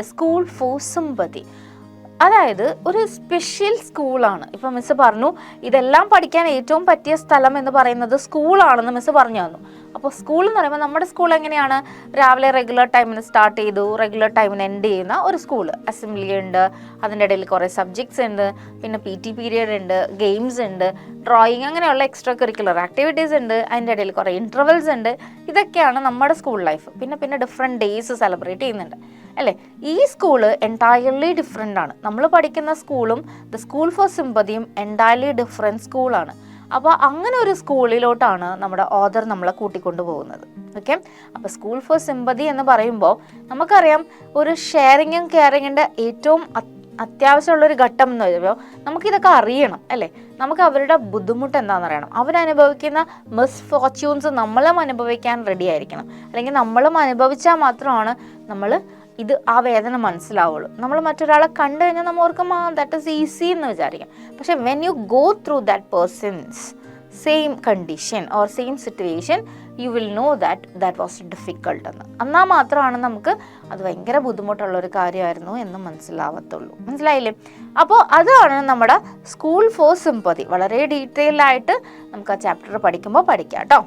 The school for sympathy. അതായത് ഒരു special സ്കൂളാണ്. ഇപ്പം മിസ്സ് പറഞ്ഞു ഇതെല്ലാം പഠിക്കാൻ ഏറ്റവും പറ്റിയ സ്ഥലം എന്ന് പറയുന്നത് സ്കൂളാണെന്ന് മിസ്സ് പറഞ്ഞു തന്നു. അപ്പോൾ സ്കൂൾ എന്ന് പറയുമ്പോൾ നമ്മുടെ സ്കൂൾ എങ്ങനെയാണ്? രാവിലെ റെഗുലർ ടൈമിന് സ്റ്റാർട്ട് ചെയ്തു, റെഗുലർ ടൈമിന് എൻഡ് ചെയ്യുന്ന ഒരു സ്കൂൾ. അസംബ്ലി ഉണ്ട്, അതിൻ്റെ ഇടയിൽ കുറേ സബ്ജക്ട്സ് ഉണ്ട്, പിന്നെ PT പീരിയഡ് ഉണ്ട്, ഗെയിംസ് ഉണ്ട്, ഡ്രോയിങ്, അങ്ങനെയുള്ള എക്സ്ട്രാ കരിക്കുലർ ആക്ടിവിറ്റീസ് ഉണ്ട്, അതിൻ്റെ ഇടയിൽ കുറേ ഇൻ്റർവെൽസ് ഉണ്ട്. ഇതൊക്കെയാണ് നമ്മുടെ സ്കൂൾ ലൈഫ്. പിന്നെ ഡിഫറെൻറ്റ് ഡേയ്സ് സെലിബ്രേറ്റ് ചെയ്യുന്നുണ്ട് അല്ലേ? ഈ സ്കൂള് എൻറ്റയർലി ഡിഫറെൻ്റ് ആണ്. നമ്മൾ പഠിക്കുന്ന സ്കൂളും ദ സ്കൂൾ ഫോർ സിമ്പതിയും എൻറ്റയർലി ഡിഫറെൻറ്റ് സ്കൂളാണ്. അപ്പോൾ അങ്ങനെ ഒരു സ്കൂളിലോട്ടാണ് നമ്മുടെ ഓഥർ നമ്മളെ കൂട്ടിക്കൊണ്ടു പോകുന്നത്. ഓക്കെ, അപ്പോൾ സ്കൂൾ ഫോർ സിമ്പതി എന്ന് പറയുമ്പോൾ നമുക്കറിയാം ഒരു ഷെയറിങ്ങും കെയറിങ്ങിൻ്റെ ഏറ്റവും അത്യാവശ്യമുള്ളൊരു ഘട്ടം എന്ന് പറയുമ്പോൾ നമുക്കിതൊക്കെ അറിയണം അല്ലേ? നമുക്ക് അവരുടെ ബുദ്ധിമുട്ട് എന്താണെന്ന് അറിയണം. അവരനുഭവിക്കുന്ന മിസ്ഫോർച്യൂൺസ് നമ്മളും അനുഭവിക്കാൻ റെഡി ആയിരിക്കണം. അല്ലെങ്കിൽ നമ്മളും അനുഭവിച്ചാൽ മാത്രമാണ് നമ്മൾ ആ വേദന മനസ്സിലാവുള്ളൂ. നമ്മൾ മറ്റൊരാളെ കണ്ടു കഴിഞ്ഞാൽ നമ്മൾ ഓർക്കും ദാറ്റ് ഈസ് ഈസി എന്ന് വിചാരിക്കും. പക്ഷെ when you go through that persons same condition or same situation you will know that was difficult എന്ന്. എന്നാൽ മാത്രമാണ് നമുക്ക് അത് ഭയങ്കര ബുദ്ധിമുട്ടുള്ളൊരു കാര്യമായിരുന്നു എന്ന് മനസ്സിലാവത്തുള്ളൂ. മനസ്സിലായില്ലേ? അപ്പോൾ അതാണ് നമ്മുടെ സ്കൂൾ ഫോർ സിമ്പതി. വളരെ ഡീറ്റെയിൽ ആയിട്ട് നമുക്ക് ആ ചാപ്റ്റർ പഠിക്കുമ്പോൾ പഠിക്കാം കേട്ടോ.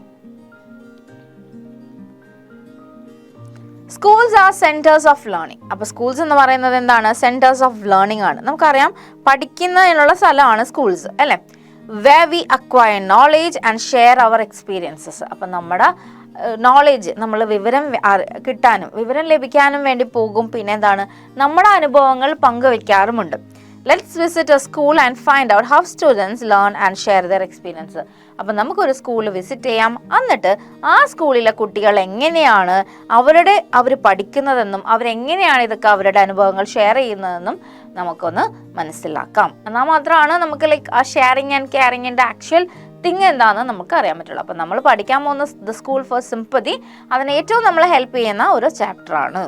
Schools R centres of learning. അപ്പോൾ സ്കൂൾസ് എന്ന് പറയുന്നത് എന്താണ്? സെൻറ്റേഴ്സ് ഓഫ് ലേണിംഗ് ആണ്. നമുക്കറിയാം പഠിക്കുന്നതിനുള്ള സ്ഥലമാണ് സ്കൂൾസ് അല്ലേ? where we acquire knowledge and share our experiences. അപ്പം നമ്മുടെ നോളേജ്, നമ്മൾ വിവരം കിട്ടാനും വിവരം ലഭിക്കാനും വേണ്ടി പോകും. പിന്നെ എന്താണ്? നമ്മുടെ അനുഭവങ്ങൾ പങ്കുവെക്കാറുമുണ്ട്. Let's visit a school and find out how students learn and share their experience. അപ്പം നമുക്കൊരു സ്കൂൾ വിസിറ്റ് ചെയ്യാം. എന്നിട്ട് ആ സ്കൂളിലെ കുട്ടികൾ എങ്ങനെയാണ് അവർ പഠിക്കുന്നതെന്നും അവരെങ്ങനെയാണ് ഇതൊക്കെ അവരുടെ അനുഭവങ്ങൾ ഷെയർ ചെയ്യുന്നതെന്നും നമുക്കൊന്ന് മനസ്സിലാക്കാം. എന്നാൽ മാത്രമാണ് നമുക്ക് ആ ഷെയറിങ് ആൻഡ് കെയറിങ്ങിൻ്റെ ആക്ച്വൽ തിങ് എന്താണെന്ന് നമുക്ക് അറിയാൻ പറ്റുള്ളൂ. അപ്പം നമ്മൾ പഠിക്കാൻ പോകുന്ന ദ സ്കൂൾ ഫോർ സിമ്പതി അതിന് ഏറ്റവും നമ്മളെ ഹെൽപ്പ് ചെയ്യുന്ന ഒരു ചാപ്റ്ററാണ്.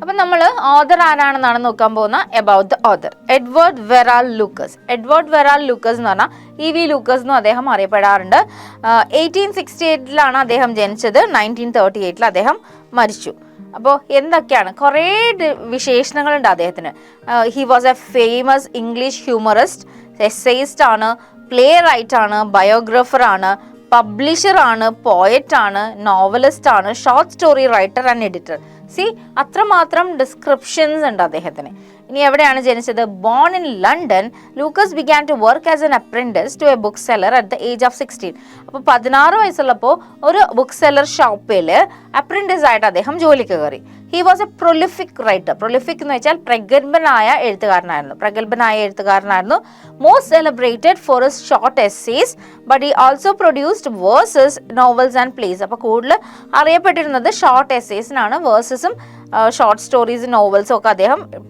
അപ്പം നമ്മൾ ഓഥർ ആരാണെന്നാണ് നോക്കാൻ പോകുന്ന. About the author, Edward Verrall Lucas. Edward Verrall Lucas എന്ന് പറഞ്ഞാൽ EV ലൂക്കസ് എന്നും അദ്ദേഹം അറിയപ്പെടാറുണ്ട്. 1868 അദ്ദേഹം ജനിച്ചത്. 1938 അദ്ദേഹം മരിച്ചു. അപ്പോൾ എന്തൊക്കെയാണ്? കുറേ വിശേഷണങ്ങളുണ്ട് അദ്ദേഹത്തിന്. He was a famous English humorist, essayist ആണ്, പ്ലേ റൈറ്റ് ആണ്, ബയോഗ്രാഫർ ആണ്, പബ്ലിഷർ ആണ്, പോയറ്റ് ആണ്, നോവലിസ്റ്റ് ആണ്, short story writer and editor. അത്രമാത്രം ഡിസ്ക്രിപ്ഷൻസ് ഉണ്ട് അദ്ദേഹത്തിന്. ഇനി എവിടെയാണ് ജനിച്ചത്? Born in London. Lucas began to work as an apprentice to a bookseller at the age of 16. അപ്പോൾ 16 വയസ്സുള്ളപ്പോൾ ഒരു ബുക്ക് സെല്ലർ ഷോപ്പിൽ അപ്രന്റിസ് ആയിട്ട് അദ്ദേഹം ജോലിക്ക് കയറി. He was a prolific writer. Prolific എന്ന് വെച്ചാൽ പ്രഗത്ഭനായ എഴുത്തുകാരനായിരുന്നു. Most celebrated for his short essays, but he also produced verses, novels and plays. അപ്പോൾ കൂടുതൽ അറിയപ്പെട്ടിരുന്നത് ഷോർട്ട് എസ്സേസിനാണ്. വേഴ്സസും ഷോർട്ട് സ്റ്റോറീസ്, നോവൽസും ഒക്കെ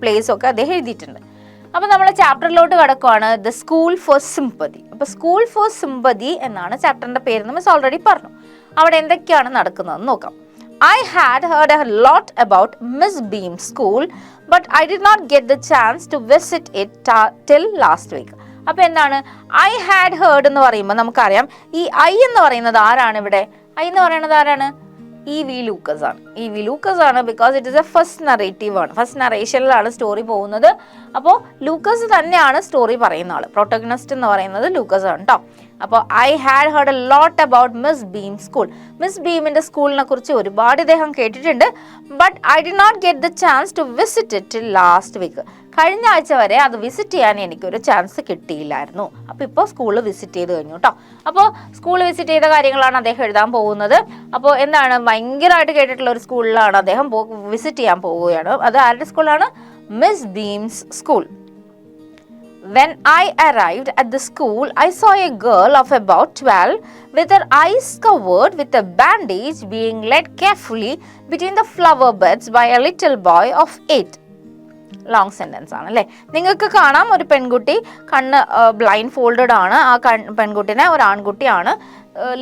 പ്ലേസും ഒക്കെ അദ്ദേഹം എഴുതിയിട്ടുണ്ട്. അപ്പോൾ നമ്മൾ ചാപ്റ്ററിലോട്ട് കിടക്കുവാണ്, ദ സ്കൂൾ ഫോർ സിമ്പതി. അപ്പോൾ സ്കൂൾ ഫോർ സിമ്പതി എന്നാണ് ചാപ്റ്ററിൻ്റെ പേരെന്ന് മിസ് ഓൾറെഡി പറഞ്ഞു. അവിടെ എന്തൊക്കെയാണ് നടക്കുന്നതെന്ന് നോക്കാം. I had heard a lot about Miss Beam's school, but I did not get the chance to visit it till last week. അപ്പോൾ എന്താണ് I had heard എന്ന് പറയുമ്പോൾ നമുക്കറിയാം ഈ I എന്ന് പറയുന്നത് ആരാണ്? ഇവിടെ I എന്ന് പറയുന്നത് ആരാണ്? EV ലൂക്കസ് ആണ്. EV ലൂക്കസ് ആണ് because it is A first narrative ആണ്. ഫസ്റ്റ് നറേഷനിലാണ് സ്റ്റോറി പോകുന്നത്. അപ്പോൾ ലൂക്കസ് തന്നെയാണ് സ്റ്റോറി പറയുന്ന ആൾ. പ്രൊട്ടഗണിസ്റ്റ് എന്ന് പറയുന്നത് ലൂക്കസ് ആണ് കേട്ടോ. അപ്പോൾ I had heard a lot about Miss Beam's school. Miss ബീമിൻ്റെ സ്കൂളിനെ കുറിച്ച് ഒരുപാട് ഇദ്ദേഹം കേട്ടിട്ടുണ്ട്. But I did not get the chance to visit it till last week. കഴിഞ്ഞ ആഴ്ച വരെ അത് വിസിറ്റ് ചെയ്യാൻ എനിക്കൊരു ചാൻസ് കിട്ടിയില്ലായിരുന്നു. അപ്പോൾ ഇപ്പോൾ സ്കൂൾ വിസിറ്റ് ചെയ്ത് കഴിഞ്ഞു കേട്ടോ. അപ്പോൾ സ്കൂൾ വിസിറ്റ് ചെയ്ത കാര്യങ്ങളാണ് അദ്ദേഹം എഴുതാൻ പോകുന്നത്. അപ്പോൾ എന്താണ് ഭയങ്കരമായിട്ട് കേട്ടിട്ടുള്ള ഒരു സ്കൂളിലാണ് അദ്ദേഹം വിസിറ്റ് ചെയ്യാൻ പോവുകയാണ്. അത് ആരുടെ സ്കൂളാണ്? Miss beams school. When I arrived at the school, I saw a girl of about 12 with her eyes covered with a bandage being led carefully between the flower beds by a little boy of 8. Long sentence ആണ് അല്ലേ? നിങ്ങൾക്ക് കാണാം ഒരു പെൺകുട്ടി കണ്ണ് blind folded ആണ്. ആ പെൺകുട്ടിനെ ഒരു ആൺകുട്ടിയാണ്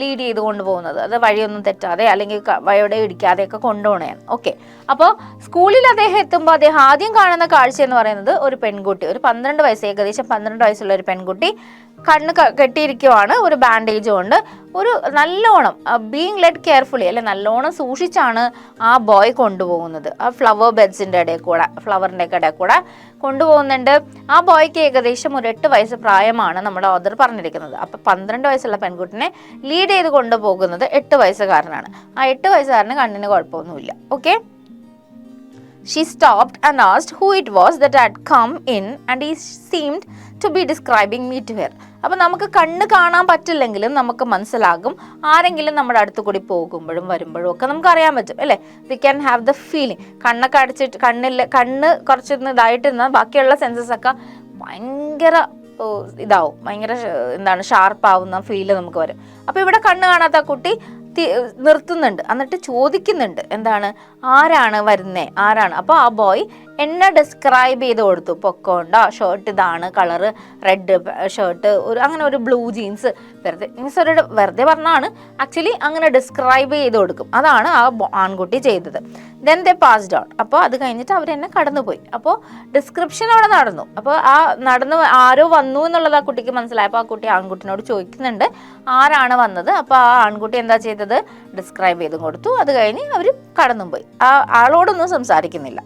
ലീഡ് ചെയ്ത് കൊണ്ടുപോകുന്നത്. അത് വഴിയൊന്നും തെറ്റാതെ അല്ലെങ്കിൽ വഴിയുടെ ഇടിക്കാതെയൊക്കെ കൊണ്ടുപോകണയാണ്. ഓക്കെ, അപ്പോൾ സ്കൂളിൽ അദ്ദേഹം എത്തുമ്പോൾ അദ്ദേഹം ആദ്യം കാണുന്ന കാഴ്ച എന്ന് പറയുന്നത് ഒരു പെൺകുട്ടി, ഒരു 12 വയസ്സ്, ഏകദേശം 12 വയസ്സുള്ള ഒരു പെൺകുട്ടി കണ്ണ് കെട്ടിയിരിക്കുവാണ്, ഒരു ബാൻഡേജ് കൊണ്ട്. ഒരു നല്ലോണം ബീങ് ലെഡ് കെയർഫുള്ളി, അല്ലെ നല്ലോണം സൂക്ഷിച്ചാണ് ആ ബോയ് കൊണ്ടുപോകുന്നത്. ആ ഫ്ലവർ ബെഡ്സിൻ്റെ ഇടയിൽ കൂടെ, ഫ്ലവറിൻ്റെ ഒക്കെ ഇടയിൽ കൂടെ കൊണ്ടുപോകുന്നുണ്ട്. ആ ബോയ്ക്ക് ഏകദേശം ഒരു 8 വയസ്സ് പ്രായമാണ് നമ്മുടെ ഓഥർ പറഞ്ഞിരിക്കുന്നത്. അപ്പം 12 വയസ്സുള്ള പെൺകുട്ടിനെ ലീഡ് ചെയ്ത് കൊണ്ടുപോകുന്നത് 8 വയസ്സുകാരനാണ്. ആ 8 വയസ്സുകാരന് കണ്ണിന് കുഴപ്പമൊന്നുമില്ല. Okay, she stopped and asked who it was that had come in and he seemed to be describing me to her. അപ്പോൾ നമുക്ക് കണ്ണ് കാണാൻ പറ്റില്ലെങ്കിലും നമുക്ക് മനസ്സിലാകും, ആരെങ്കിലും നമ്മുടെ അടുത്ത് കൂടി പോകുമ്പോഴും വരുമ്പോഴും ഒക്കെ നമുക്ക് അറിയാൻ പറ്റും, അല്ലേ? We can have the feeling. കണ്ണൊക്കെ അടിച്ചിട്ട് കണ്ണ് കുറച്ചൊന്ന് ഇതായിട്ടിരുന്നാൽ ബാക്കിയുള്ള സെൻസസ് ഒക്കെ ഭയങ്കര ഇതാവും, ഭയങ്കര ഷാർപ്പാവുന്ന ഫീല് നമുക്ക് വരും. അപ്പോൾ ഇവിടെ കണ്ണ് കാണാത്ത കുട്ടി നിർത്തുന്നുണ്ട്, എന്നിട്ട് ചോദിക്കുന്നുണ്ട് എന്താണ്, ആരാണ് വരുന്നേ, ആരാണ്. അപ്പോൾ ആ ബോയ് എന്നെ ഡിസ്ക്രൈബ് ചെയ്ത് കൊടുത്തു. പൊക്കോണ്ട ഷർട്ട് ഇതാണ് കളറ്, റെഡ് ഷർട്ട്, അങ്ങനെ ഒരു ബ്ലൂ ജീൻസ്, വെറുതെ പറഞ്ഞാണ്, ആക്ച്വലി അങ്ങനെ ഡിസ്ക്രൈബ് ചെയ്ത് കൊടുക്കും. അതാണ് ആ ആൺകുട്ടി ചെയ്തത്. Then they passed out. അപ്പോൾ അത് കഴിഞ്ഞിട്ട് അവരെന്നെ കടന്നുപോയി. അപ്പോൾ ഡിസ്ക്രിപ്ഷൻ അവിടെ നടന്നു. അപ്പോൾ ആ ആരോ വന്നു എന്നുള്ളത് ആ കുട്ടിക്ക് മനസ്സിലായപ്പോൾ ആ കുട്ടി ആൺകുട്ടിനോട് ചോദിക്കുന്നുണ്ട് ആരാണ് വന്നത്. അപ്പോൾ ആ ആൺകുട്ടി എന്താ ചെയ്തത്, ഡിസ്ക്രൈബ് ചെയ്തും കൊടുത്തു. അത് കഴിഞ്ഞ് അവർ കടന്നുപോയി. ആ ആളോടൊന്നും സംസാരിക്കുന്നില്ല.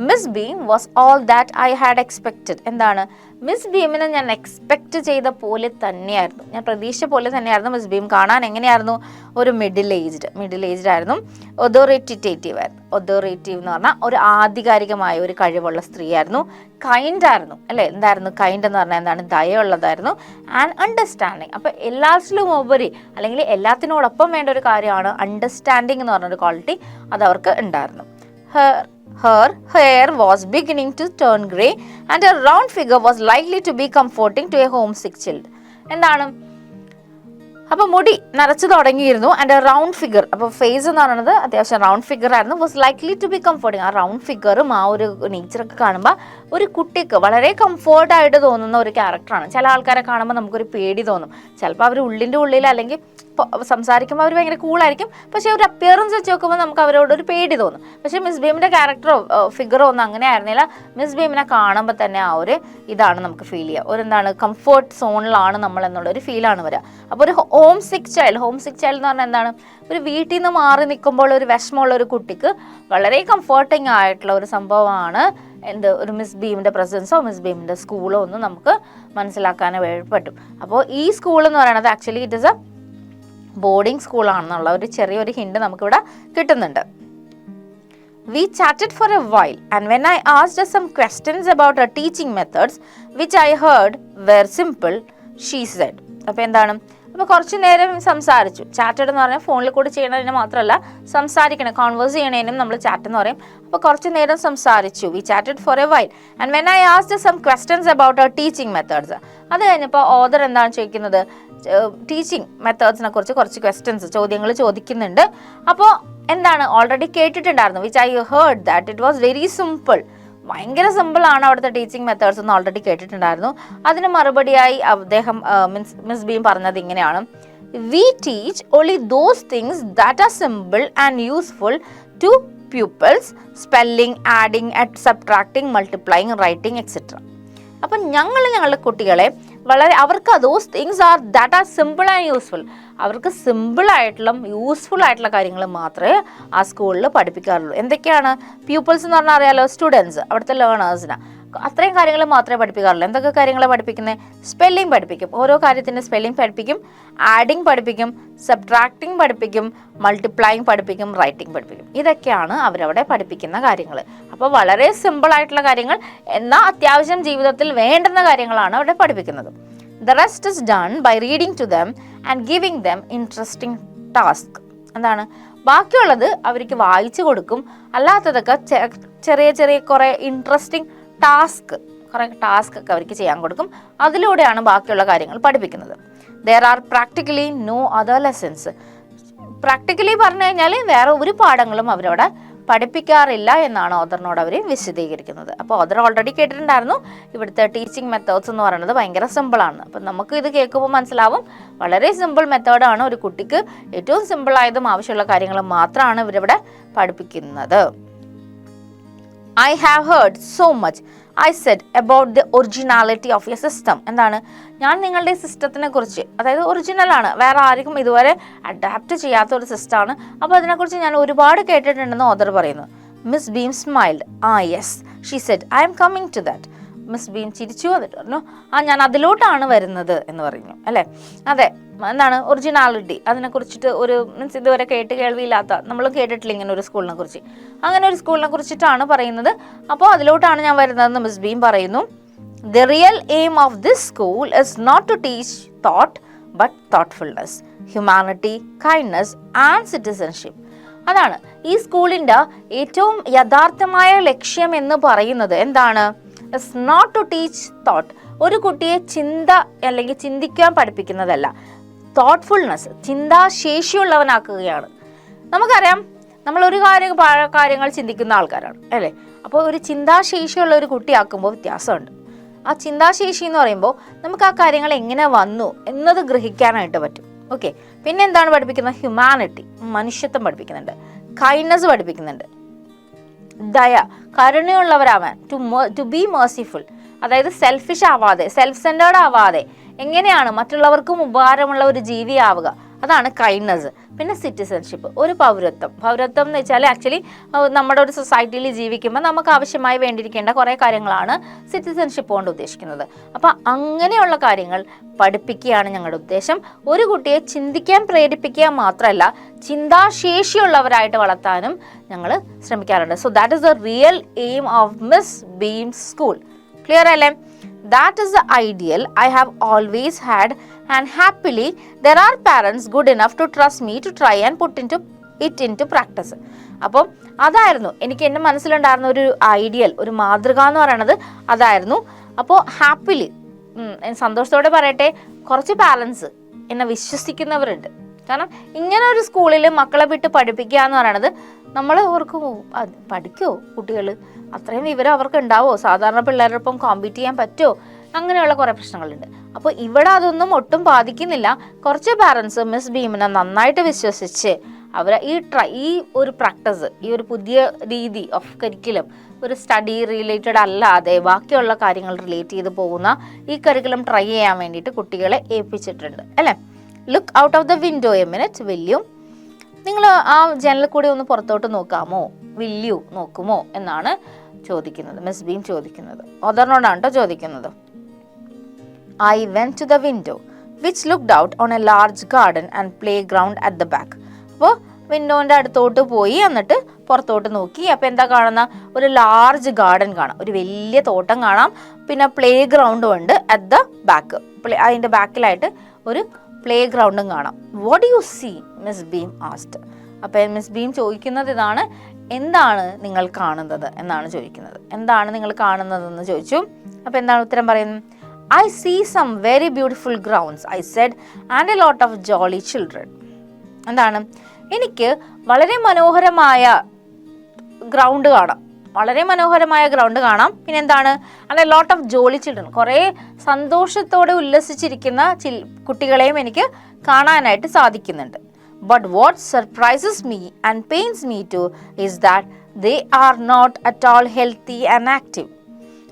Miss beam was all that I had expected. എന്താണ്, മിസ് ബീമിനെ ഞാൻ എക്സ്പെക്റ്റ് ചെയ്ത പോലെ തന്നെയായിരുന്നു, ഞാൻ പ്രതീക്ഷ പോലെ തന്നെയായിരുന്നു മിസ് ബീം. കാണാൻ എങ്ങനെയായിരുന്നു, ഒരു മിഡിൽ ഏജ്ഡ് ആയിരുന്നു, ഒതോറിറ്റേറ്റീവ് ആയിരുന്നു. ഒതോറിറ്റീവ് എന്ന് പറഞ്ഞാൽ ഒരു ആധികാരികമായ ഒരു കഴിവുള്ള സ്ത്രീയായിരുന്നു. കൈൻഡ് ആയിരുന്നു, അല്ലേ? എന്തായിരുന്നു കൈൻഡ് എന്ന് പറഞ്ഞാൽ എന്താണ്, ദയുള്ളതായിരുന്നു. And understanding. അപ്പോൾ എല്ലാത്തിലും ഉപരി അല്ലെങ്കിൽ എല്ലാത്തിനോടൊപ്പം വേണ്ട ഒരു കാര്യമാണ് അണ്ടർസ്റ്റാൻഡിങ് എന്ന് പറഞ്ഞൊരു ക്വാളിറ്റി, അത് അവർക്ക് ഉണ്ടായിരുന്നു. Her hair was beginning to turn grey and her round figure was likely to be comforting to a homesick child. എന്താണ്, അപ്പോൾ മുടി നരച്ചു തുടങ്ങിയിരുന്നു. ആൻഡ് റൗണ്ട് ഫിഗർ, അപ്പോൾ ഫേസ് എന്ന് പറയുന്നത് അത്യാവശ്യം റൗണ്ട് ഫിഗർ ആയിരുന്നു. Was likely to be comforting. ആ റൗണ്ട് ഫിഗറും ആ ഒരു നേച്ചറൊക്കെ കാണുമ്പോൾ ഒരു കുട്ടിക്ക് വളരെ കംഫർട്ടായിട്ട് തോന്നുന്ന ഒരു ക്യാരക്ടറാണ്. ചില ആൾക്കാരെ കാണുമ്പോൾ നമുക്കൊരു പേടി തോന്നും. ചിലപ്പോൾ അവർ ഉള്ളിൻ്റെ ഉള്ളിൽ അല്ലെങ്കിൽ സംസാരിക്കുമ്പോൾ അവർ ഭയങ്കര കൂളായിരിക്കും, പക്ഷേ ഒരു അപ്പിയറൻസ് വെച്ച് നോക്കുമ്പോൾ നമുക്ക് അവരോട് ഒരു പേടി തോന്നും. പക്ഷേ മിസ് ബീമിൻ്റെ ക്യാരക്ടറോ ഫിഗറോ ഒന്നും അങ്ങനെ ആയിരുന്നില്ല. മിസ് ബീമിനെ കാണുമ്പോൾ തന്നെ ആ ഒരു ഇതാണ് നമുക്ക് ഫീൽ ചെയ്യുക, ഒരു എന്താണ് കംഫർട്ട് സോണിലാണ് നമ്മൾ എന്നുള്ളൊരു ഫീലാണ് വരിക. അപ്പോൾ ഒരു ഹോം സിക്ക് ചൈൽഡ് എന്ന് പറഞ്ഞാൽ എന്താണ്, ഒരു വീട്ടിൽ നിന്ന് മാറി നിൽക്കുമ്പോൾ ഒരു വിഷമമുള്ള ഒരു കുട്ടിക്ക് വളരെ കംഫർട്ടിങ് ആയിട്ടുള്ള ഒരു സംഭവമാണ് ഒരു മിസ് ബീമിൻ്റെ പ്രസൻസോ മിസ് ബീമിൻ്റെ സ്കൂളോ ഒന്നും നമുക്ക് മനസ്സിലാക്കാൻ പറ്റും. അപ്പോൾ ഈ സ്കൂൾ എന്ന് പറയുന്നത് actually it is a boarding സ്കൂളാണെന്നുള്ള ഒരു ചെറിയൊരു ഹിന്റ് നമുക്കിവിടെ കിട്ടുന്നുണ്ട്. We chatted for a while and when I asked her some questions about her teaching methods which I heard were simple, she said. അപ്പോൾ എന്താണ്, അപ്പോൾ കുറച്ച് നേരം സംസാരിച്ചു. ചാറ്റഡ് എന്ന് പറഞ്ഞാൽ ഫോണിൽ കൂടി ചെയ്യണതിന് മാത്രമല്ല സംസാരിക്കണം, കോൺവേഴ്സ് ചെയ്യണതിനും നമ്മൾ ചാറ്റ് എന്ന് പറയും. അപ്പോൾ കുറച്ച് നേരം സംസാരിച്ചു. We chatted for a while and when I asked some questions about our teaching methods. അത് കഴിഞ്ഞപ്പോൾ ഓദർ എന്താണ് ചോദിക്കുന്നത്, ടീച്ചിങ് മെത്തേഡ്സിനെ കുറിച്ച് കുറച്ച് ചോദ്യങ്ങൾ ചോദിക്കുന്നുണ്ട്. അപ്പോൾ എന്താണ്, ഓൾറെഡി കേട്ടിട്ടുണ്ടായിരുന്നു. Which I heard that it was very simple. ഭയങ്കര സിമ്പിളാണ് അവിടുത്തെ ടീച്ചിങ് മെത്തേഡ്സ് എന്ന് ഓൾറെഡി കേട്ടിട്ടുണ്ടായിരുന്നു. അതിന് മറുപടിയായി അദ്ദേഹം മിസ് ബീം പറഞ്ഞത് ഇങ്ങനെയാണ്, we teach only those things that are simple and useful to pupils, spelling, adding, subtracting, multiplying, writing, etc. അപ്പം ഞങ്ങളുടെ കുട്ടികളെ അവർക്ക് those things are that are simple and useful, അവർക്ക് സിമ്പിളായിട്ടുള്ള യൂസ്ഫുൾ ആയിട്ടുള്ള കാര്യങ്ങൾ മാത്രമേ ആ സ്കൂളിൽ പഠിപ്പിക്കാറുള്ളൂ. എന്തൊക്കെയാണ് പ്യൂപ്പിൾസ് എന്ന് പറഞ്ഞാൽ അറിയാലോ, സ്റ്റുഡൻസ്, അവിടുത്തെ ലേണേഴ്സിന് അത്രയും കാര്യങ്ങൾ മാത്രമേ പഠിപ്പിക്കാറുള്ളൂ. എന്തൊക്കെ കാര്യങ്ങളാണ് പഠിപ്പിക്കുന്നത്, സ്പെല്ലിംഗ് പഠിപ്പിക്കും, ഓരോ കാര്യത്തിൻ്റെ സ്പെല്ലിംഗ് പഠിപ്പിക്കും, ആഡിങ് പഠിപ്പിക്കും, സബ്ട്രാക്റ്റിംഗ് പഠിപ്പിക്കും, മൾട്ടിപ്ലൈയിങ് പഠിപ്പിക്കും, റൈറ്റിംഗ് പഠിപ്പിക്കും. ഇതൊക്കെയാണ് അവരവിടെ പഠിപ്പിക്കുന്ന കാര്യങ്ങൾ. അപ്പോൾ വളരെ സിമ്പിളായിട്ടുള്ള കാര്യങ്ങൾ, എന്നാൽ അത്യാവശ്യം ജീവിതത്തിൽ വേണ്ടുന്ന കാര്യങ്ങളാണ് അവിടെ പഠിപ്പിക്കുന്നത്. The rest is done by reading to them and giving them interesting task. എന്താണ്, ബാക്കിയുള്ളത് അവർക്ക് വായിച്ചു കൊടുക്കും, അല്ലാത്തതൊക്കെ ചെറിയ ചെറിയ കുറേ ഇൻട്രസ്റ്റിംഗ് കുറേ ടാസ്ക് ഒക്കെ അവർക്ക് ചെയ്യാൻ കൊടുക്കും. അതിലൂടെയാണ് ബാക്കിയുള്ള കാര്യങ്ങൾ പഠിപ്പിക്കുന്നത്. There are practically no other lessons. Practically പറഞ്ഞു കഴിഞ്ഞാൽ വേറെ ഒരു പാഠങ്ങളും അവരവിടെ പഠിപ്പിക്കാറില്ല എന്നാണ് ഓദറിനോട് അവർ വിശദീകരിക്കുന്നത്. അപ്പോൾ ഓദർ ഓൾറെഡി കേട്ടിട്ടുണ്ടായിരുന്നു ഇവിടുത്തെ ടീച്ചിങ് മെത്തേഡ്സ് എന്ന് പറയുന്നത് ഭയങ്കര സിമ്പിളാണ്. അപ്പം നമുക്ക് ഇത് കേൾക്കുമ്പോൾ മനസ്സിലാവും വളരെ സിമ്പിൾ മെത്തേഡാണ്. ഒരു കുട്ടിക്ക് ഏറ്റവും സിമ്പിളായതും ആവശ്യമുള്ള കാര്യങ്ങൾ മാത്രമാണ് ഇവരിവിടെ പഠിപ്പിക്കുന്നത്. I have heard so much, I said, about the originality of your system. എന്താണ്, ഞാൻ നിങ്ങളുടെ സിസ്റ്റത്തിനെ കുറിച്ച്, അതായത് ഒറിജിനലാണ്, വേറെ ആർക്കും ഇതുവരെ അഡാപ്റ്റ് ചെയ്യാത്ത ഒരു സിസ്റ്റമാണ്, അപ്പോൾ അതിനെക്കുറിച്ച് ഞാൻ ഒരുപാട് കേട്ടിട്ടുണ്ടെന്ന് ഓദർ പറയുന്നു. Miss Beam smiled. Yes, she said, I'm coming to that. Miss Beam ചിരിച്ചു വന്നിട്ട് പറഞ്ഞു, ഞാൻ അതിലോട്ടാണ് വരുന്നത് എന്ന് പറഞ്ഞു. അല്ലേ, അതെ, എന്താണ് ഒറിജിനാലിറ്റി, അതിനെക്കുറിച്ചിട്ട് ഒരു മീൻസ് ഇതുവരെ കേൾവിയില്ലാത്ത, നമ്മൾ കേട്ടിട്ടില്ല ഇങ്ങനെ ഒരു സ്കൂളിനെ കുറിച്ച്, അങ്ങനെ ഒരു സ്കൂളിനെ കുറിച്ചിട്ടാണ് പറയുന്നത്. അപ്പോൾ അതിലോട്ടാണ് ഞാൻ വരുന്നതെന്ന് മിസ് ബീം പറയുന്നു. The real aim of this school is not to teach thought but thoughtfulness, humanity, kindness and citizenship. അതാണ് ഈ സ്കൂളിൻ്റെ ഏറ്റവും യഥാർത്ഥമായ ലക്ഷ്യം എന്ന് പറയുന്നത്. എന്താണ്? Is not to teach thought, ഒരു കുട്ടിയെ അല്ലെങ്കിൽ ചിന്തിക്കാൻ പഠിപ്പിക്കുന്നതല്ല. തോട്ട്ഫുൾനെസ്, ചിന്താശേഷിയുള്ളവനാക്കുകയാണ്. നമുക്കറിയാം നമ്മളൊരു കാര്യങ്ങൾ ചിന്തിക്കുന്ന ആൾക്കാരാണ് അല്ലേ. അപ്പോൾ ഒരു ചിന്താശേഷിയുള്ള ഒരു കുട്ടിയാക്കുമ്പോൾ വ്യത്യാസമുണ്ട്. ആ ചിന്താശേഷി എന്ന് പറയുമ്പോൾ നമുക്ക് ആ കാര്യങ്ങൾ എങ്ങനെ വന്നു എന്നത് ഗ്രഹിക്കാനായിട്ട് പറ്റും. ഓക്കെ, പിന്നെ എന്താണ് പഠിപ്പിക്കുന്നത്? ഹ്യൂമാനിറ്റി, മനുഷ്യത്വം പഠിപ്പിക്കുന്നുണ്ട്. കൈൻഡ്നസ് പഠിപ്പിക്കുന്നുണ്ട്. ദയ, കരുണയുള്ളവരാവാൻ, ടു ബി മേഴ്സിഫുൾ, അതായത് സെൽഫിഷ് ആവാതെ, സെൽഫ് സെൻറ്റേർഡ് ആവാതെ എങ്ങനെയാണ് മറ്റുള്ളവർക്കും ഉപകാരമുള്ള ഒരു ജീവിയാവുക, അതാണ് കൈൻഡ്നസ്. പിന്നെ സിറ്റിസൺഷിപ്പ്, ഒരു പൗരത്വം എന്ന് വെച്ചാൽ ആക്ച്വലി നമ്മുടെ ഒരു സൊസൈറ്റിയിൽ ജീവിക്കുമ്പോൾ നമുക്ക് ആവശ്യമായി വേണ്ടിയിരിക്കേണ്ട കുറേ കാര്യങ്ങളാണ് സിറ്റിസൺഷിപ്പ് കൊണ്ട് ഉദ്ദേശിക്കുന്നത്. അപ്പോൾ അങ്ങനെയുള്ള കാര്യങ്ങൾ പഠിപ്പിക്കുകയാണ് ഞങ്ങളുടെ ഉദ്ദേശം. ഒരു കുട്ടിയെ ചിന്തിക്കാൻ പ്രേരിപ്പിക്കുക മാത്രമല്ല, ചിന്താശേഷിയുള്ളവരായിട്ട് വളർത്താനും ഞങ്ങൾ ശ്രമിക്കാറുണ്ട്. So that is the real aim of miss Beam school. Clear അല്ലേ? That is the ideal I have always had, and happily there are parents good enough to trust me to try and put it into practice. അപ്പോൾ അതായിരുന്നു എനിക്ക് എൻ്റെ മനസ്സിലുണ്ടായിരുന്ന ഒരു ideal, ഒരു മാതൃക എന്ന് പറയുന്നത് അതായിരുന്നു. അപ്പോൾ ഹാപ്പിലി, സന്തോഷത്തോടെ പറയട്ടെ, കുറച്ച് പാരൻസ് എന്നെ വിശ്വസിക്കുന്നവരുണ്ട്. കാരണം ഇങ്ങനെ ഒരു സ്കൂളിൽ മക്കളെ വിട്ട് പഠിപ്പിക്കുക എന്ന് പറയുന്നത്, നമ്മൾ ഓർക്കും പഠിക്കുമോ കുട്ടികൾ, അത്രയും വിവരം അവർക്ക് ഉണ്ടാവോ, സാധാരണ പിള്ളേരോടൊപ്പം കോമ്പീറ്റ് ചെയ്യാൻ പറ്റുമോ, അങ്ങനെയുള്ള കുറേ പ്രശ്നങ്ങളുണ്ട്. അപ്പോൾ ഇവിടെ അതൊന്നും ഒട്ടും ബാധിക്കുന്നില്ല. കുറച്ച് പാരൻസ് മിസ് ബീമിനെ നന്നായിട്ട് വിശ്വസിച്ച് അവർ ഈ ഒരു പ്രാക്ടീസ്, ഈ ഒരു പുതിയ രീതി ഓഫ് കരിക്കുലം, ഒരു സ്റ്റഡി റിലേറ്റഡ് അല്ലാതെ ബാക്കിയുള്ള കാര്യങ്ങൾ റിലേറ്റ് ചെയ്ത് പോകുന്ന ഈ കരിക്കുലം ട്രൈ ചെയ്യാൻ വേണ്ടിയിട്ട് കുട്ടികളെ ഏൽപ്പിച്ചിട്ടുണ്ട് അല്ലേ. Look out of the window A minute, will you, നിങ്ങൾ ആ ജനലിൽ കൂടി ഒന്ന് പുറത്തോട്ട് നോക്കാമോ, വില്യു നോക്കുമോ എന്നാണ് ചോദിക്കുന്നത്, മിസ് ബീം ചോദിക്കുന്നത്. ഓദറിനോടാണ് കേട്ടോ ചോദിക്കുന്നത്. I went to the window which looked out on a large garden and playground at the back. അപ്പോൾ വിൻഡോൻ്റെ അടുത്തോട്ട് പോയി, എന്നിട്ട് പുറത്തോട്ട് നോക്കി. അപ്പോൾ എന്താ കാണുന്ന? ഒരു ലാർജ് ഗാർഡൻ കാണാം, ഒരു വലിയ തോട്ടം കാണാം, പിന്നെ പ്ലേ ഗ്രൗണ്ടും ഉണ്ട് അറ്റ് ദ ബാക്ക്. അതിൻ്റെ ബാക്കിലായിട്ട് ഒരു പ്ലേ ഗ്രൗണ്ടും കാണാം. What you see, Miss Beam asked. അപ്പോൾ മിസ് ബീം ചോദിക്കുന്നത് ഇതാണ്, എന്താണ് നിങ്ങൾ കാണുന്നത് എന്നാണ് ചോദിക്കുന്നത്. എന്താണ് നിങ്ങൾ കാണുന്നതെന്ന് ചോദിച്ചു. അപ്പോൾ എന്താണ് ഉത്തരം പറയുന്നത്? I see some very beautiful grounds, I said, and a lot of jolly children. എന്താണ്? എനിക്ക് വളരെ മനോഹരമായ ഗ്രൗണ്ട് കാണാം, പിന്നെ എന്താണ്? And a lot of Jolly children, കുറേ സന്തോഷത്തോടെ ഉല്ലസിച്ചിരിക്കുന്ന കുട്ടികളെയും എനിക്ക് കാണാനായിട്ട് സാധിക്കുന്നുണ്ട്. But what surprises me and pains me too is that they are not at all healthy and active.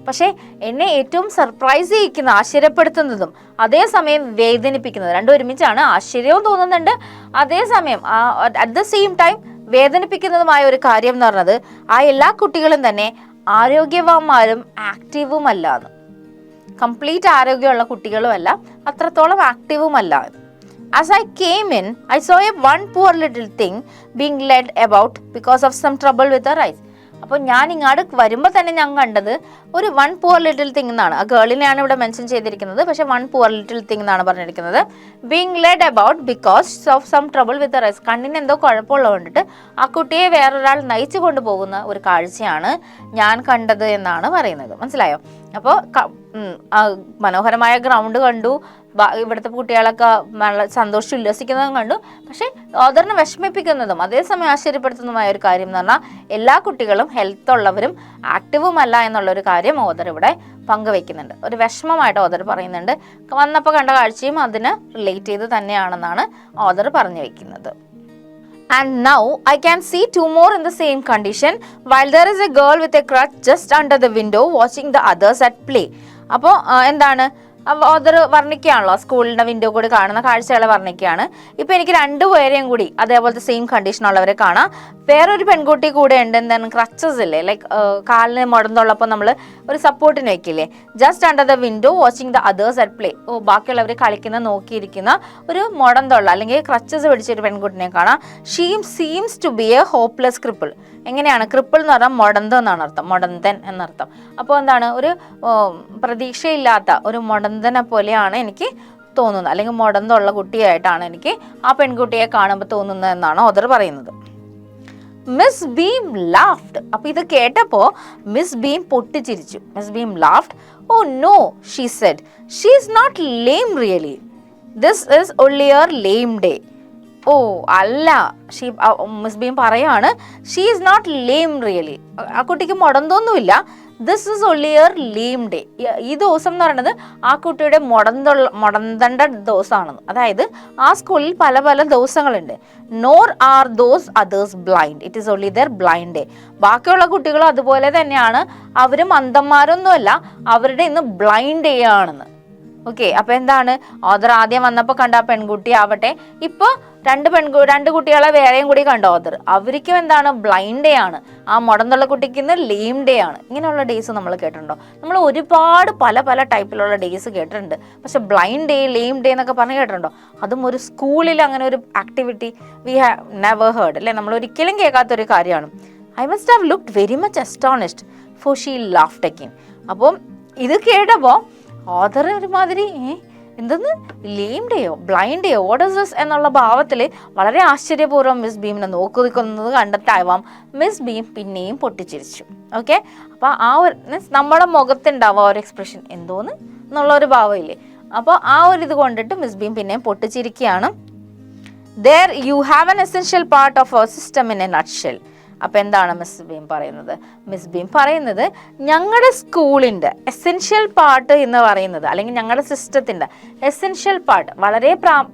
പക്ഷേ എന്നെ ഏറ്റവും സർപ്രൈസ് ചെയ്യിക്കുന്ന, ആശ്ചര്യപ്പെടുത്തുന്നതും അതേസമയം വേദനിപ്പിക്കുന്നത്, രണ്ടും ഒരുമിച്ചാണ്. ആശ്ചര്യവും തോന്നുന്നുണ്ട്, അതേസമയം അറ്റ് ദ സെയിം ടൈം വേദനിപ്പിക്കുന്നതുമായ ഒരു കാര്യം എന്ന് പറഞ്ഞത്, ആ എല്ലാ കുട്ടികളും തന്നെ ആരോഗ്യവാന്മാരും ആക്റ്റീവുമല്ല എന്ന്. കംപ്ലീറ്റ് ആരോഗ്യമുള്ള കുട്ടികളുമല്ല, അത്രത്തോളം ആക്റ്റീവുമല്ല. As I came in, I saw one poor little thing being led about because of some trouble with her eyes. അപ്പോൾ ഞാൻ ഇങ്ങോട്ട് വരുമ്പോൾ തന്നെ ഞാൻ കണ്ടത് ഒരു വൺ പുവർ ലിറ്റിൽ തിങ് എന്നാണ്. ആ ഗേളിനെയാണ് ഇവിടെ മെൻഷൻ ചെയ്തിരിക്കുന്നത്, പക്ഷേ വൺ പുവർ ലിറ്റിൽ തിങ് എന്നാണ് പറഞ്ഞിരിക്കുന്നത്. Being led about because of some trouble with eyes. കണ്ണിന് എന്തോ കുഴപ്പമുള്ളത് കൊണ്ടിട്ട് ആ കുട്ടിയെ വേറൊരാൾ നയിച്ചു കൊണ്ടുപോകുന്ന ഒരു കാഴ്ചയാണ് ഞാൻ കണ്ടത് എന്നാണ് പറയുന്നത്. മനസ്സിലായോ? അപ്പോൾ മനോഹരമായ ഗ്രൗണ്ട് കണ്ടു, ഇവിടുത്തെ കുട്ടികളൊക്കെ നല്ല സന്തോഷം ഉല്ലസിക്കുന്നതും കണ്ടു. പക്ഷേ ഓദറിനെ വിഷമിപ്പിക്കുന്നതും അതേസമയം ആശ്ചര്യപ്പെടുത്തുന്നതുമായ ഒരു കാര്യം എന്ന് പറഞ്ഞാൽ എല്ലാ കുട്ടികളും ഹെൽത്ത് ഉള്ളവരും ആക്റ്റീവുമല്ല എന്നുള്ളൊരു കാര്യം ഓദർ ഇവിടെ പങ്കുവെക്കുന്നുണ്ട്. ഒരു വിഷമമായിട്ട് ഓദർ പറയുന്നുണ്ട്. വന്നപ്പോൾ കണ്ട കാഴ്ചയും അതിന് റിലേറ്റ് ചെയ്ത് തന്നെയാണെന്നാണ് ഓദർ പറഞ്ഞു വെക്കുന്നത്. And now I can see two more in the same condition while there is a girl with a crutch just under the window watching the others at play. അപ്പോൾ എന്താണ് ഓദർ വർണ്ണിക്കുകയാണല്ലോ, സ്കൂളിൻ്റെ window കൂടി കാണുന്ന കാഴ്ചകളെ വർണ്ണിക്കുകയാണ്. ഇപ്പോൾ എനിക്ക് രണ്ടുപേരെയും കൂടി അതേപോലത്തെ സെയിം കണ്ടീഷൻ ഉള്ളവരെ കാണാം. വേറൊരു പെൺകുട്ടി കൂടെ ഉണ്ട്, എന്താണ് ക്രച്ചസ് ഇല്ലേ, ലൈക്ക് കാലിന് മുടന്തുള്ളപ്പോൾ നമ്മൾ ഒരു സപ്പോർട്ടിന് വെക്കില്ലേ, just under the window watching the others at play. ബാക്കിയുള്ളവർ കളിക്കുന്ന നോക്കിയിരിക്കുന്ന ഒരു മുടന്തുള്ള അല്ലെങ്കിൽ ക്രച്ചസ് പിടിച്ചൊരു പെൺകുട്ടിനെ കാണാം. She seems to be a hopeless cripple. എങ്ങനെയാണ് ക്രിപ്പിൾ എന്ന് പറഞ്ഞാൽ മുടന്ത് എന്നാണ് അർത്ഥം, മുടന്തൻ എന്നർത്ഥം. അപ്പോൾ എന്താണ് ഒരു പ്രതീക്ഷയില്ലാത്ത ഒരു മുടന്തനെ പോലെയാണ് എനിക്ക് തോന്നുന്നത്, അല്ലെങ്കിൽ മുടന്തുള്ള കുട്ടിയായിട്ടാണ് എനിക്ക് ആ പെൺകുട്ടിയെ കാണുമ്പോൾ തോന്നുന്നത് എന്നാണ് ഓദർ പറയുന്നത്. Miss Beam laughed. അപ്പോൾ ഇത് കേട്ടപ്പോൾ മിസ് ബീം പൊട്ടിച്ചിരിച്ചു. Miss Beam laughed. Oh no, she said, she is not lame really, this is only your lame day. ഓ അല്ല, മിസ് ബീം പറയാണ്, she is not lame really, ആ കുട്ടിക്ക് മുടന്തൊന്നുമില്ല, this is only your lame day. ഈ ദിവസം എന്ന് പറയുന്നത് ആ കുട്ടിയുടെ മുടന്തണ്ട ദിവസമാണെന്ന്. അതായത് ആ സ്കൂളിൽ പല പല ദിവസങ്ങളുണ്ട്. Nor are those others blind, it is only their blind day. ബാക്കിയുള്ള കുട്ടികളും അതുപോലെ തന്നെയാണ്, അവരും അന്ധന്മാരൊന്നുമല്ല, അവരുടെ ഇന്ന് ബ്ലൈൻഡ് ഡേ ആണെന്ന്. ഓക്കെ, അപ്പോൾ എന്താണ് ഓദർ ആദ്യം വന്നപ്പോൾ കണ്ട ആ പെൺകുട്ടി ആവട്ടെ, ഇപ്പോൾ രണ്ട് കുട്ടികളെ വേറെയും കൂടി കണ്ട ഓദർ, അവർക്കും എന്താണ് ബ്ലൈൻഡ് ഡേ ആണ്. ആ മുടന്നുള്ള കുട്ടിക്ക് ഇന്ന് ലെയിം ഡേ ആണ്. ഇങ്ങനെയുള്ള ഡേയ്സ് നമ്മൾ കേട്ടിട്ടുണ്ടോ? നമ്മൾ ഒരുപാട് പല പല ടൈപ്പിലുള്ള ഡേയ്സ് കേട്ടിട്ടുണ്ട്. പക്ഷെ ബ്ലൈൻഡ് ഡേ, ലെയിം ഡേ എന്നൊക്കെ പറഞ്ഞ് കേട്ടിട്ടുണ്ടോ? അതും ഒരു സ്കൂളിൽ അങ്ങനെ ഒരു activity we have never heard അല്ലേ, നമ്മൾ ഒരിക്കലും കേൾക്കാത്തൊരു കാര്യമാണ്. I must have looked very much astonished for she laughed again. അപ്പം ഇത് കേട്ടപ്പോൾ ഓദർ ഒരുമാതിരി എന്തെന്ന് ലെയിം ഡേയോ ബ്ലൈൻഡ് ഡേയോ വാട്ട് ഈസ് ദിസ് എന്നുള്ള ഭാവത്തിൽ വളരെ ആശ്ചര്യപൂർവ്വം മിസ് ബീമിനെ നോക്കുന്നത് കണ്ടിട്ടാവാം മിസ് ബീം പിന്നെയും പൊട്ടിച്ചിരിച്ചു. ഓക്കെ, അപ്പോൾ ആ ഒരു നമ്മുടെ മുഖത്തുണ്ടാവുക ഒരു എക്സ്പ്രഷൻ എന്തോന്ന് എന്നുള്ളൊരു ഭാവമില്ലേ, അപ്പോൾ ആ ഒരു ഇത് കൊണ്ടിട്ട് മിസ് ബീം പിന്നെയും പൊട്ടിച്ചിരിക്കുകയാണ്. There you have an essential part of our system in a nutshell. അപ്പോൾ എന്താണ് മിസ് ബീം പറയുന്നത്? മിസ് ബീം പറയുന്നത് ഞങ്ങളുടെ സ്കൂളിൻ്റെ എസെൻഷ്യൽ പാർട്ട് എന്ന് പറയുന്നത്, അല്ലെങ്കിൽ ഞങ്ങളുടെ സിസ്റ്റത്തിൻ്റെ എസെൻഷ്യൽ പാർട്ട്, വളരെ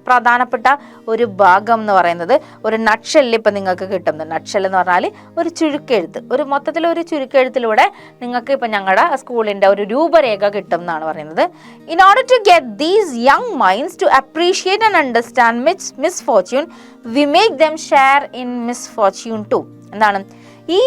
പ്രധാനപ്പെട്ട ഒരു ഭാഗം എന്ന് പറയുന്നത് ഒരു നട്ട്ഷെല്ലിൽ ഇപ്പം നിങ്ങൾക്ക് കിട്ടുന്നത്. നട്ട്ഷെൽ എന്ന് പറഞ്ഞാൽ ഒരു ചുരുക്കെഴുത്ത്, ഒരു മൊത്തത്തിൽ ഒരു ചുരുക്കെഴുത്തിലൂടെ നിങ്ങൾക്ക് ഇപ്പം ഞങ്ങളുടെ സ്കൂളിൻ്റെ ഒരു രൂപരേഖ കിട്ടും എന്നാണ് പറയുന്നത്. In order to get these young minds to appreciate and understand misfortune we make them share in misfortune too. എന്താണ് ഈ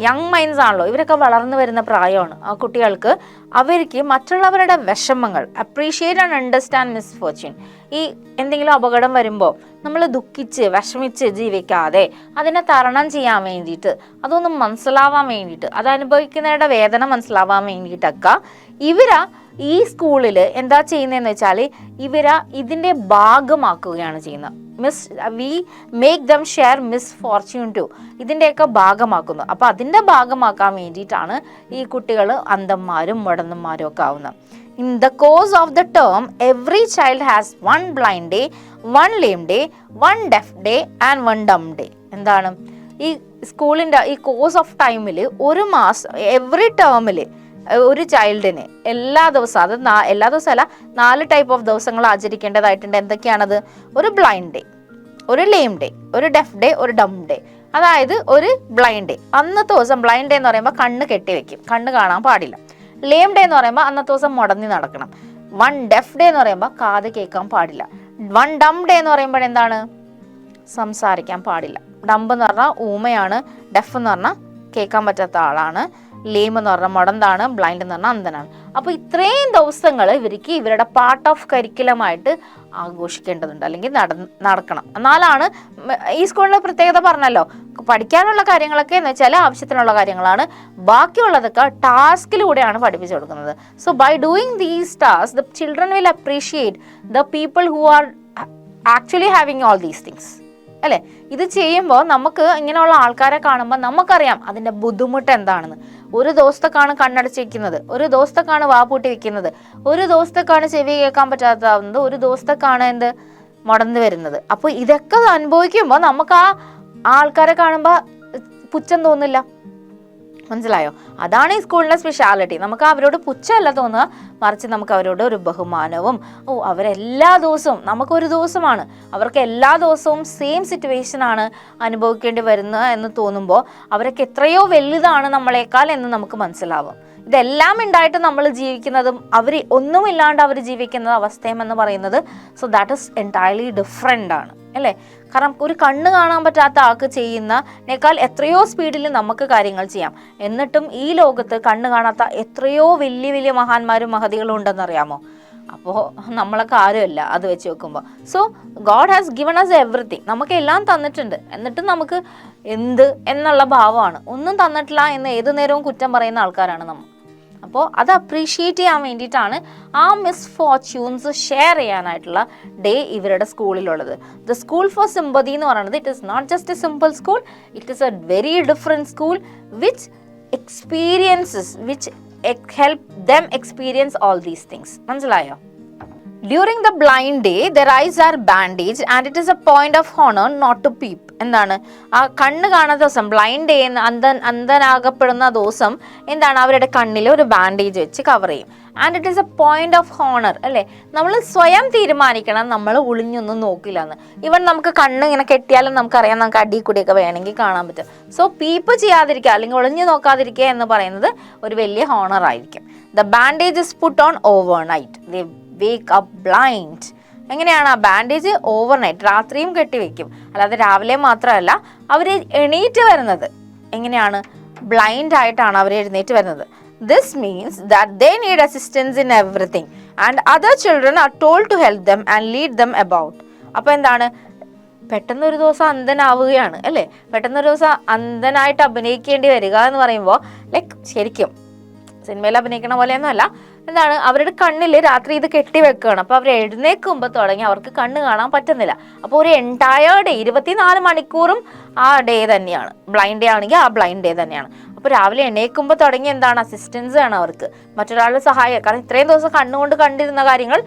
യങ് മൈൻഡ്സ് ആണല്ലോ, ഇവരൊക്കെ വളർന്നു വരുന്ന പ്രായമാണ്. ആ കുട്ടികൾക്ക് അവർക്ക് മറ്റുള്ളവരുടെ വിഷമങ്ങൾ അപ്രീഷിയേറ്റ് ആൻഡ് അണ്ടർസ്റ്റാൻഡ് മിസ്ഫോർച്യൂൺ. ഈ എന്തെങ്കിലും അപകടം വരുമ്പോൾ നമ്മൾ ദുഃഖിച്ച് വിഷമിച്ച് ജീവിക്കാതെ അതിനെ തരണം ചെയ്യാൻ വേണ്ടിയിട്ട്, അതൊന്നും മനസ്സിലാവാൻ വേണ്ടിയിട്ട്, അത് അനുഭവിക്കുന്നവരുടെ വേദന മനസ്സിലാവാൻ വേണ്ടിയിട്ടൊക്കെ ഈ സ്കൂളിൽ എന്താ ചെയ്യുന്നതെന്ന് വെച്ചാൽ ഇതിൻ്റെ ഭാഗമാക്കുകയാണ് ചെയ്യുന്നത്. We make them share misfortune too, ഇതിൻ്റെയൊക്കെ ഭാഗമാക്കുന്നു. അപ്പോൾ അതിൻ്റെ ഭാഗമാക്കാൻ വേണ്ടിയിട്ടാണ് ഈ കുട്ടികൾ അന്ധന്മാരും മുടന്തന്മാരും ഒക്കെ ആവുന്നത്. In the course of the term every child has one blind day, one lame day, one deaf day and one dumb day. എന്താണ് ഈ സ്കൂളിൻ്റെ ഈ കോഴ്സ് ഓഫ് ടൈമിൽ ഒരു മാസം എവറി ടേമിൽ ഒരു ചൈൽഡിന് എല്ലാ ദിവസവും, അത് എല്ലാ ദിവസവും അല്ല, 4 ടൈപ്പ് ഓഫ് ദിവസങ്ങൾ ആചരിക്കേണ്ടതായിട്ടുണ്ട്. എന്തൊക്കെയാണത്? ഒരു ബ്ലൈൻഡ് ഡേ, ഒരു ലെയിം ഡേ, ഒരു ഡെഫ് ഡേ, ഒരു ഡം ഡേ. അതായത് ഒരു ബ്ലൈൻഡ് ഡേ, അന്നത്തെ ദിവസം ബ്ലൈൻഡ് ഡേ എന്ന് പറയുമ്പോൾ കണ്ണ് കെട്ടി വെക്കും, കണ്ണ് കാണാൻ പാടില്ല. ലെയിം ഡേ എന്ന് പറയുമ്പോൾ അന്നത്തെ ദിവസം മുടങ്ങി നടക്കണം. വൺ ഡെഫ് ഡേ എന്ന് പറയുമ്പോൾ കാത് കേൾക്കാൻ പാടില്ല. വൺ ഡം ഡേ എന്ന് പറയുമ്പോൾ എന്താണ്? സംസാരിക്കാൻ പാടില്ല. ഡംബ് എന്ന് പറഞ്ഞാൽ ഊമയാണ്, ഡെഫ് എന്ന് പറഞ്ഞാൽ കേൾക്കാൻ പറ്റാത്ത ആളാണ്, ലേം എന്ന് പറഞ്ഞാൽ മുടന്താണ്, ബ്ലൈൻഡ് എന്ന് പറഞ്ഞാൽ അന്ധനാണ്. അപ്പോൾ ഇത്രയും ദിവസങ്ങൾ ഇവർക്ക് ഇവരുടെ പാർട്ട് ഓഫ് കരിക്കുലമായിട്ട് ആഘോഷിക്കേണ്ടതുണ്ട്, അല്ലെങ്കിൽ നടക്കണം. എന്നാലാണ് ഈ സ്കൂളിൻ്റെ പ്രത്യേകത പറഞ്ഞല്ലോ, പഠിക്കാനുള്ള കാര്യങ്ങളൊക്കെ എന്ന് വെച്ചാൽ ആവശ്യത്തിനുള്ള കാര്യങ്ങളാണ്, ബാക്കിയുള്ളതൊക്കെ ടാസ്കിലൂടെയാണ് പഠിപ്പിച്ചു കൊടുക്കുന്നത്. So by doing these task the children will appreciate the people who are actually having all these things അല്ലേ. ഇത് ചെയ്യുമ്പോൾ നമുക്ക് ഇങ്ങനെയുള്ള ആൾക്കാരെ കാണുമ്പോൾ നമുക്കറിയാം അതിൻ്റെ ബുദ്ധിമുട്ട് എന്താണെന്ന്. ഒരു ദിവസത്തേക്കാണ് കണ്ണടച്ചിരിക്കുന്നത്, ഒരു ദിവസത്തേക്കാണ് വാ പൂട്ടി വെക്കുന്നത്, ഒരു ദിവസത്തേക്കാണ് ചെവി കേൾക്കാൻ പറ്റാത്തതാവുന്നത്, ഒരു ദിവസത്തേക്കാണ് എന്ത് മുടന്നു വരുന്നത്. അപ്പോൾ ഇതൊക്കെ അനുഭവിക്കുമ്പോൾ നമുക്ക് ആ ആൾക്കാരെ കാണുമ്പോൾ പുച്ഛം തോന്നില്ല. മനസ്സിലായോ? അതാണ് ഈ സ്കൂളിൻ്റെ സ്പെഷ്യാലിറ്റി. നമുക്ക് അവരോട് പുച്ഛമല്ല തോന്നുക, മറിച്ച് നമുക്ക് അവരോട് ഒരു ബഹുമാനവും, അവരെല്ലാ ദിവസവും, നമുക്കൊരു ദിവസമാണ്, അവർക്ക് എല്ലാ ദിവസവും സെയിം സിറ്റുവേഷനാണ് അനുഭവിക്കേണ്ടി വരുന്നത് എന്ന് തോന്നുമ്പോൾ അവരൊക്കെ എത്രയോ വലുതാണ് നമ്മളെക്കാൾ എന്ന് നമുക്ക് മനസ്സിലാവും. ഇതെല്ലാം ഉണ്ടായിട്ട് നമ്മൾ ജീവിക്കുന്നതും അവർ ഒന്നുമില്ലാണ്ട് അവർ ജീവിക്കുന്ന അവസ്ഥയും എന്ന് പറയുന്നത്, so that is entirely different ആണ് അല്ലേ? കാരണം ഒരു കണ്ണ് കാണാൻ പറ്റാത്ത ആൾക്ക് ചെയ്യുന്നതിനേക്കാൾ എത്രയോ സ്പീഡിൽ നമുക്ക് കാര്യങ്ങൾ ചെയ്യാം. എന്നിട്ടും ഈ ലോകത്ത് കണ്ണ് കാണാത്ത എത്രയോ വലിയ വലിയ മഹാന്മാരും മഹതികളും ഉണ്ടെന്നറിയാമോ? അപ്പോൾ നമ്മളൊക്കെ ആരുമല്ല അത് വെച്ച് നോക്കുമ്പോൾ. So God has given us everything. നമുക്ക് എല്ലാം തന്നിട്ടുണ്ട്, എന്നിട്ടും നമുക്ക് എന്ത് എന്നുള്ള ഭാവമാണ്. ഒന്നും തന്നിട്ടില്ല എന്ന് ഏതു നേരവും കുറ്റം പറയുന്ന ആൾക്കാരാണ് നമ്മൾ. അപ്പോൾ അത് അപ്രീഷിയേറ്റ് ചെയ്യാൻ വേണ്ടിയിട്ടാണ് ആ മിസ്ഫോർച്യൂൺസ് ഷെയർ ചെയ്യാനായിട്ടുള്ള ഡേ ഇവരുടെ സ്കൂളിലുള്ളത്. ദ സ്കൂൾ ഫോർ സിമ്പതി എന്ന് പറയുന്നത് it is not just a simple school, it is a very different school which experiences which help them experience all these things. മനസ്സിലായോ? During the blind day, their eyes are bandaged and it is a point of honor not to peep. എന്താണ് ആ കണ്ണ് കാണാത്ത ദിവസം, blind day അന്ധനാകപ്പെടുന്ന ദിവസം എന്താണ് അവരുടെ കണ്ണിൽ ഒരു ബാൻഡേജ് വെച്ച് കവർ ചെയ്യും. And it is A point of honour അല്ലേ? നമ്മൾ സ്വയം തീരുമാനിക്കണം, നമ്മൾ ഒളിഞ്ഞൊന്നും നോക്കില്ല എന്ന്. ഈവൻ നമുക്ക് കണ്ണ് ഇങ്ങനെ കെട്ടിയാലും നമുക്കറിയാം നമുക്ക് അടി കൂടിയൊക്കെ വേണമെങ്കിൽ കാണാൻ പറ്റും. സോ പീപ്പ് ചെയ്യാതിരിക്കുക അല്ലെങ്കിൽ ഒളിഞ്ഞു നോക്കാതിരിക്കുക എന്ന് പറയുന്നത് ഒരു വലിയ ഹോണർ ആയിരിക്കും. The bandage is put on over night, they wake up blind. എങ്ങനെയാണ് ആ ബാൻഡേജ്? ഓവർനൈറ്റ്, രാത്രിയും കെട്ടിവെക്കും. അല്ലാതെ രാവിലെ മാത്രമല്ല, അവർ എണീറ്റ് വരുന്നത് എങ്ങനെയാണ്? ബ്ലൈൻഡ് ആയിട്ടാണ് അവർ എഴുന്നേറ്റ് വരുന്നത്. This means that they need assistance in everything and other children are told to help them and lead them about. അപ്പോൾ എന്താണ്, പെട്ടെന്നൊരു ദിവസം അന്ധനാവുകയാണ് അല്ലേ? പെട്ടെന്നൊരു ദിവസം അന്ധനായിട്ട് അഭിനയിക്കേണ്ടി വരിക എന്ന് പറയുമ്പോൾ ലൈക്ക് ശരിക്കും സിനിമയിൽ അഭിനയിക്കണ പോലെയൊന്നും അല്ല. എന്താണ്, അവരുടെ കണ്ണിൽ രാത്രി ഇത് കെട്ടിവെക്കുകയാണ്. അപ്പോൾ അവർ എഴുന്നേൽക്കുമ്പോൾ തുടങ്ങി അവർക്ക് കണ്ണ് കാണാൻ പറ്റുന്നില്ല. അപ്പോൾ ഒരു എൻറ്റയർ ഡേ 24 മണിക്കൂറും ആ ഡേ തന്നെയാണ്. ബ്ലൈൻഡ് ഡേ ആണെങ്കിൽ ആ ബ്ലൈൻഡ് ഡേ തന്നെയാണ്. അപ്പോൾ രാവിലെ എണീക്കുമ്പോൾ തുടങ്ങി എന്താണ്, അസിസ്റ്റൻസ് ആണ് അവർക്ക്, മറ്റൊരാളുടെ സഹായം. കാരണം ഇത്രയും ദിവസം കണ്ണുകൊണ്ട് കണ്ടിരുന്ന കാര്യങ്ങൾ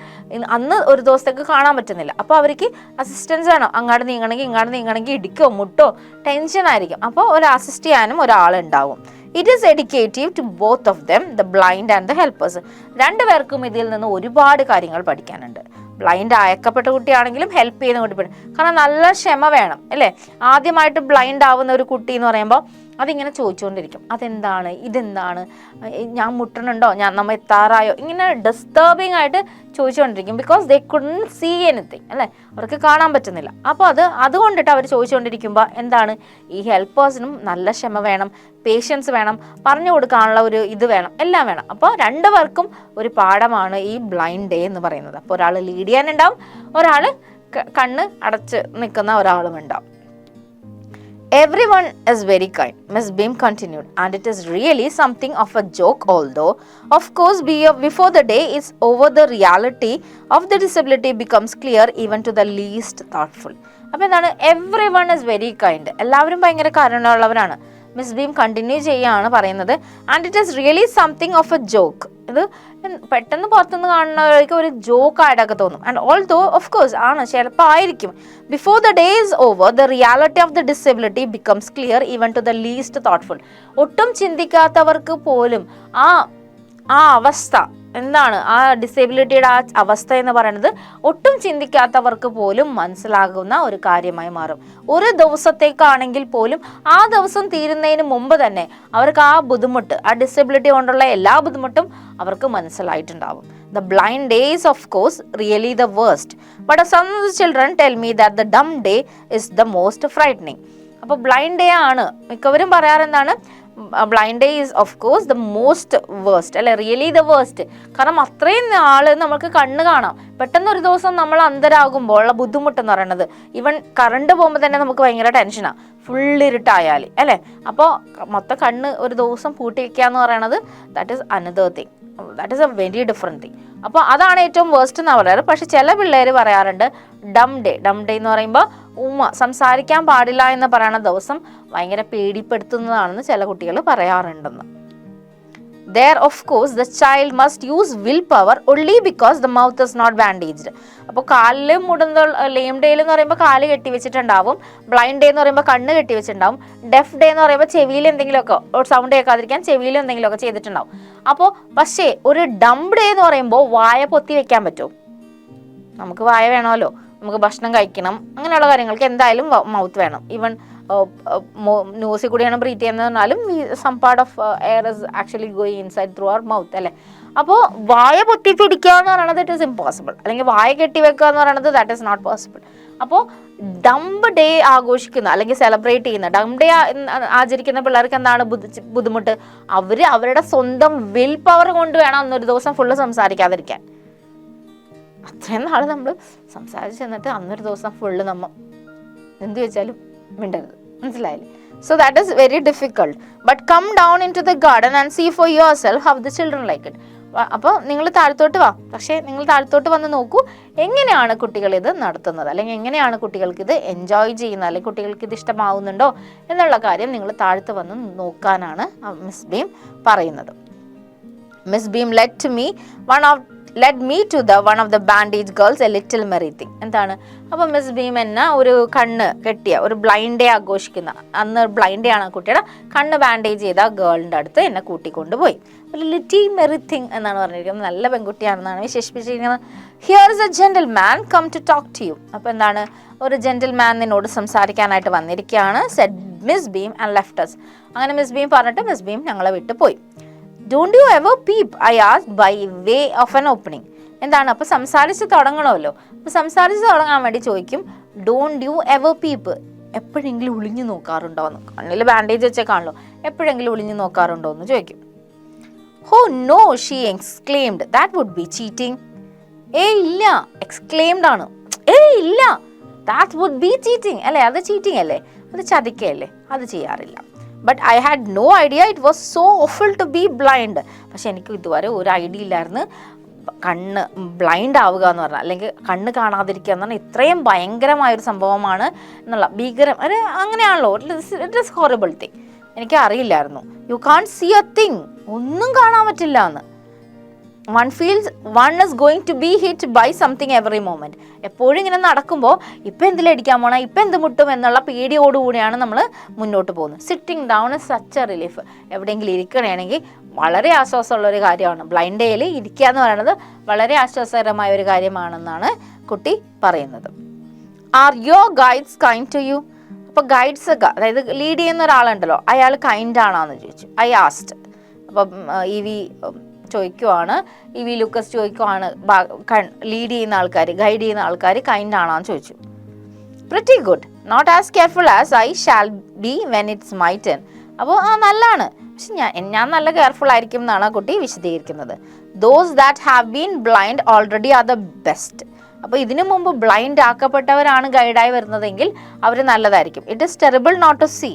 അന്ന് ഒരു ദിവസത്തേക്ക് കാണാൻ പറ്റുന്നില്ല. അപ്പോൾ അവർക്ക് അസിസ്റ്റൻസ് വേണം. അങ്ങോട്ട് നീങ്ങണമെങ്കിൽ ഇങ്ങോട്ട് നീങ്ങണമെങ്കിൽ ഇടിക്കോ മുട്ടോ ടെൻഷൻ ആയിരിക്കും. അപ്പോൾ ഒരു അസിസ്റ്റ് ചെയ്യാനും ഒരാളുണ്ടാവും. It is educative to both of them, the blind and the helpers. രണ്ടുപേർക്കും ഇതിൽ നിന്ന് ഒരുപാട് കാര്യങ്ങൾ പഠിക്കാനുണ്ട്. ബ്ലൈൻഡ് അയക്കപ്പെട്ട കുട്ടിയാണെങ്കിലും ഹെൽപ്പ് ചെയ്യുന്ന കുട്ടി, കാരണം നല്ല ക്ഷമ വേണം അല്ലേ? ആദ്യമായിട്ട് ബ്ലൈൻഡ് ആവുന്ന ഒരു കുട്ടി എന്ന് പറയുമ്പോൾ അതിങ്ങനെ ചോദിച്ചുകൊണ്ടിരിക്കും, അതെന്താണ്, ഇതെന്താണ്, ഞാൻ മുട്ടണുണ്ടോ, നമ്മ എത്താറായോ, ഇങ്ങനെ ഡിസ്റ്റർബിങ് ആയിട്ട് ചോദിച്ചുകൊണ്ടിരിക്കും. Because they couldn't see anything അല്ലേ? അവർക്ക് കാണാൻ പറ്റുന്നില്ല. അപ്പോൾ അതുകൊണ്ടിട്ട് അവർ ചോദിച്ചുകൊണ്ടിരിക്കുമ്പോൾ എന്താണ്, ഈ ഹെൽപ്പേഴ്സിനും നല്ല ക്ഷമ വേണം, പേഷ്യൻസ് വേണം, പറഞ്ഞു കൊടുക്കാനുള്ള ഒരു ഇത് വേണം, എല്ലാം വേണം. അപ്പോൾ രണ്ടുപേർക്കും ഒരു പാഠമാണ് ഈ ബ്ലൈൻഡ് ഡേ എന്ന് പറയുന്നത്. അപ്പോൾ ഒരാൾ ലീഡ് ചെയ്യാനുണ്ടാവും, ഒരാൾ കണ്ണ് അടച്ച് നിൽക്കുന്ന ഒരാളും ഉണ്ടാവും. Everyone is very kind, Miss Beam continued, and it is really something of a joke, although, of course, before the day is over, the reality of the disability becomes clear even to the least thoughtful. അപ്പോൾ എന്താണ്, every one is very kind, എല്ലാവരും ഭയങ്കര കരുണയുള്ളവരാണ്. Miss beam continue ചെയ്യുകയാണ് പറയുന്നത്, and it is really something of A joke. ഇത് പെട്ടെന്ന് പുറത്തുനിന്ന് കാണുന്നവർക്ക് ഒരു ജോക്കായിട്ടൊക്കെ തോന്നും. ആൻഡ് ഓൾദോ ഓഫ് കോഴ്സ് ആണ്, ചിലപ്പോൾ ആയിരിക്കും. Before the day is over, the reality of the disability becomes clear even to the least thoughtful. ഒട്ടും ചിന്തിക്കാത്തവർക്ക് പോലും ആ അവസ്ഥ എന്താണ്, ആ ഡിസേബിലിറ്റിയുടെ ആ അവസ്ഥ എന്ന് പറയുന്നത് ഒട്ടും ചിന്തിക്കാത്തവർക്ക് പോലും മനസ്സിലാകുന്ന ഒരു കാര്യമായി മാറും. ഒരു ദിവസത്തേക്കാണെങ്കിൽ പോലും ആ ദിവസം തീരുന്നതിന് മുമ്പ് തന്നെ അവർക്ക് ആ ബുദ്ധിമുട്ട്, ആ ഡിസേബിലിറ്റി കൊണ്ടുള്ള എല്ലാ ബുദ്ധിമുട്ടും അവർക്ക് മനസ്സിലായിട്ടുണ്ടാവും. The blind day is of course really the worst, but some of the children tell me that the dumb day is the most frightening. അപ്പോൾ ബ്ലൈൻഡ് ഡേ ആണ് മിക്കവരും പറയാറെന്താണ്, blind day is of course the most worst അല്ലെ, really the worst. കാരണം അത്രയും നാൾ നമുക്ക് കണ്ണ് കാണാം, പെട്ടെന്ന് ഒരു ദിവസം നമ്മൾ അന്ധരാകുമ്പോൾ ഉള്ള ബുദ്ധിമുട്ടെന്ന് പറയുന്നത്, ഈവൻ കറണ്ട് പോകുമ്പോൾ തന്നെ നമുക്ക് ഭയങ്കര ടെൻഷനാണ്, ഫുള്ളിരുട്ടായാൽ അല്ലേ. അപ്പോൾ മൊത്തം കണ്ണ് ഒരു ദിവസം പൂട്ടി വയ്ക്കുക എന്ന് പറയുന്നത് that is another thing, that is a very different thing. അപ്പോൾ അതാണ് ഏറ്റവും വേഴ്സ്റ്റ് എന്ന് പറയാറ്. പക്ഷെ ചില പിള്ളേർ പറയാറുണ്ട് ഡം ഡേ എന്ന് പറയുമ്പോൾ സംസാരിക്കാൻ പാടില്ല എന്ന് പറയുന്ന ദിവസം ഭയങ്കര പേടിപ്പെടുത്തുന്നതാണെന്ന് ചില കുട്ടികൾ പറയാറുണ്ടെന്ന്. there of course the child must use willpower only because the mouth is not bandaged. അപ്പോൾ കാലിൽ മുടന്ത ലെയിം ഡേ എന്ന് പറയുമ്പോൾ കാല് കെട്ടി വെച്ചിട്ടുണ്ടാവും, ബ്ലൈൻഡ് ഡേ എന്ന് പറയുമ്പോൾ കണ്ണ് കെട്ടി വെച്ചിട്ടുണ്ടാവും, ഡെഫ് ഡേ എന്ന് പറയുമ്പോൾ ചെവിയിൽ എന്തെങ്കിലുമൊക്കെ സൗണ്ട് കേൾക്കാതിരിക്കാൻ ചെവിയിൽ എന്തെങ്കിലുമൊക്കെ ചെയ്തിട്ടുണ്ടാവും. അപ്പോൾ പക്ഷേ ഒരു ഡംബ് ഡേ എന്ന് പറയുമ്പോൾ വായ പൊത്തി വെക്കാൻ പറ്റുമോ? നമുക്ക് വായ വേണമല്ലോ, നമുക്ക് ഭക്ഷണം കഴിക്കണം, അങ്ങനെയുള്ള കാര്യങ്ങൾക്ക് എന്തായാലും മൗത്ത് വേണം. ഈവൻ നോസിൽ കൂടിയാണ് ബ്രീത്ത് ചെയ്യുന്നത് പറഞ്ഞാലും some part of air is actually going inside through our mouth അല്ലേ. അപ്പോൾ വായ പൊത്തി പിടിക്കുക എന്ന് പറയുന്നത് ഇറ്റ് ഈസ് ഇമ്പോസിബിൾ, അല്ലെങ്കിൽ വായ കെട്ടി വെക്കുക എന്ന് പറയുന്നത് ദാറ്റ് ഈസ് നോട്ട് പോസിബിൾ. അപ്പോൾ ഡംബ് ഡേ ആഘോഷിക്കുന്ന അല്ലെങ്കിൽ സെലിബ്രേറ്റ് ചെയ്യുന്ന ഡംബ് ഡേ ആചരിക്കുന്ന പിള്ളേർക്ക് എന്താണ് ബുദ്ധിമുട്ട്? അവരുടെ സ്വന്തം വിൽ പവർ കൊണ്ട് വേണം അന്നൊരു ദിവസം ഫുള്ള് സംസാരിക്കാതിരിക്കാൻ. അത്രയും നാൾ നമ്മൾ സംസാരിച്ച് എന്നിട്ട് അന്നൊരു ദിവസം ഫുള്ള് നമ്മൾ എന്ത് വെച്ചാലും മിണ്ടരുത്, മനസ്സിലായില്ലേ? So that is very difficult. But come down into the garden and see for yourself how the children like it. അപ്പോൾ നിങ്ങൾ താഴത്തോട്ട് വാ, പക്ഷേ നിങ്ങൾ താഴത്തോട്ട് വന്ന് നോക്കൂ എങ്ങനെയാണ് കുട്ടികൾ ഇത് നടത്തുന്നത്, അല്ലെങ്കിൽ എങ്ങനെയാണ് കുട്ടികൾക്ക് ഇത് എൻജോയ് ചെയ്യുന്നത്, അല്ലെങ്കിൽ കുട്ടികൾക്ക് ഇത് ഇഷ്ടമാവുന്നുണ്ടോ എന്നുള്ള കാര്യം നിങ്ങൾ താഴത്ത് വന്ന് നോക്കാനാണ് മിസ് ബീം പറയുന്നത്. Miss beam led me to the one of the bandage girls a little merry thing. എന്താണ് അപ്പോൾ മിസ് ബീം എന്നെ ഒരു കണ്ണ് കെട്ടിയ ഒരു ബ്ലൈൻഡ് ഡേ ആഘോഷിക്കുന്ന അന്ന് ബ്ലൈൻഡ് ഡേ ആണ് കുട്ടിയുടെ കണ്ണ് ബാൻഡേജ് ചെയ്ത ഗേളിൻ്റെ അടുത്ത് എന്നെ കൂട്ടിക്കൊണ്ടുപോയി. ഒരു ലിറ്റിൽ മെറി തിങ് എന്നാണ് പറഞ്ഞിരിക്കുന്നത്, നല്ല പെൺകുട്ടിയാണെന്നാണ് വിശേഷിപ്പിച്ചിരിക്കുന്നത്. Here is a gentleman come to talk to you. അപ്പോൾ എന്താണ്, ഒരു ജെന്റിൽമാൻ നിന്നോട് സംസാരിക്കാനായിട്ട് വന്നിരിക്കുകയാണ്. Said Miss Beam and left us. അങ്ങനെ മിസ് ബീം പറഞ്ഞിട്ട് മിസ് ബീം ഞങ്ങളെ വിട്ടു പോയി. Don't you ever peep? I asked by way of an opening. എന്താണ് അപ്പോൾ സംസാരിച്ച് തുടങ്ങണമല്ലോ, അപ്പോൾ സംസാരിച്ച് തുടങ്ങാൻ വേണ്ടി ചോദിക്കും ഡോണ്ട് യു എവർ പീപ്പ്, എപ്പോഴെങ്കിലും ഒളിഞ്ഞു നോക്കാറുണ്ടോ എന്ന്. കണ്ണിൽ ബാൻഡേജ് വെച്ചേക്കാണല്ലോ, എപ്പോഴെങ്കിലും ഒളിഞ്ഞു നോക്കാറുണ്ടോ എന്ന് ചോദിക്കും. Oh no, she exclaimed, that would be cheating. ഇല്ല, എക്സ്ക്ലെയിംഡ് ആണ്. ഇല്ല, that would be cheating അല്ലേ, അത് ചീറ്റിംഗ് അല്ലേ, അത് ചതിക്കല്ലേ, അത് ചെയ്യാറില്ല. But I had no idea it was so awful to be blind. പക്ഷെ എനിക്ക് ഇതുവരെ ഒരു ഐഡിയ ഇല്ലായിരുന്നു കണ്ണ് ബ്ലൈൻഡ് ആവുക എന്ന് പറഞ്ഞാൽ, അല്ലെങ്കിൽ കണ്ണ് കാണാതിരിക്കുക എന്ന് പറഞ്ഞാൽ ഇത്രയും ഭയങ്കരമായൊരു സംഭവമാണ് എന്നുള്ള ഭീകരം ഒരു അങ്ങനെയാണല്ലോ, ഇറ്റ് ഇസ് ഹോറിബിൾ തിങ്. എനിക്ക് അറിയില്ലായിരുന്നു. You can't see a thing, ഒന്നും കാണാൻ പറ്റില്ല എന്ന്. one feels one is going to be hit by something every moment. എപ്പോഴും ഇങ്ങനെ നടക്കുമ്പോൾ ഇപ്പം എന്തിലടിക്കാൻ പോണം, ഇപ്പം എന്ത് മുട്ടും എന്നുള്ള പേടിയോടുകൂടിയാണ് നമ്മൾ മുന്നോട്ട് പോകുന്നത്. Sitting down is such A relief. എവിടെയെങ്കിലും ഇരിക്കണമെങ്കിൽ വളരെ ആശ്വാസമുള്ള ഒരു കാര്യമാണ്. ബ്ലൈൻഡ് ഡേയിൽ ഇരിക്കുക എന്ന് പറയുന്നത് വളരെ ആശ്വാസകരമായ ഒരു കാര്യമാണെന്നാണ് കുട്ടി പറയുന്നത്. Are your guides kind to you? അപ്പോൾ ഗൈഡ്സ് ഒക്കെ, അതായത് ലീഡ് ചെയ്യുന്ന ഒരാളുണ്ടല്ലോ, അയാൾ കൈൻഡ് ആണോന്ന് ചോദിച്ചു. I asked. അപ്പം ചോദിക്കുവാണ്, ലൂക്കസ് ചോദിക്കുവാണ് ലീഡ് ചെയ്യുന്ന ആൾക്കാർ, ഗൈഡ് ചെയ്യുന്ന ആൾക്കാർ കൈൻഡ് ആണോന്ന് ചോദിച്ചു. Pretty good, not as careful as I shall be when it's my turn. അപ്പോൾ നല്ലതാണ്, പക്ഷെ ഞാൻ നല്ല കെയർഫുൾ ആയിരിക്കും എന്നാണ് ആ കുട്ടി വിശദീകരിക്കുന്നത്. Those that have been blind already are the best. അപ്പോൾ ഇതിനു മുമ്പ് ബ്ലൈൻഡ് ആക്കപ്പെട്ടവരാണ് ഗൈഡായി വരുന്നതെങ്കിൽ അവർ നല്ലതായിരിക്കും. It is terrible not to see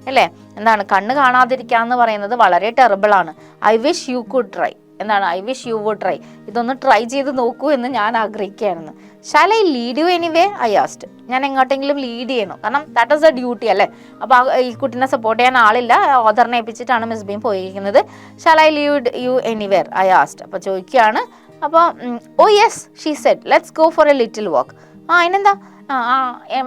അല്ലേ. എന്താണ് കണ്ണ് കാണാതിരിക്കുക എന്ന് പറയുന്നത് വളരെ ടെറിബിളാണ്. I wish you could try. എന്താണ് I wish you would try. ഇതൊന്ന് ട്രൈ ചെയ്ത് നോക്കൂ എന്ന് ഞാൻ ആഗ്രഹിക്കുകയാണെന്ന്. Shall I lead you anyway? I asked. ഞാൻ എങ്ങോട്ടെങ്കിലും ലീഡ് ചെയ്യണം, കാരണം ദാറ്റ് ഈസ് എ ഡ്യൂട്ടി അല്ലേ. അപ്പോൾ ഈ കുട്ടീനെ സപ്പോർട്ട് ചെയ്യാൻ ആളില്ല, ഓദറിനെ ഏൽപ്പിച്ചിട്ടാണ് മിസ് ബീം പോയിരിക്കുന്നത്. Shall I lead you anywhere? I asked. അപ്പോൾ ചോദിക്കുകയാണ്. അപ്പോൾ oh yes she said, let's go for a little walk. അതിനെന്താ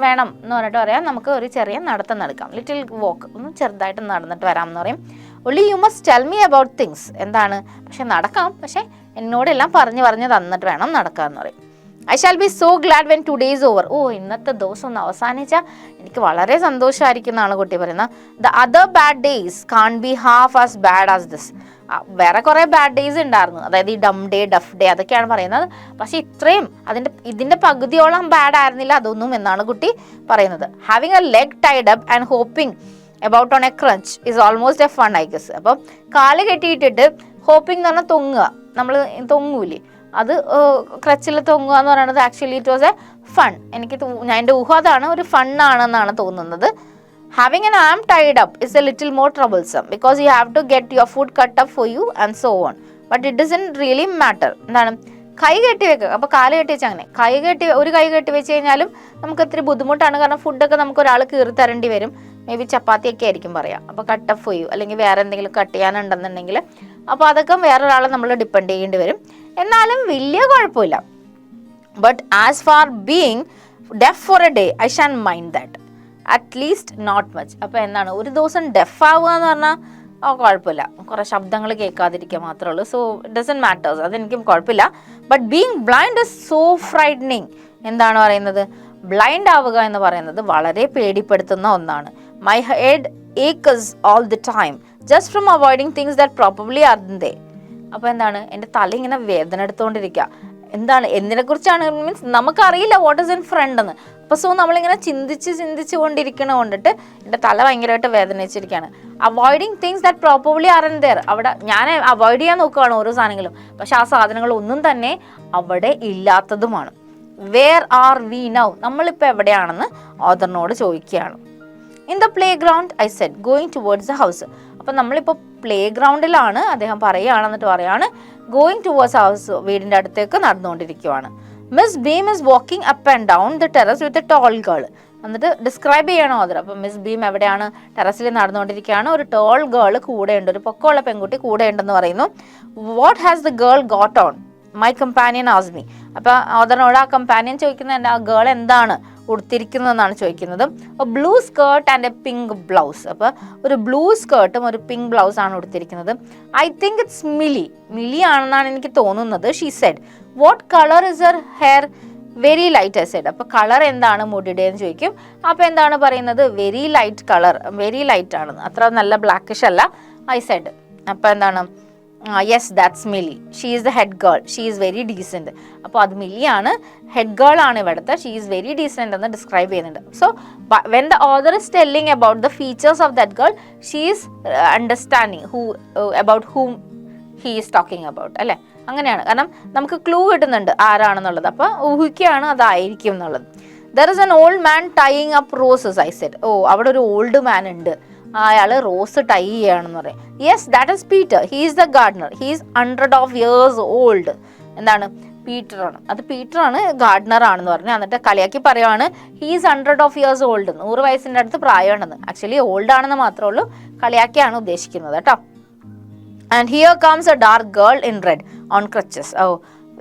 വേണം എന്ന് പറഞ്ഞിട്ട് പറയാം, നമുക്ക് ഒരു ചെറിയ നടത്തം നടക്കാം, ലിറ്റിൽ വാക്ക്, ഒന്ന് ചെറുതായിട്ട് നടന്നിട്ട് വരാം എന്ന് പറയും. Only you must tell me about things. എന്താണ്, പക്ഷെ നടക്കാം, പക്ഷെ എന്നോടെല്ലാം പറഞ്ഞ് തന്നിട്ട് വേണം നടക്കാമെന്ന് പറയും. I shall B so GLAAD when today is over. ഇന്നത്തെ ദിവസം ഒന്ന് അവസാനിച്ചാൽ എനിക്ക് വളരെ സന്തോഷമായിരിക്കും എന്നാണ് കുട്ടി പറയുന്നത്. The other bad days can be half as bad as this. വേറെ കുറേ ബാഡ് ഡേയ്സ് ഉണ്ടായിരുന്നു, അതായത് ഈ ഡം ഡേ, ഡഫ് ഡേ, അതൊക്കെയാണ് പറയുന്നത്. പക്ഷെ ഇത്രയും ഇതിൻ്റെ പകുതിയോളം ബാഡ് ആയിരുന്നില്ല അതൊന്നും എന്നാണ് കുട്ടി പറയുന്നത്. Having a leg tied up and hopping about on a crunch is almost a fun I guess. അപ്പം കാല് കെട്ടിയിട്ടിട്ട് ഹോപ്പിംഗ് എന്ന് പറഞ്ഞാൽ തൊങ്ങുക, നമ്മൾ തൊങ്ങൂലേ, അത് ക്രച്ചിൽ തൊങ്ങുക എന്ന് പറയുന്നത് actually it was A fun. എൻ്റെ ഊഹം അതാണ്, ഒരു ഫണ്ണാണെന്നാണ് തോന്നുന്നത്. Having an arm tied up is a little more troublesome because you have to get your foot cut up for you and so on. But it doesn't really matter. എന്താണ് കൈ കെട്ടി വെക്കുക, അപ്പോൾ കാല് കെട്ടി വെച്ചാൽ അങ്ങനെ ഒരു കൈ കെട്ടി വെച്ച് കഴിഞ്ഞാലും നമുക്ക് ഇത്തിരി ബുദ്ധിമുട്ടാണ്, കാരണം ഫുഡൊക്കെ നമുക്ക് ഒരാൾ കീറി തരേണ്ടി വരും. മേ ബി ചപ്പാത്തിയൊക്കെ ആയിരിക്കും പറയാം. അപ്പോൾ കട്ട് അപ്പ് ഫോർ യു, അല്ലെങ്കിൽ വേറെ എന്തെങ്കിലും കട്ട് ചെയ്യാനുണ്ടെന്നുണ്ടെങ്കിൽ അപ്പോൾ അതൊക്കെ വേറൊരാളെ നമ്മൾ ഡിപ്പെൻഡ് ചെയ്യേണ്ടി വരും. എന്നാലും വലിയ കുഴപ്പമില്ല. But as far being deaf for a day I shan't mind that, at least not much. അപ്പോൾ എന്താണ്, ഒരു ദിവസം ഡെഫ് ആവുക എന്ന് പറഞ്ഞാൽ കുഴപ്പമില്ല, കുറേ ശബ്ദങ്ങൾ കേൾക്കാതിരിക്കുക മാത്രമേ ഉള്ളൂ. സോ ഇറ്റ് ഡസൻറ്റ് മാറ്റേഴ്സ്, അതെനിക്കും കുഴപ്പമില്ല. But being blind is so frightening. എന്താണ് പറയുന്നത്, ബ്ലൈൻഡ് ആവുക എന്ന് പറയുന്നത് വളരെ പേടിപ്പെടുത്തുന്ന ഒന്നാണ്. My head aches all the time just from avoiding things that probably aren't there. അപ്പോൾ എന്താണ്, എൻ്റെ തല ഇങ്ങനെ വേദന എടുത്തുകൊണ്ടിരിക്കുക. എന്താണ്, എന്തിനെക്കുറിച്ചാണ്, മീൻസ് നമുക്കറിയില്ല വാട്ട് ഈസ് ഇൻ ഫ്രണ്ട് എന്ന്. അപ്പോൾ സോ നമ്മളിങ്ങനെ ചിന്തിച്ച് കൊണ്ടിരിക്കണ കൊണ്ടിട്ട് എൻ്റെ തല ഭയങ്കരമായിട്ട് വേദനിച്ചിരിക്കുകയാണ്. Avoiding things that probably aren't there. അവിടെ ഞാൻ അവോയ്ഡ് ചെയ്യാൻ നോക്കുകയാണ് ഓരോ സാധനങ്ങളും, പക്ഷെ ആ സാധനങ്ങൾ ഒന്നും തന്നെ അവിടെ ഇല്ലാത്തതുമാണ്. വേർ ആർ വി നൗ, നമ്മളിപ്പോൾ എവിടെയാണെന്ന് ഓതറിനോട് ചോദിക്കുകയാണ്. In the playground I said going towards the house. അപ്പം നമ്മളിപ്പോൾ പ്ലേ ഗ്രൗണ്ടിലാണ്, അദ്ദേഹം പറയുകയാണ്, എന്നിട്ട് പറയാണ് ഗോയിങ് ടുവേർഡ്സ് ഹൗസ്, വീടിൻ്റെ അടുത്തേക്ക് നടന്നുകൊണ്ടിരിക്കുകയാണ്. Miss Beam is walking up and down the terrace with a tall girl. എന്നിട്ട് ഡിസ്ക്രൈബ് ചെയ്യണോ ഓതർ. അപ്പം മിസ് ബീം എവിടെയാണ്, ടെറസിൽ നടന്നുകൊണ്ടിരിക്കുകയാണ്, ഒരു ടോൾ ഗേൾ കൂടെയുണ്ട്, ഒരു പൊക്കമുള്ള പെൺകുട്ടി കൂടെയുണ്ടെന്ന് പറയുന്നു. What has the girl got on, my companion as me. അപ്പോൾ ഓതറിനോട് ആ കമ്പാനിയൻ ചോദിക്കുന്നത് ആ ഗേൾ എന്താണ് ഉടുത്തിരിക്കുന്നതെന്നാണ് ചോദിക്കുന്നത്. Blue skirt and a pink blouse. അപ്പോൾ ഒരു ബ്ലൂ സ്കേർട്ടും ഒരു പിങ്ക് ബ്ലൗസാണ് ഉടുത്തിരിക്കുന്നത്. I think it's Milly, Milly ആണെന്നാണ് എനിക്ക് തോന്നുന്നത്. She said what colour is her hair, very light I said. അപ്പോൾ കളർ എന്താണ് മുടിയുടെ എന്ന് ചോദിക്കും. അപ്പോൾ എന്താണ് പറയുന്നത്, very light colour, very light ആണെന്ന്, അത്ര നല്ല ബ്ലാക്കിഷ് അല്ല ഐ സെഡ്. അപ്പോൾ എന്താണ്, yes that's Milly, she is the head girl, she is very decent. അപ്പോൾ അത് മിലിയാണ്, ഹെഡ് ഗേൾ ആണ് ഇവിടുത്തെ, ഷീ ഈസ് വെരി ഡീസെൻറ്റ് എന്ന് ഡിസ്ക്രൈബ് ചെയ്യുന്നുണ്ട്. So when the author is telling about the features of that girl, she is understanding about whom he is talking about, അല്ലേ? അങ്ങനെയാണ്, കാരണം നമുക്ക് ക്ലൂ കിട്ടുന്നുണ്ട് ആരാണെന്നുള്ളത്, അപ്പോൾ ഊഹിക്കുകയാണ് അതായിരിക്കും എന്നുള്ളത്. There is an old man tying up roses I said. ഓ, അവിടെ ഒരു ഓൾഡ് മാൻ ഉണ്ട്, അയാൾ റോസ് ടൈ ചെയ്യുകയാണെന്ന് പറയും. Yes that is Peter, he is the Gardner, he is 100 of years old. എന്താണ്, പീറ്ററാണ്, അത് പീറ്ററാണ്, ഗാർഡനർ ആണെന്ന് പറഞ്ഞു. എന്നിട്ട് കളിയാക്കി പറയുവാണ് he is 100 of years old, 100 വയസ്സിൻ്റെ അടുത്ത് പ്രായമുണ്ടെന്ന്. ആക്ച്വലി ഓൾഡ് ആണെന്ന് മാത്രമേ ഉള്ളൂ, കളിയാക്കിയാണ് ഉദ്ദേശിക്കുന്നത് കേട്ടോ. And here comes a dark girl in red on crutches. ഓ,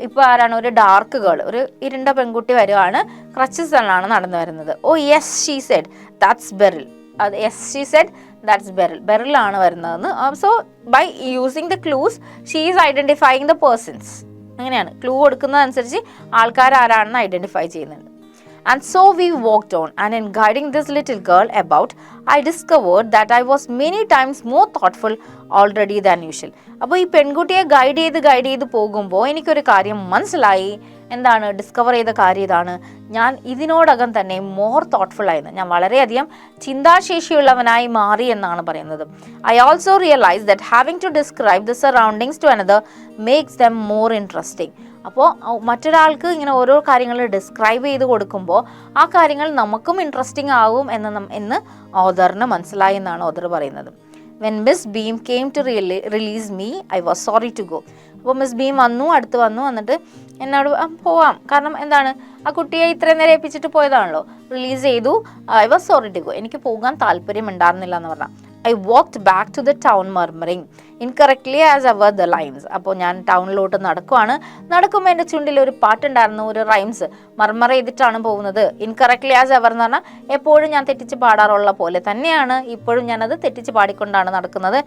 ഇപ്പോൾ ആരാണ്, ഒരു ഡാർക്ക് ഗേൾ, ഒരു ഇരുണ്ട പെൺകുട്ടി വരുവാണ്, ക്രച്ചസിലാണ് നടന്നു വരുന്നത്. Oh yes she said that's Beryl. അത് yes she said that's Beryl, ബെറിലാണ് വരുന്നതെന്ന്. So by using the clues she is identifying the persons. അങ്ങനെയാണ്, ക്ലൂ കൊടുക്കുന്നതനുസരിച്ച് ആൾക്കാർ ആരാണെന്ന് ഐഡൻറ്റിഫൈ ചെയ്യുന്നുണ്ട്. And so we walked on, and in guiding this little girl about, I discovered that I was many times more thoughtful already than usual. അപ്പോൾ ഈ പെൺകുട്ടിയെ guide ചെയ്ത് പോകുമ്പോൾ എനിക്കൊരു കാര്യം മനസ്സിലായി. എന്താണ് ഡിസ്കവർ ചെയ്ത കാര്യം ഇതാണ്, ഞാൻ ഇതിനോടകം തന്നെ മോർ തോട്ട്ഫുൾ ആയിരുന്നു, ഞാൻ വളരെയധികം ചിന്താശേഷിയുള്ളവനായി മാറി എന്നാണ് പറയുന്നത്. I also realise that having to describe the surroundings to another makes them more interesting. അപ്പോൾ മറ്റൊരാൾക്ക് ഇങ്ങനെ ഓരോ കാര്യങ്ങൾ ഡിസ്ക്രൈബ് ചെയ്ത് കൊടുക്കുമ്പോൾ ആ കാര്യങ്ങൾ നമുക്കും ഇൻട്രസ്റ്റിംഗ് ആവും എന്ന് ഓതറിന് മനസ്സിലായി എന്നാണ് ഓതർ പറയുന്നത്. When Miss Beam came to release me I was sorry to go. അപ്പോൾ മിസ് ബീം അടുത്ത് വന്നു, എന്നിട്ട് എന്നോട് പോവാം, കാരണം എന്താണ്, ആ കുട്ടിയെ ഇത്രയും നേരം ഏൽപ്പിച്ചിട്ട് പോയതാണല്ലോ, റിലീസ് ചെയ്തു. I was sorry to go, എനിക്ക് പോകാൻ താല്പര്യം ഉണ്ടായിരുന്നില്ല എന്ന് പറഞ്ഞാൽ. I walked back to the town murmuring incorrectly as ever the lines. അപ്പോൾ ഞാൻ ടൗണിലോട്ട് നടക്കുമ്പോൾ എൻ്റെ ചുണ്ടിൽ ഒരു പാട്ടുണ്ടായിരുന്നു, ഒരു റൈംസ് മർമർ ചെയ്തിട്ടാണ് പോകുന്നത്. ഇൻകറക്റ്റ്ലി ആസ് എവർ എന്ന് പറഞ്ഞാൽ എപ്പോഴും ഞാൻ തെറ്റിച്ച് പാടാറുള്ള പോലെ തന്നെയാണ് ഇപ്പോഴും ഞാനത് തെറ്റിച്ച് പാടിക്കൊണ്ടാണ് നടക്കുന്നത്.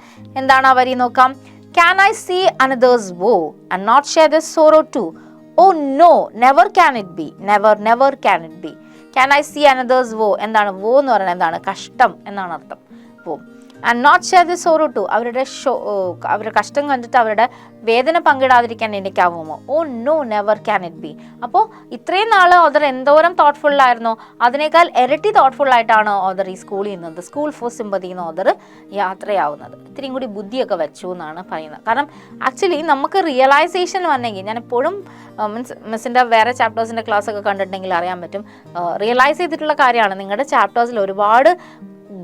എന്താണ് ആ വരി നോക്കാം. Can I see another's woe and not share this sorrow too? Oh no, never can it be. Never can it be. Can I see another's woe? എന്താണ് woe എന്ന് പറയുന്നത്, എന്താണ്, കഷ്ടം എന്നാണ് അർത്ഥം. woe and not share this sorrow too. അവരുടെ കഷ്ടം കണ്ടിട്ട് അവരുടെ വേദന പങ്കിടാതിരിക്കാൻ എനിക്കാവുമോ? Oh no, never can it be. അപ്പോൾ ഇത്രയും നാൾ ഓതർ എന്തോരം തോട്ട്ഫുള്ളായിരുന്നോ അതിനേക്കാൾ ഇരട്ടി തോട്ട്ഫുള്ളായിട്ടാണ് ഓതർ ഈ സ്കൂളിൽ നിന്ന് സ്കൂൾ ഫോർ സിമ്പതി എന്ന് ഓതർ യാത്രയാവുന്നത്. ഇത്രയും കൂടി ബുദ്ധിയൊക്കെ വെച്ചു എന്നാണ് പറയുന്നത്. കാരണം ആക്ച്വലി നമുക്ക് റിയലൈസേഷൻ വന്നെങ്കിൽ, ഞാൻ എപ്പോഴും മിസ്സിൻ്റെ വേറെ ചാപ്റ്റേഴ്സിൻ്റെ ക്ലാസ്സൊക്കെ കണ്ടിട്ടുണ്ടെങ്കിൽ അറിയാൻ പറ്റും, റിയലൈസ് ചെയ്തിട്ടുള്ള കാര്യമാണ്. നിങ്ങളുടെ ചാപ്റ്റേഴ്സിൽ ഒരുപാട്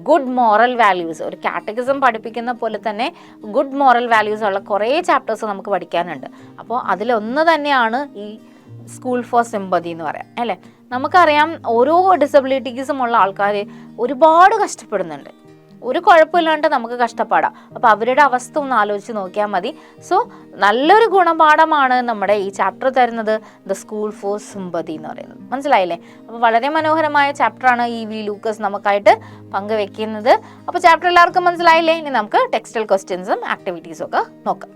ഗുഡ് മോറൽ വാല്യൂസ്, ഒരു കാറ്റഗിസം പഠിപ്പിക്കുന്ന പോലെ തന്നെ ഗുഡ് മോറൽ വാല്യൂസ് ഉള്ള കുറേ ചാപ്റ്റേഴ്സ് നമുക്ക് പഠിക്കാനുണ്ട്. അപ്പോൾ അതിലൊന്ന് തന്നെയാണ് ഈ സ്കൂൾ ഫോർ സിമ്പതി എന്ന് പറയാം, അല്ലേ? നമുക്കറിയാം ഓരോ ഡിസബിലിറ്റീസും ഉള്ള ആൾക്കാർ ഒരുപാട് കഷ്ടപ്പെടുന്നുണ്ട്. ഒരു കുഴപ്പമില്ലാണ്ട് നമുക്ക് കഷ്ടപ്പാടാം. അപ്പോൾ അവരുടെ അവസ്ഥ ഒന്ന് ആലോചിച്ച് നോക്കിയാൽ മതി. സോ നല്ലൊരു ഗുണപാഠമാണ് നമ്മുടെ ഈ ചാപ്റ്റർ തരുന്നത്, ദ സ്കൂൾ ഫോർ സിമ്പതി എന്ന് പറയുന്നത്. മനസ്സിലായില്ലേ? അപ്പോൾ വളരെ മനോഹരമായ ചാപ്റ്ററാണ് ഇ.വി. ലൂക്കസ് നമുക്കായിട്ട് പങ്കുവെക്കുന്നത്. അപ്പോൾ ചാപ്റ്റർ എല്ലാവർക്കും മനസ്സിലായില്ലേ? ഇനി നമുക്ക് ടെക്സ്റ്റൽ ക്വസ്റ്റ്യൻസും ആക്ടിവിറ്റീസും ഒക്കെ നോക്കാം.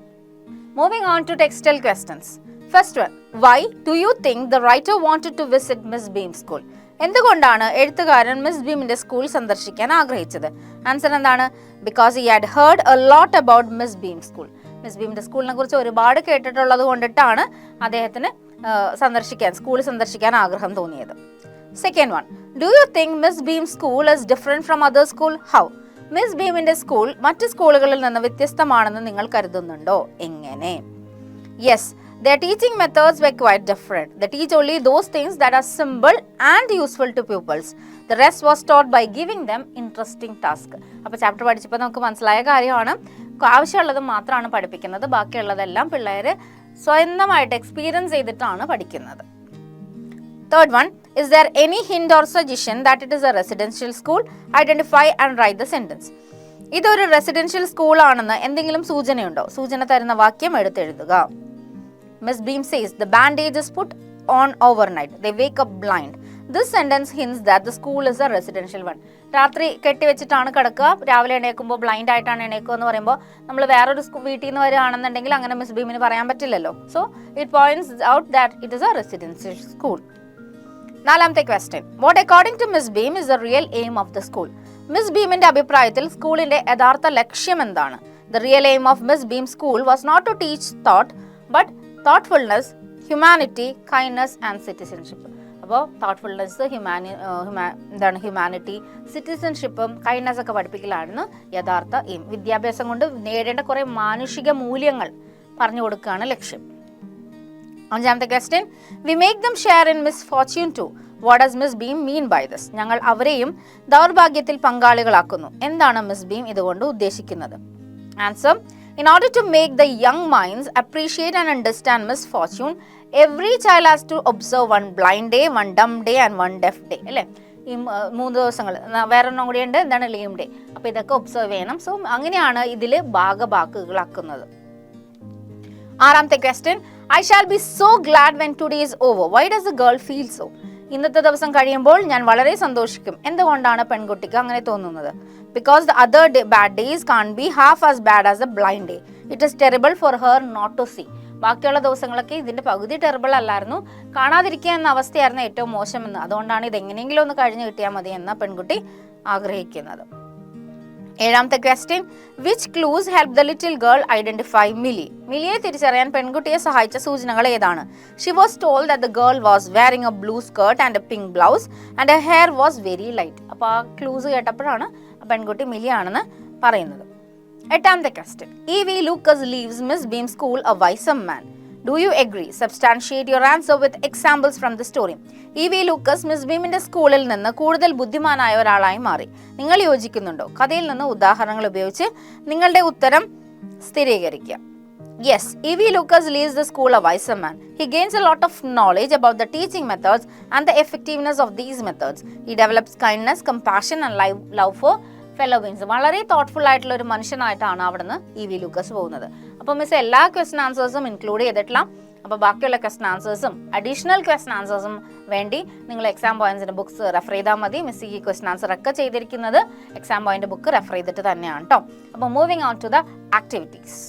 Moving on to textual questions. First one, why do you think the writer wanted to visit Miss Beam school? എന്തുകൊണ്ടാണ് എഴുത്തുകാരൻ മിസ് ബീമിന്റെ സ്കൂൾ സന്ദർശിക്കാൻ ആഗ്രഹിച്ചത്? ആൻസർ എന്താണ്? Because he had heard a lot about Miss Beam school. Miss ബീമിന്റെ സ്കൂളിനെ കുറിച്ച് ഒരുപാട് കേട്ടിട്ടുള്ളത് കൊണ്ടിട്ടാണ് അദ്ദേഹത്തിന് സ്കൂൾ സന്ദർശിക്കാൻ ആഗ്രഹം തോന്നിയത്. Second one, do you think miss Beam school is different from other school? How? Miss ബീമിന്റെ സ്കൂൾ മറ്റ് സ്കൂളുകളിൽ നിന്ന് വ്യത്യസ്തമാണെന്ന് നിങ്ങൾ കരുതുന്നുണ്ടോ? എങ്ങനെ? Yes, their teaching methods were quite different. They teach only those things that are simple and useful to pupils. The rest was taught by giving them interesting tasks. അപ്പോൾ chapter പഠിച്ചപ്പോൾ നമുക്ക് മനസ്സിലായ കാര്യമാണ്, ആവശ്യമുള്ളത് മാത്രമാണ് പഠിപ്പിക്കുന്നത്, ബാക്കിയുള്ളതെല്ലാം പിള്ളേർ സ്വന്തമായിട്ട് എക്സ്പീരിയൻസ് ചെയ്തിട്ടാണ് പഠിക്കുന്നത്. Third one, is there any hint or suggestion that it is a residential school? Identify and write the sentence. ഇതൊരു റെസിഡൻഷ്യൽ സ്കൂൾ ആണെന്ന് എന്തെങ്കിലും സൂചനയുണ്ടോ? സൂചന തരുന്ന വാക്യം എടുത്തെഴുതുക. Miss Beam says the bandage is put on overnight. They wake up blind. This sentence hints that the school is a residential one. രാത്രി കെട്ടിവെച്ചിട്ടാണ് കിടക്കുക, രാവിലെ എണീക്കുമ്പോൾ ബ്ലൈൻഡ് ആയിട്ടാണ് എണീക്കുക എന്ന് പറയുമ്പോൾ നമ്മൾ വേറൊരു വീട്ടിൽ നിന്ന് വരികയാണെന്നുണ്ടെങ്കിൽ അങ്ങനെ മിസ് ബീമിന് പറയാൻ പറ്റില്ലല്ലോ. So it points out that it is a residential school. നാലാമത്തെ question, what according to Miss Beam is the real aim of the school? Miss ബീമിന്റെ അഭിപ്രായത്തിൽ സ്കൂളിന്റെ യഥാർത്ഥ ലക്ഷ്യം എന്താണ്? The real aim of Miss Beam School was not to teach thought, but thoughtfulness, humanity, kindness and citizenship. അപ്പോൾ thoughtfulness, humanity, സിറ്റിസൺഷിപ്പും kindness ഒക്കെ പഠിപ്പിക്കലായിരുന്നു യഥാർത്ഥ aim. വിദ്യാഭ്യാസം കൊണ്ട് നേടേണ്ട കുറേ മാനുഷിക മൂല്യങ്ങൾ പറഞ്ഞു കൊടുക്കുകയാണ് ലക്ഷ്യം. അഞ്ചാമത്തെ question, we make them share in misfortune too. What does Miss Beam mean by this? ഞങ്ങൾ അവരെയും ദൗർഭാഗ്യത്തിൽ പങ്കാളികളാക്കുന്നു. എന്താണ് മിസ് ബീം ഇതുകൊണ്ട് ഉദ്ദേശിക്കുന്നത്? Answer, in order to make the young minds appreciate and understand misfortune, every child has to observe one blind day, one dumb day and one deaf day. അല്ലേ? ഈ 3 ദിവസങ്ങൾ, വേറൊന്നും കൂടി ഉണ്ട്, എന്താണ് ലീം ഡേ. അപ്പോൾ ഇതൊക്കെ ഒബ്സർവ് ചെയ്യണം. സോ അങ്ങനെയാണ് ഇതിൽ ഭാഗഭാക്കുകളാക്കുന്നത്. ആറാമത്തെ question, I shall B so GLAAD when today is over. Why does the girl feel so? ഇന്നത്തെ ദിവസം കഴിയുമ്പോൾ ഞാൻ വളരെ സന്തോഷിക്കും. എന്തുകൊണ്ടാണ് പെൺകുട്ടിക്ക് അങ്ങനെ തോന്നുന്നത്? Because the other bad days can't be half as bad as a blind day. It is terrible for her not to see. ബാക്കിയുള്ള ദിവസങ്ങളൊക്കെ ഇതിന്റെ പകുതി ടെറിബിൾ അല്ലായിരുന്നു, കാണാതിരിക്കുക എന്ന അവസ്ഥയായിരുന്നു ഏറ്റവും മോശമെന്ന്. അതുകൊണ്ടാണ് ഇത് എങ്ങനെയെങ്കിലും ഒന്ന് കഴിഞ്ഞു കിട്ടിയാൽ മതി എന്ന പെൺകുട്ടി ആഗ്രഹിക്കുന്നത്. ഏഴാമത്തെ question, which clues help the little girl identify Milly? മിലിയെ തിരിച്ചറിയാൻ പെൺകുട്ടിയെ സഹായിച്ച സൂചനകൾ ഏതാണ്? She was told that the girl was wearing a blue skirt and a pink blouse and a hair was very light. അപ്പോൾ ആ ക്ലൂസ് കേട്ടപ്പോഴാണ് പെൺകുട്ടി മിലിയാണെന്ന് പറയുന്നത്. എട്ടാമത്തെ question, E V. Lucas leaves Miss Beam school a wiser man. Do you agree? Substantiate your answer with examples from the story. ഇ.വി. Lucas miss ബീമിന്റെ സ്കൂളിൽ നിന്ന് കൂടുതൽ ബുദ്ധിമാനായ ഒരാളായി മാറി. നിങ്ങൾ യോജിക്കുന്നുണ്ടോ? കഥയിൽ നിന്ന് ഉദാഹരണങ്ങൾ ഉപയോഗിച്ച് നിങ്ങളുടെ ഉത്തരം സ്ഥിരീകരിക്കുക. Yes, E.V. Lucas leaves the school a wiser man. He gains a lot of knowledge about the teaching methods and the effectiveness of these methods. He develops kindness, compassion and love for fellow beings. വളരെ thoughtful ആയിട്ടുള്ള ഒരു മനുഷ്യനായിട്ടാണ് അവിടുന്ന് ഇ.വി. Lucas പോകുന്നത്. അപ്പോൾ miss എല്ലാ question ആൻസേഴ്സും include ചെയ്തിട്ടില്ല. അപ്പോൾ ബാക്കിയുള്ള ക്വസ്റ്റ്യൻ ആൻസേഴ്സും അഡീഷണൽ ക്വസ്റ്റ്യൻ ആൻസേഴ്സും വേണ്ടി നിങ്ങൾ എക്സാം പോയിന്റ്സിന്റെ ബുക്സ് റെഫർ ചെയ്താൽ മതി. മിസ് ഈ ക്വസ്റ്റ്യൻ ആൻസർ ഒക്കെ ചെയ്തിരിക്കുന്നത് എക്സാം പോയിന്റ് ബുക്ക് റെഫർ ചെയ്തിട്ട് തന്നെയാണ് കേട്ടോ. അപ്പോൾ moving on to the activities.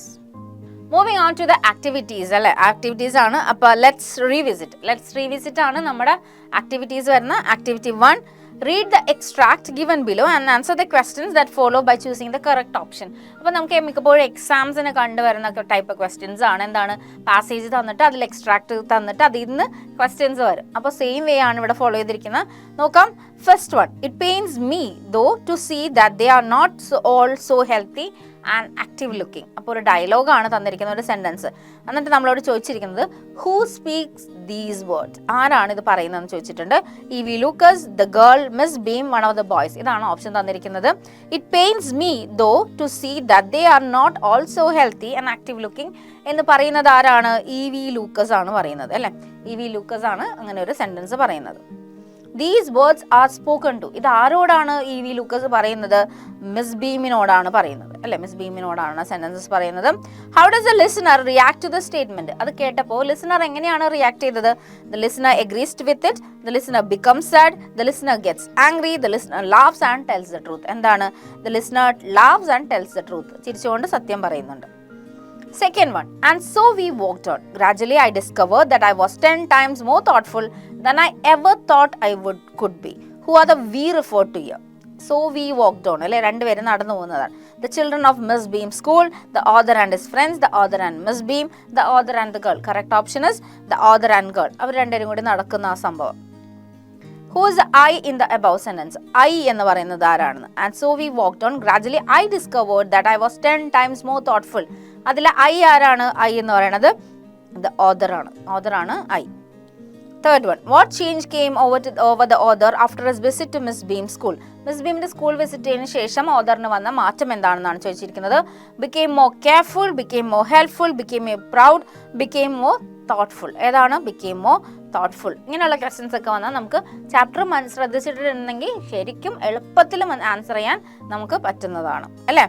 അല്ലേ, ആക്ടിവിറ്റീസ് ആണ്. അപ്പോൾ ലെറ്റ്സ് റീവിസിറ്റ് ആണ് നമ്മുടെ ആക്ടിവിറ്റീസ് വരുന്ന. Activity 1, read the extract given below and answer the questions that follow by choosing the correct option. അപ്പോൾ നമുക്ക് മിക്കപ്പോഴും എക്സാംസിന് കണ്ടുവരുന്ന ടൈപ്പ് ക്വസ്റ്റ്യൻസ് ആണ്. എന്താണ്? പാസേജ് തന്നിട്ട് അതിൽ എക്സ്ട്രാക്ട് തന്നിട്ട് അതിൽ നിന്ന് ക്വസ്റ്റ്യൻസ് വരും. അപ്പോൾ സെയിം വേ ആണ് ഇവിടെ ഫോളോ ചെയ്തിരിക്കുന്നത്. നോക്കാം. First one, it pains me though to see that they are not all so healthy and active looking. അപ്പോൾ ഒരു ഡയലോഗാണ് തന്നിരിക്കുന്ന ഒരു സെൻറ്റൻസ്. എന്നിട്ട് നമ്മളോട് ചോദിച്ചിരിക്കുന്നത് ഹൂ സ്പീക്സ് ദീസ് വേർഡ്സ്? ആരാണ് ഇത് പറയുന്നതെന്ന് ചോദിച്ചിട്ടുണ്ട്. E V. Lucas, the girl, Miss Beam, one of the boys. ഇതാണ് ഓപ്ഷൻ തന്നിരിക്കുന്നത്. It pains me though to see that they are not also healthy and active looking എന്ന് പറയുന്നത് ആരാണ്? ഇ.വി. ലൂക്കസ് ആണ് പറയുന്നത് അല്ലേ. ഇ.വി. ലൂക്കസ് ആണ് അങ്ങനെ ഒരു സെൻറ്റൻസ് പറയുന്നത്. These words are spoken to. ഇത് ആരോടാണ് വി ലൂക്കസ് പറയുന്നത്? മിസ് ബീമിനോടാണ് പറയുന്നത് അല്ലെ, മിസ് ബീമിനോടാണ് സെന്റൻസസ് പറയുന്നത്. How does the listener react to the statement? അത് കേട്ടപ്പോൾ ലിസണർ എങ്ങനെയാണ് റിയാക്ട് ചെയ്തത്? The listener agrees with it, the listener becomes sad, the listener gets angry, the listener laughs and tells the truth. എന്താണ്? The listener laughs and tells the truth. ചിരിച്ചുകൊണ്ട് സത്യം പറയുന്നുണ്ട്. Second one, and so we walked on. Gradually I discovered that I was 10 times more thoughtful than I ever thought I could be. Who are the we referred to here? So we walked on. അല്ലെ, രണ്ടുപേരും നടന്നു പോകുന്നതാണ്. The children of Miss Beam School, the author and his friends, the author and Miss Beam, the author and the girl. Correct option is the author and girl. അവർ രണ്ടുപേരും കൂടി നടക്കുന്ന ആ സംഭവം. Who is the I in the above sentence? I എന്ന് പറയുന്നത് ആരാണെന്ന്. And so we walked on. Gradually I discovered that I was 10 times more thoughtful. അതിൽ I ആരാണ്? I എന്ന് പറയുന്നത് the author ആണ്. Author ആണ് I. Third one, what change came over the author after his visit to Miss Beam's school? Miss Beam's school വിസിറ്റിന് ശേഷം ഓഥറിന് വന്ന മാറ്റം എന്താണെന്നാണ് ചോദിച്ചിരിക്കുന്നത്. Became more careful, became more helpful, became more proud, became more thoughtful. ഏതാണ്? Became more thoughtful. ഇങ്ങനെയുള്ള questions ഒക്കെ വന്നാൽ നമുക്ക് ചാപ്റ്റർ ശ്രദ്ധിച്ചിട്ടുണ്ടെങ്കിൽ ശരിക്കും എളുപ്പത്തിൽ ആൻസർ ചെയ്യാൻ നമുക്ക് പറ്റുന്നതാണ് അല്ലേ.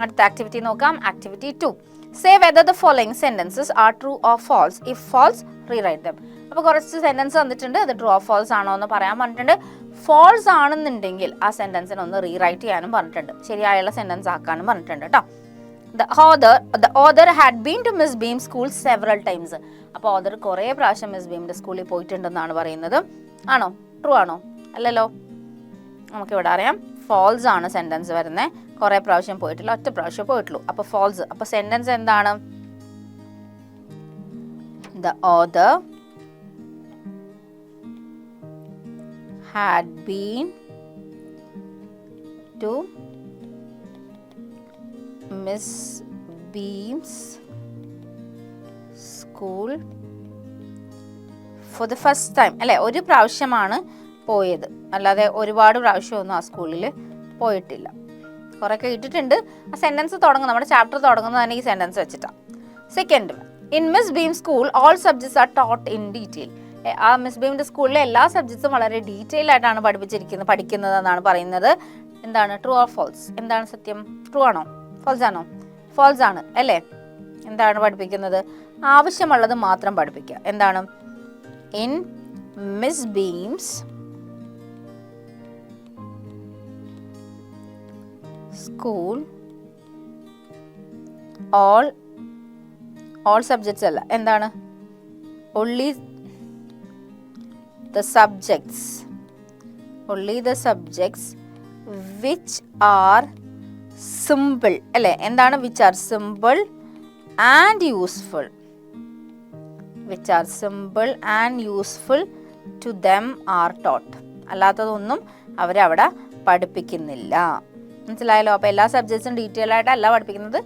അടുത്ത ആക്ടിവിറ്റി നോക്കാം. Activity 2. Say whether the following sentences are true or false. If false, rewrite them. അപ്പോൾ കുറച്ച് സെന്റൻസ് തന്നിട്ടുണ്ട്, അത് ട്രൂ ഓർ ഫോൾസ് ആണോ എന്ന് പറയാൻ പറഞ്ഞിട്ടുണ്ട്. ഫോൾസ് ആണെന്നുണ്ടെങ്കിൽ ആ സെന്റൻസിനെ ഒന്ന് റീറൈറ്റ് ചെയ്യാനും പറഞ്ഞിട്ടുണ്ട്, ശരിയായുള്ള സെന്റൻസ് ആക്കാനും പറഞ്ഞിട്ടുണ്ട് കേട്ടോ. The author had been to Miss Beam's school several times. അപ്പോൾ ഓഥർ കുറേ പ്രാവശ്യം മിസ് ബീമിന്റെ സ്കൂളിൽ പോയിട്ടുണ്ടെന്നാണ് പറയുന്നത്. ആണോ? ട്രൂ ആണോ? അല്ലല്ലോ. നമുക്കിവിടെ അറിയാം ഫോൾസ് ആണ് സെന്റൻസ് വരുന്നത്. കുറേ പ്രാവശ്യം പോയിട്ടില്ല, ഒറ്റ പ്രാവശ്യം പോയിട്ടുള്ളൂ. അപ്പോൾ ഫോൾസ്. അപ്പോൾ സെന്റൻസ് എന്താണ്? The author had been to Miss Beam's school for the first time. അല്ലേ, ഒരു പ്രാവശ്യമാണ് പോയത്, അല്ലാതെ ഒരുപാട് പ്രാവശ്യമൊന്നും ആ സ്കൂളിൽ പോയിട്ടില്ല. കുറേയൊക്കെ ഇട്ടിട്ടുണ്ട്. ആ സെൻറ്റൻസ് തുടങ്ങും, നമ്മുടെ ചാപ്റ്റർ തുടങ്ങുന്നത് തന്നെ ഈ സെൻറ്റൻസ് വെച്ചിട്ടാണ്. Second, in Miss Beam school all subjects are taught in detail. ആ മിസ് ബീമിൻ്റെ സ്കൂളിലെ എല്ലാ സബ്ജക്ട്സും വളരെ ഡീറ്റെയിൽ ആയിട്ടാണ് പഠിക്കുന്നത് എന്നാണ് പറയുന്നത്. എന്താണ്? True or false? എന്താണ് സത്യം? ട്രൂ ആണോ? ഫോൾസ് ആണോ? ഫോൾസ് ആണ് അല്ലേ. എന്താണ് പഠിപ്പിക്കുന്നത്? ആവശ്യമുള്ളത് മാത്രം പഠിപ്പിക്കുക. എന്താണ്? In miss beams school all subjects അല്ല. എന്താണ്? only the subjects which are simple അല്ലേ. എന്താണ്? which are simple and useful. which are simple and useful to them are taught. അല്ലാത്തതൊന്നും അവരവിടെ പഠിപ്പിക്കുന്നില്ല. മനസ്സിലായല്ലോ. അപ്പോൾ എല്ലാ സബ്ജക്ട്സും ഡീറ്റെയിൽ ആയിട്ടല്ല പഠിപ്പിക്കുന്നത്,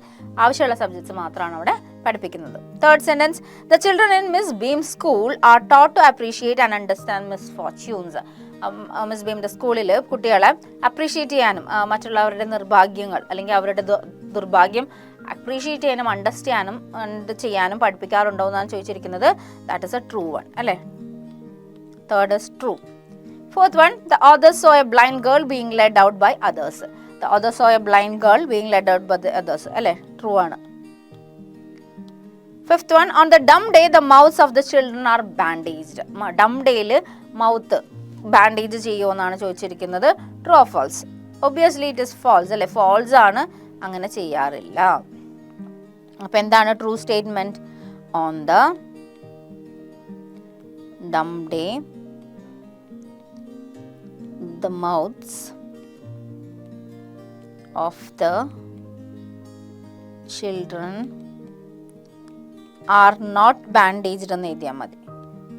ആവശ്യമുള്ള സബ്ജക്ട്സ് മാത്രമാണ് അവിടെ പഠിപ്പിക്കുന്നത്. Third sentence, the children in Miss Beam school are taught to appreciate and understand misfortunes. Miss ബീമിൻ്റെ സ്കൂളിൽ കുട്ടികളെ അപ്രീഷിയേറ്റ് ചെയ്യാനും മറ്റുള്ളവരുടെ നിർഭാഗ്യങ്ങൾ അല്ലെങ്കിൽ അവരുടെ ദുർഭാഗ്യം അപ്രീഷിയേറ്റ് ചെയ്യാനും അണ്ടർസ്റ്റാൻഡ് ചെയ്യാനും പഠിപ്പിക്കാറുണ്ടോ എന്നാണ് ചോദിച്ചിരിക്കുന്നത്. That is a true one അല്ലേ. Third is true. Fourth one, the author saw a blind girl being led out by others. The author saw a blind girl being led out by the others. അല്ലേ, true ആണ്. Fifth one, on the dumb day the mouths of the children are bandaged. Dumb ഡേയിൽ mouth bandage ചെയ്യുമോ എന്നാണ് ചോദിച്ചിരിക്കുന്നത്. True or false? Obviously it is false അല്ലേ. False ആണ്, അങ്ങനെ ചെയ്യാറില്ല. അപ്പം എന്താണ് true statement? On the dumb day the mouths of the children are not bandaged എന്ന് എഴുതിയാൽ മതി.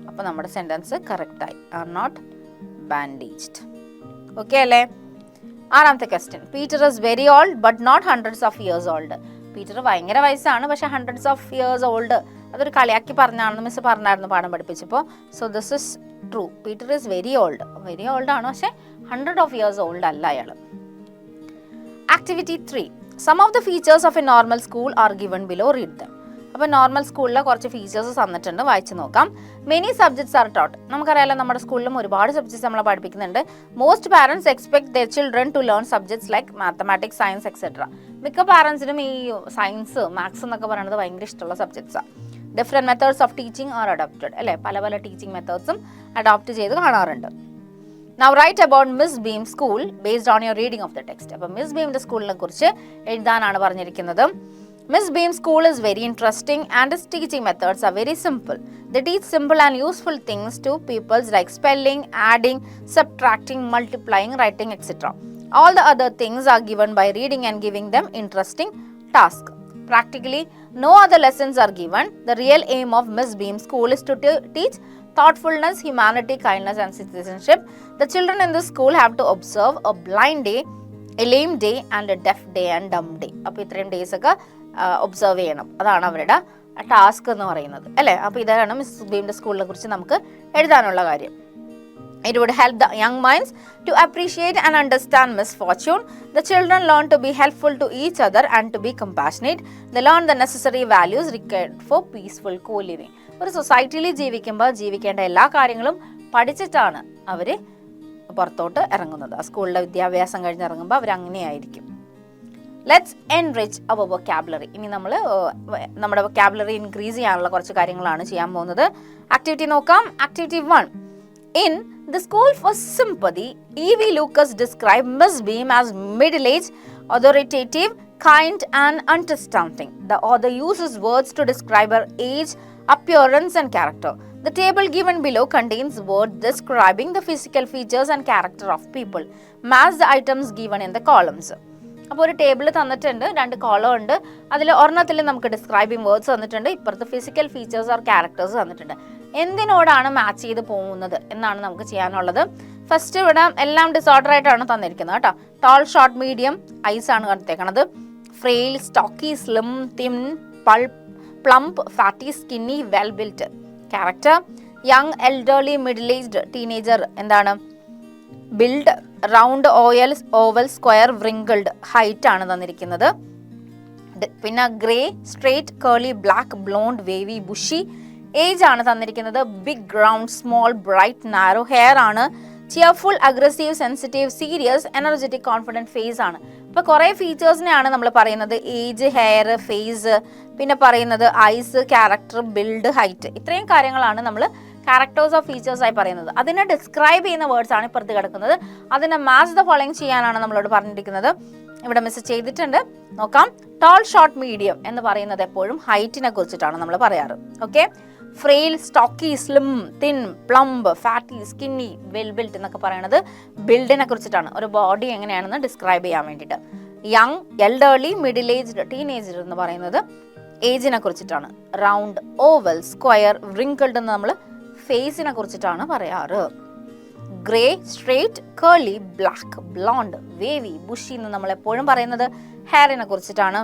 അപ്പോൾ നമ്മുടെ സെൻറ്റൻസ് കറക്റ്റായി. Are not ബാൻഡേജ്ഡ്. ഓക്കെ അല്ലേ. ആറാമത്തെ question, Peter is very old but not hundreds of years old. Peter ഭയങ്കര വയസ്സാണ്, പക്ഷെ ഹൺഡ്രഡ്സ് ഓഫ് ഇയേഴ്സ് ഓൾഡ് അതൊരു കളിയാക്കി പറഞ്ഞാണെന്ന് മിസ് പറഞ്ഞായിരുന്നു പാഠം പഠിപ്പിച്ചപ്പോൾ. So this is true. Peter is very old ആണ്, പക്ഷെ 100 of years old അല്ല അയാൾ. Activity 3, some of the features of a normal school are given below, read them. അപ്പോൾ നോർമൽ സ്കൂളിലെ കുറച്ച് ഫീച്ചേഴ്സ് തന്നിട്ടുണ്ട്, വായിച്ച് നോക്കാം. Many subjects are taught. നമുക്കറിയാലോ നമ്മുടെ സ്കൂളിലും ഒരുപാട് സബ്ജക്ട്സ് നമ്മളെ പഠിപ്പിക്കുന്നുണ്ട്. Most parents expect their children to learn subjects like mathematics, science etcetera. മിക്ക പാരൻസിനും ഈ സയൻസ്, മാത്സ് എന്നൊക്കെ പറയുന്നത് ഭയങ്കര ഇഷ്ടമുള്ള സബ്ജക്ട്സാണ്. Different methods of teaching are adopted, അല്ലേ? പല പല ടീച്ചിങ് മെത്തേഡ്സും അഡോപ്റ്റ് ചെയ്ത് കാണാറുണ്ട്. Now write about Miss Beam School based on your reading of the text. അപ്പോൾ മിസ് ബീമിൻ്റെ സ്കൂളിനെ കുറിച്ച് എഴുതാനാണ് പറഞ്ഞിരിക്കുന്നത്. Miss Beam School is very interesting and its teaching methods are very simple. They teach simple and useful things to pupils like spelling, adding, subtracting, multiplying, writing, etc. All the other things are given by reading and giving them interesting tasks. Practically, no other lessons are given. The real aim of Miss Beam School is to teach thoughtfulness, humanity, kindness and citizenship. The children in this school have to observe a blind day, a lame day and a deaf day and dumb day. അപ്പോൾ ഇത്രയും days ഒക്കെ observe ചെയ്യണം. അതാണ് അവരുടെ task എന്ന് പറയുന്നത്, അല്ലേ? അപ്പോൾ ഇതാണ് മിസ് ബീമിൻ്റെ സ്കൂളിനെ കുറിച്ച് നമുക്ക് എഴുതാനുള്ള കാര്യം. It would help the young minds to appreciate and understand misfortune. The children learn to be helpful to each other and to be compassionate. They learn the necessary values required for peaceful co-living. ഒരു സൊസൈറ്റിയിൽ ജീവിക്കുമ്പോൾ ജീവിക്കേണ്ട എല്ലാ കാര്യങ്ങളും പഠിച്ചിട്ടാണ് അവർ പുറത്തോട്ട് ഇറങ്ങുന്നത്. ആ സ്കൂളിലെ വിദ്യാഭ്യാസം കഴിഞ്ഞ് ഇറങ്ങുമ്പോൾ അവർ അങ്ങനെയായിരിക്കും. Let's enrich our vocabulary. ഇനി നമ്മൾ നമ്മുടെ വൊക്കാബുലറി ഇൻക്രീസ് ചെയ്യാനുള്ള കുറച്ച് കാര്യങ്ങളാണ് ചെയ്യാൻ പോകുന്നത്. ആക്ടിവിറ്റി നോക്കാം. Activity 1. In The School for Sympathy, E.V. Lucas described Miss Beam as middle-aged, authoritative, kind and understanding. The author uses words to describe her age, appearance and character. The table given below contains words describing the physical features and character of people. Match the items given in the columns. അപ്പോൾ ഒരു table തന്നിട്ടുണ്ട്, 2 column ഉണ്ട്. അതിൽ ഒരെണ്ണത്തിൽ നമുക്ക് describing words തന്നിട്ടുണ്ട്, ഇപ്പുറത്ത് physical features or characters തന്നിട്ടുണ്ട്. എന്തിനോടാണ് മാച്ച് ചെയ്ത് പോകുന്നത് എന്നാണ് നമുക്ക് ചെയ്യാനുള്ളത്. ഫസ്റ്റ് ഇവിടെ എല്ലാം ഡിസോർഡർ ആയിട്ടാണ് തന്നിരിക്കുന്നത് കേട്ടോ. ടോൾ, ഷോർട്ട്, മീഡിയം, ഐസ് ആണ് കണ്ടേക്കണത്. Frail, stocky, slim, thin, plump, fatty, skinny, well built. Character young, elderly, middle aged, teenager. എന്താണ്? Build, round, oval, square, wrinkled. Height ആണ് തന്നിരിക്കുന്നത്. പിന്നെ grey, straight, curly, black, blonde, wavy, bushy. Age ആണ് തന്നിരിക്കുന്നത്. Big, round, small, bright, narrow. Hair ആണ് cheerful, aggressive, sensitive, serious, energetic, confident. Face ആണ്. ഇപ്പോൾ കുറേ ഫീച്ചേഴ്സിനെയാണ് നമ്മൾ പറയുന്നത്. ഏജ്, ഹെയർ, ഫേസ്, പിന്നെ പറയുന്നത് ഐസ്, ക്യാരക്ടർ, ബിൽഡ്, ഹൈറ്റ്. ഇത്രയും കാര്യങ്ങളാണ് നമ്മൾ ക്യാരക്ടേഴ്സ് ഓഫ് ഫീച്ചേഴ്സ് ആയി പറയുന്നത്. അതിനെ ഡിസ്ക്രൈബ് ചെയ്യുന്ന വേർഡ്സ് ആണ് ഇപ്പുറത്ത് കിടക്കുന്നത്. അതിനെ മാച്ച് ദ ഫോളോയിങ് ചെയ്യാനാണ് നമ്മളോട് പറഞ്ഞിരിക്കുന്നത്. ഇവിടെ മിസ് ചെയ്തിട്ടുണ്ട്, നോക്കാം. ടോൾ, ഷോർട്ട്, മീഡിയം എന്ന് പറയുന്നത് എപ്പോഴും ഹൈറ്റിനെ കുറിച്ചിട്ടാണ് നമ്മൾ പറയാറ്. Okay. Frail, stocky, slim, thin, plump, fatty, skinny, well built എന്നൊക്കെ പറയുന്നത് ബിൽഡിനെ കുറിച്ചിട്ടാണ്, ഒരു ബോഡി എങ്ങനെയാണെന്ന് ഡിസ്ക്രൈബ് ചെയ്യാൻ വേണ്ടിയിട്ട്. Young, elderly, middle aged, teenager എന്ന് പറയുന്നത് ഏജിനെ കുറിച്ചിട്ടാണ്. റൗണ്ട്, ഓവൽ, സ്ക്വയർ, വ്രിങ്കിൾഡ് എന്ന് നമ്മൾ ഫേസിനെ കുറിച്ചിട്ടാണ് പറയാറ്. Grey, straight, curly, black, blonde, wavy, bushy എന്ന് നമ്മൾ എപ്പോഴും പറയുന്നത് ഹെയറിനെ കുറിച്ചിട്ടാണ്.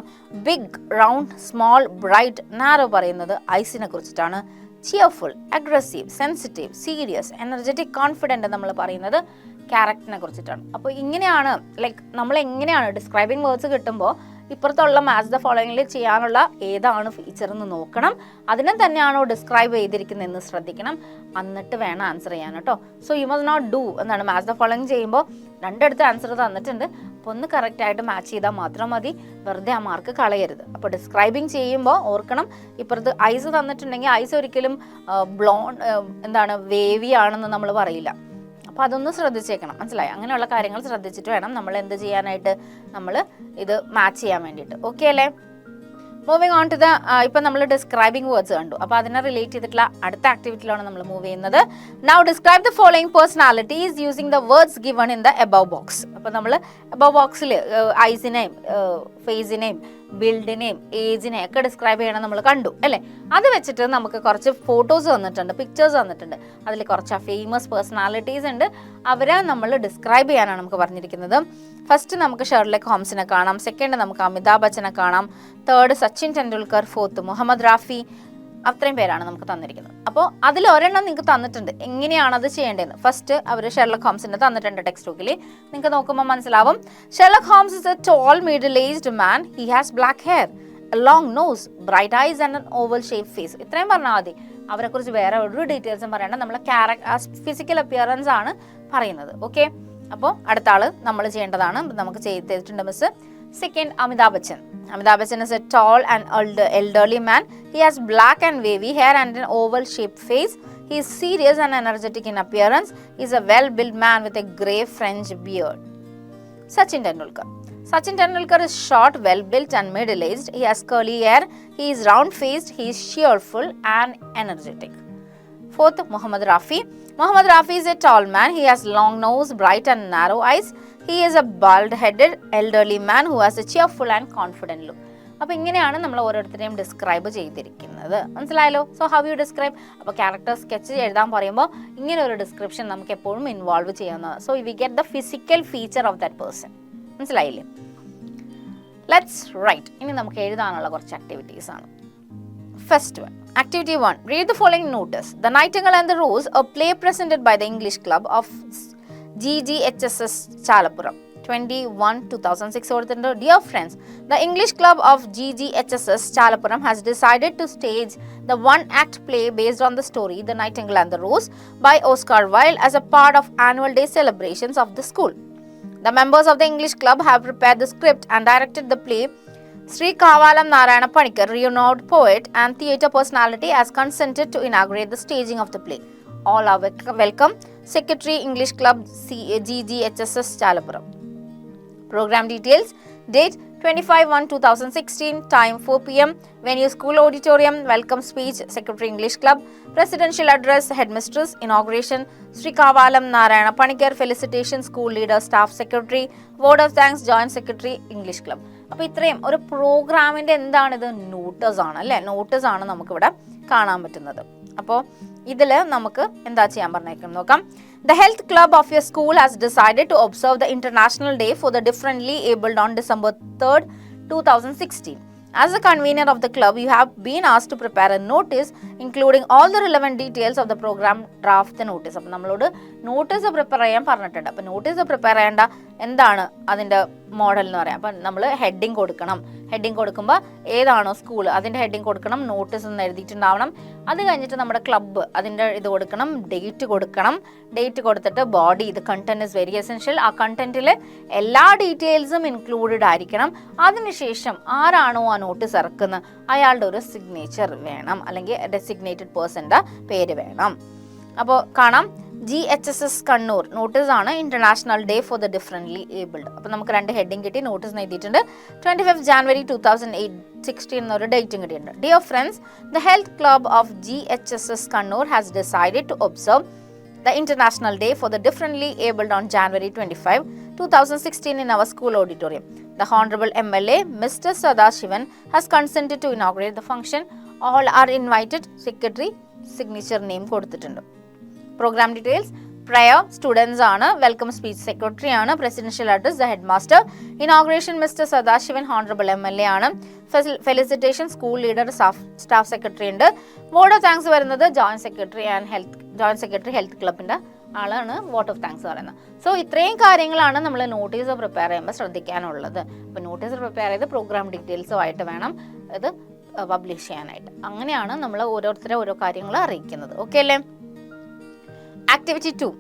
Big, round, small, bright, narrow പറയുന്നത് ഐസിനെ കുറിച്ചിട്ടാണ്. Cheerful, aggressive, sensitive, serious, energetic, confident നമ്മൾ പറയുന്നത് ക്യാരക്ടറിനെ കുറിച്ചിട്ടാണ്. അപ്പോൾ ഇങ്ങനെയാണ് നമ്മൾ എങ്ങനെയാണ് ഡിസ്ക്രൈബിങ് വേർഡ്സ് കിട്ടുമ്പോൾ ഇപ്പുറത്തുള്ള മാച്ച് ദ ഫോളോയിങ്ങിൽ ചെയ്യാനുള്ള ഏതാണ് ഫീച്ചർ എന്ന് നോക്കണം. അതിനെ തന്നെയാണോ ഡിസ്ക്രൈബ് ചെയ്തിരിക്കുന്നതെന്ന് ശ്രദ്ധിക്കണം. എന്നിട്ട് വേണം ആൻസർ ചെയ്യാൻ കേട്ടോ. So you must not do എന്നാണ് മാച്ച് ദ ഫോളോയിങ് ചെയ്യുമ്പോൾ 2 അടുത്ത് ആൻസർ തന്നിട്ടുണ്ട്. അപ്പോൾ ഒന്ന് കറക്റ്റായിട്ട് മാച്ച് ചെയ്താൽ മാത്രം മതി, വെറുതെ ആ മാർക്ക് കളയരുത്. അപ്പോൾ ഡിസ്ക്രൈബിങ് ചെയ്യുമ്പോൾ ഓർക്കണം, ഇപ്പുറത്ത് ഐസ് തന്നിട്ടുണ്ടെങ്കിൽ ഐസ് ഒരിക്കലും വേവി ആണെന്ന് നമ്മൾ പറയില്ല. അപ്പോൾ അതൊന്ന് ശ്രദ്ധിച്ചേക്കണം, മനസ്സിലായി? അങ്ങനെയുള്ള കാര്യങ്ങൾ ശ്രദ്ധിച്ചിട്ട് വേണം നമ്മൾ എന്ത് ചെയ്യാനായിട്ട്, നമ്മൾ ഇത് മാച്ച് ചെയ്യാൻ വേണ്ടിയിട്ട്. ഓക്കെ അല്ലേ? മൂവിങ് ഓൺ ടു ദ ഇപ്പം നമ്മൾ ഡിസ്ക്രൈബിംഗ് വേർഡ്സ് കണ്ടു. അപ്പോൾ അതിനെ റിലേറ്റ് ചെയ്തിട്ടുള്ള അടുത്ത ആക്ടിവിറ്റിയിലാണ് നമ്മൾ മൂവ് ചെയ്യുന്നത്. Now describe the following personalities using the words given in the above box. അപ്പോൾ നമ്മൾ എബവ് ബോക്സിൽ ഐസിനെയും ഫേസിനെയും ബിൽഡിനെയും ഏജിനെയും ഒക്കെ ഡിസ്ക്രൈബ് ചെയ്യണം നമ്മൾ കണ്ടു അല്ലേ? അത് വെച്ചിട്ട് നമുക്ക് കുറച്ച് ഫോട്ടോസ് തന്നിട്ടുണ്ട്, പിക്ചേഴ്സ് തന്നിട്ടുണ്ട്. അതിൽ കുറച്ച് ഫേമസ് പേഴ്സണാലിറ്റീസ് ഉണ്ട്, അവരെ നമ്മൾ ഡിസ്ക്രൈബ് ചെയ്യാനാണ് നമുക്ക് പറഞ്ഞിരിക്കുന്നത്. ഫസ്റ്റ് നമുക്ക് ഷെർലക് ഹോംസിനെ കാണാം, സെക്കൻഡ് നമുക്ക് അമിതാഭ് ബച്ചനെ കാണാം, തേർഡ് സച്ചിൻ ടെണ്ടുൽക്കർ, ഫോർത്ത് മുഹമ്മദ് റാഫി. അത്രയും പേരാണ് നമുക്ക് തന്നിരിക്കുന്നത്. അപ്പോൾ അതിൽ ഒരെണ്ണം നിങ്ങൾക്ക് തന്നിട്ടുണ്ട്, എങ്ങനെയാണ് അത് ചെയ്യേണ്ടതെന്ന്. ഫസ്റ്റ് അവർ ഷെർലക് ഹോംസിനെ തന്നിട്ടുണ്ട് ടെക്സ്റ്റ് ബുക്കിൽ, നിങ്ങൾക്ക് നോക്കുമ്പോൾ മനസ്സിലാവും. Sherlock Holmes is a tall middle aged man. He has black hair a long nose, bright eyes and an oval shaped face. ഇത്രയും പറഞ്ഞാൽ മതി. അവരെക്കുറിച്ച് വേറെ ഒരു ഡീറ്റെയിൽസും പറയണ്ട. നമ്മളെ ഫിസിക്കൽ അപ്പിയറൻസ് ആണ് പറയുന്നത്. ഓക്കെ, അപ്പോൾ അടുത്ത ആള് നമ്മൾ ചെയ്യേണ്ടതാണ്. നമുക്ക് ചെയ്തിട്ടുണ്ട് miss. Second, Amitabh Bachchan. Amitabh Bachchan is a tall and elderly man. He has black and wavy hair and an oval shaped face. He is serious and energetic in appearance. He is a well-built man with a grey French beard. Sachin Tendulkar. Sachin Tendulkar is short, well-built and middle-aged. He has curly hair. He is round-faced. He is cheerful and energetic. Fourth, Muhammad Rafi. Muhammad Rafi is a tall man. He has long nose, bright and narrow eyes. He is a bald-headed elderly man who has a cheerful and confident look. അപ്പോൾ ഇങ്ങനെയാണ് നമ്മൾ ഓരോരുത്തരെയും describe ചെയ്തിരിക്കുന്നത്. മനസ്സിലായല്ലോ? So how you describe? അപ്പോൾ character sketch എഴുതാൻ പറയുമ്പോൾ ഇങ്ങനെ ഒരു ഡിസ്ക്രിപ്ഷൻ നമുക്ക് എപ്പോഴും ഇൻവോൾവ് ചെയ്യാവുന്നതാണ്. So we get the physical feature of that person. മനസ്സിലായില്ലേ? Let's write. ഇനി നമുക്ക് എഴുതാനുള്ള കുറച്ച് ആക്ടിവിറ്റീസ് ആണ്. First one, Activity 1. Read the following notice. The Nightingale and the Rose, a play presented by the English Club of GGHSS Chalapuram. 21/2006. Dear friends, the English Club of GGHSS Chalapuram has decided to stage the one-act play based on the story The Nightingale and the Rose by Oscar Wilde as a part of annual day celebrations of the school. The members of the English Club have prepared the script and directed the play. Sri Kavalam Narayana Panikkar, renowned poet and theatre personality, has consented to inaugurate the staging of the play. All are welcome. Secretary, English Club, GGHSS Chalapuram. Program details. Date 25/1/2016. Time 4 p.m. Venue School Auditorium. Welcome speech Secretary, English Club. Presidential address Headmistress. Inauguration Sri Kavalam Narayana Panikkar. Felicitation School Leader, Staff Secretary. Word of thanks Joint Secretary, English Club. അപ്പോൾ ഇത്രയും ഒരു പ്രോഗ്രാമിൻ്റെ എന്താണിത്? Notice ആണ് അല്ലേ? Notice ആണ് നമുക്കിവിടെ കാണാൻ പറ്റുന്നത്. അപ്പോൾ ഇതിൽ നമുക്ക് എന്താ ചെയ്യാൻ പറഞ്ഞേക്കുന്നത് നോക്കാം. The health club of your school has decided to observe the International Day for the Differently Abled on December 3rd, 2016. As a convener of the club, you have been asked to prepare a notice including all the relevant details of the program. Draft the notice. അപ്പോൾ നമ്മളോട് notice prepare ചെയ്യാൻ പറഞ്ഞിട്ടുണ്ട്. അപ്പോൾ notice prepare ചെയ്യേണ്ട എന്താണ് അതിൻ്റെ model എന്ന് പറയാം. അപ്പം നമ്മൾ ഹെഡിങ് കൊടുക്കണം. ഹെഡിങ് കൊടുക്കുമ്പോൾ ഏതാണോ സ്കൂൾ അതിൻ്റെ ഹെഡിങ് കൊടുക്കണം. നോട്ടീസ് എന്ന് എഴുതിയിട്ടുണ്ടാവണം. അത് കഴിഞ്ഞിട്ട് നമ്മുടെ ക്ലബ്ബ് അതിൻ്റെ ഇത് കൊടുക്കണം. ഡേറ്റ് കൊടുക്കണം. ഡേറ്റ് കൊടുത്തിട്ട് ബോഡി, ഇത് കണ്ടന്റ് ഇസ് വെരി എസെൻഷ്യൽ. ആ കണ്ടന്റിൽ എല്ലാ ഡീറ്റെയിൽസും ഇൻക്ലൂഡഡ് ആയിരിക്കണം. അതിനുശേഷം ആരാണോ ആ നോട്ടീസ് ഇറക്കുന്നത് അയാളുടെ ഒരു സിഗ്നേച്ചർ വേണം, അല്ലെങ്കിൽ ഡെസിഗ്നേറ്റഡ് പേഴ്സൻ്റെ പേര് വേണം. അപ്പോൾ കാണാം GHSS കണ്ണൂർ നോട്ടീസ് ആണ് international day for the differently abled. അപ്പോൾ നമുക്ക് രണ്ട് ഹെഡിങ് കിട്ടി. നോട്ടീസ് എഴുതിയിട്ടുണ്ട്. 25 January 2016 എന്നൊരു ഡേറ്റും കിട്ടിയിട്ടുണ്ട്. Dear friends, the health club of GHSS Kannur has decided to observe the International Day for the Differently Abled on January 25, 2016 in our school auditorium. The Honorable MLA, Mr. Sadashivan, has consented to inaugurate the function. All are invited. Secretary, signature name കൊടുത്തിട്ടുണ്ട്. Program details. Prayer, students ആണ്. Welcome speech, secretary ആണ്. Presidential address, the headmaster. Inauguration, Mr. Sadashivan, Honorable MLA ആണ്. Felicitation, school leader, staff secretary ഉണ്ട്. Word of thanks വരുന്നത് joint secretary health clubന്റെ ആളാണ് vote of thanks പറയുന്നത്. So ഇത്രയും കാര്യങ്ങളാണ് നമ്മൾ നോട്ടീസ് പ്രിപ്പയർ ചെയ്യുമ്പോൾ ശ്രദ്ധിക്കാനുള്ളത്. അപ്പോൾ നോട്ടീസ് പ്രിപ്പയർ ചെയ്ത് പ്രോഗ്രാം ഡീറ്റെയിൽസുമായിട്ട് വേണം ഇത് പബ്ലിഷ് ചെയ്യാനായിട്ട്. അങ്ങനെയാണ് നമ്മൾ ഓരോരുത്തരെ ഓരോ കാര്യങ്ങൾ അറിയിക്കുന്നത്. ഓക്കെ അല്ലേ? Activity 2.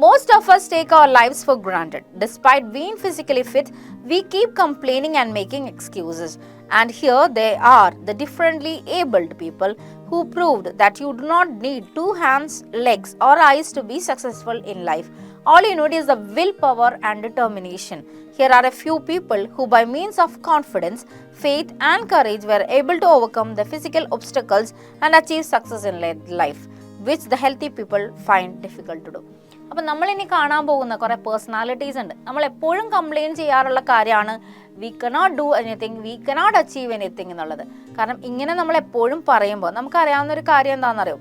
Most of us take our lives for granted. Despite being physically fit, we keep complaining and making excuses. And here they are, the differently abled people who proved that you do not need 2 hands, legs or eyes to be successful in life. All you need is the willpower and determination. Here are a few people who by means of confidence, faith and courage were able to overcome the physical obstacles and achieve success in life, which the healthy people find difficult to do. അപ്പം നമ്മളിനി കാണാൻ പോകുന്ന കുറേ personalities ഉണ്ട്. നമ്മൾ എപ്പോഴും complaint ചെയ്യാറുള്ള കാര്യമാണ് we cannot do anything, we cannot achieve anything എന്നുള്ളത്. കാരണം ഇങ്ങനെ നമ്മൾ എപ്പോഴും പറയുമ്പോൾ നമുക്കറിയാവുന്ന ഒരു കാര്യം എന്താണെന്നറിയോ,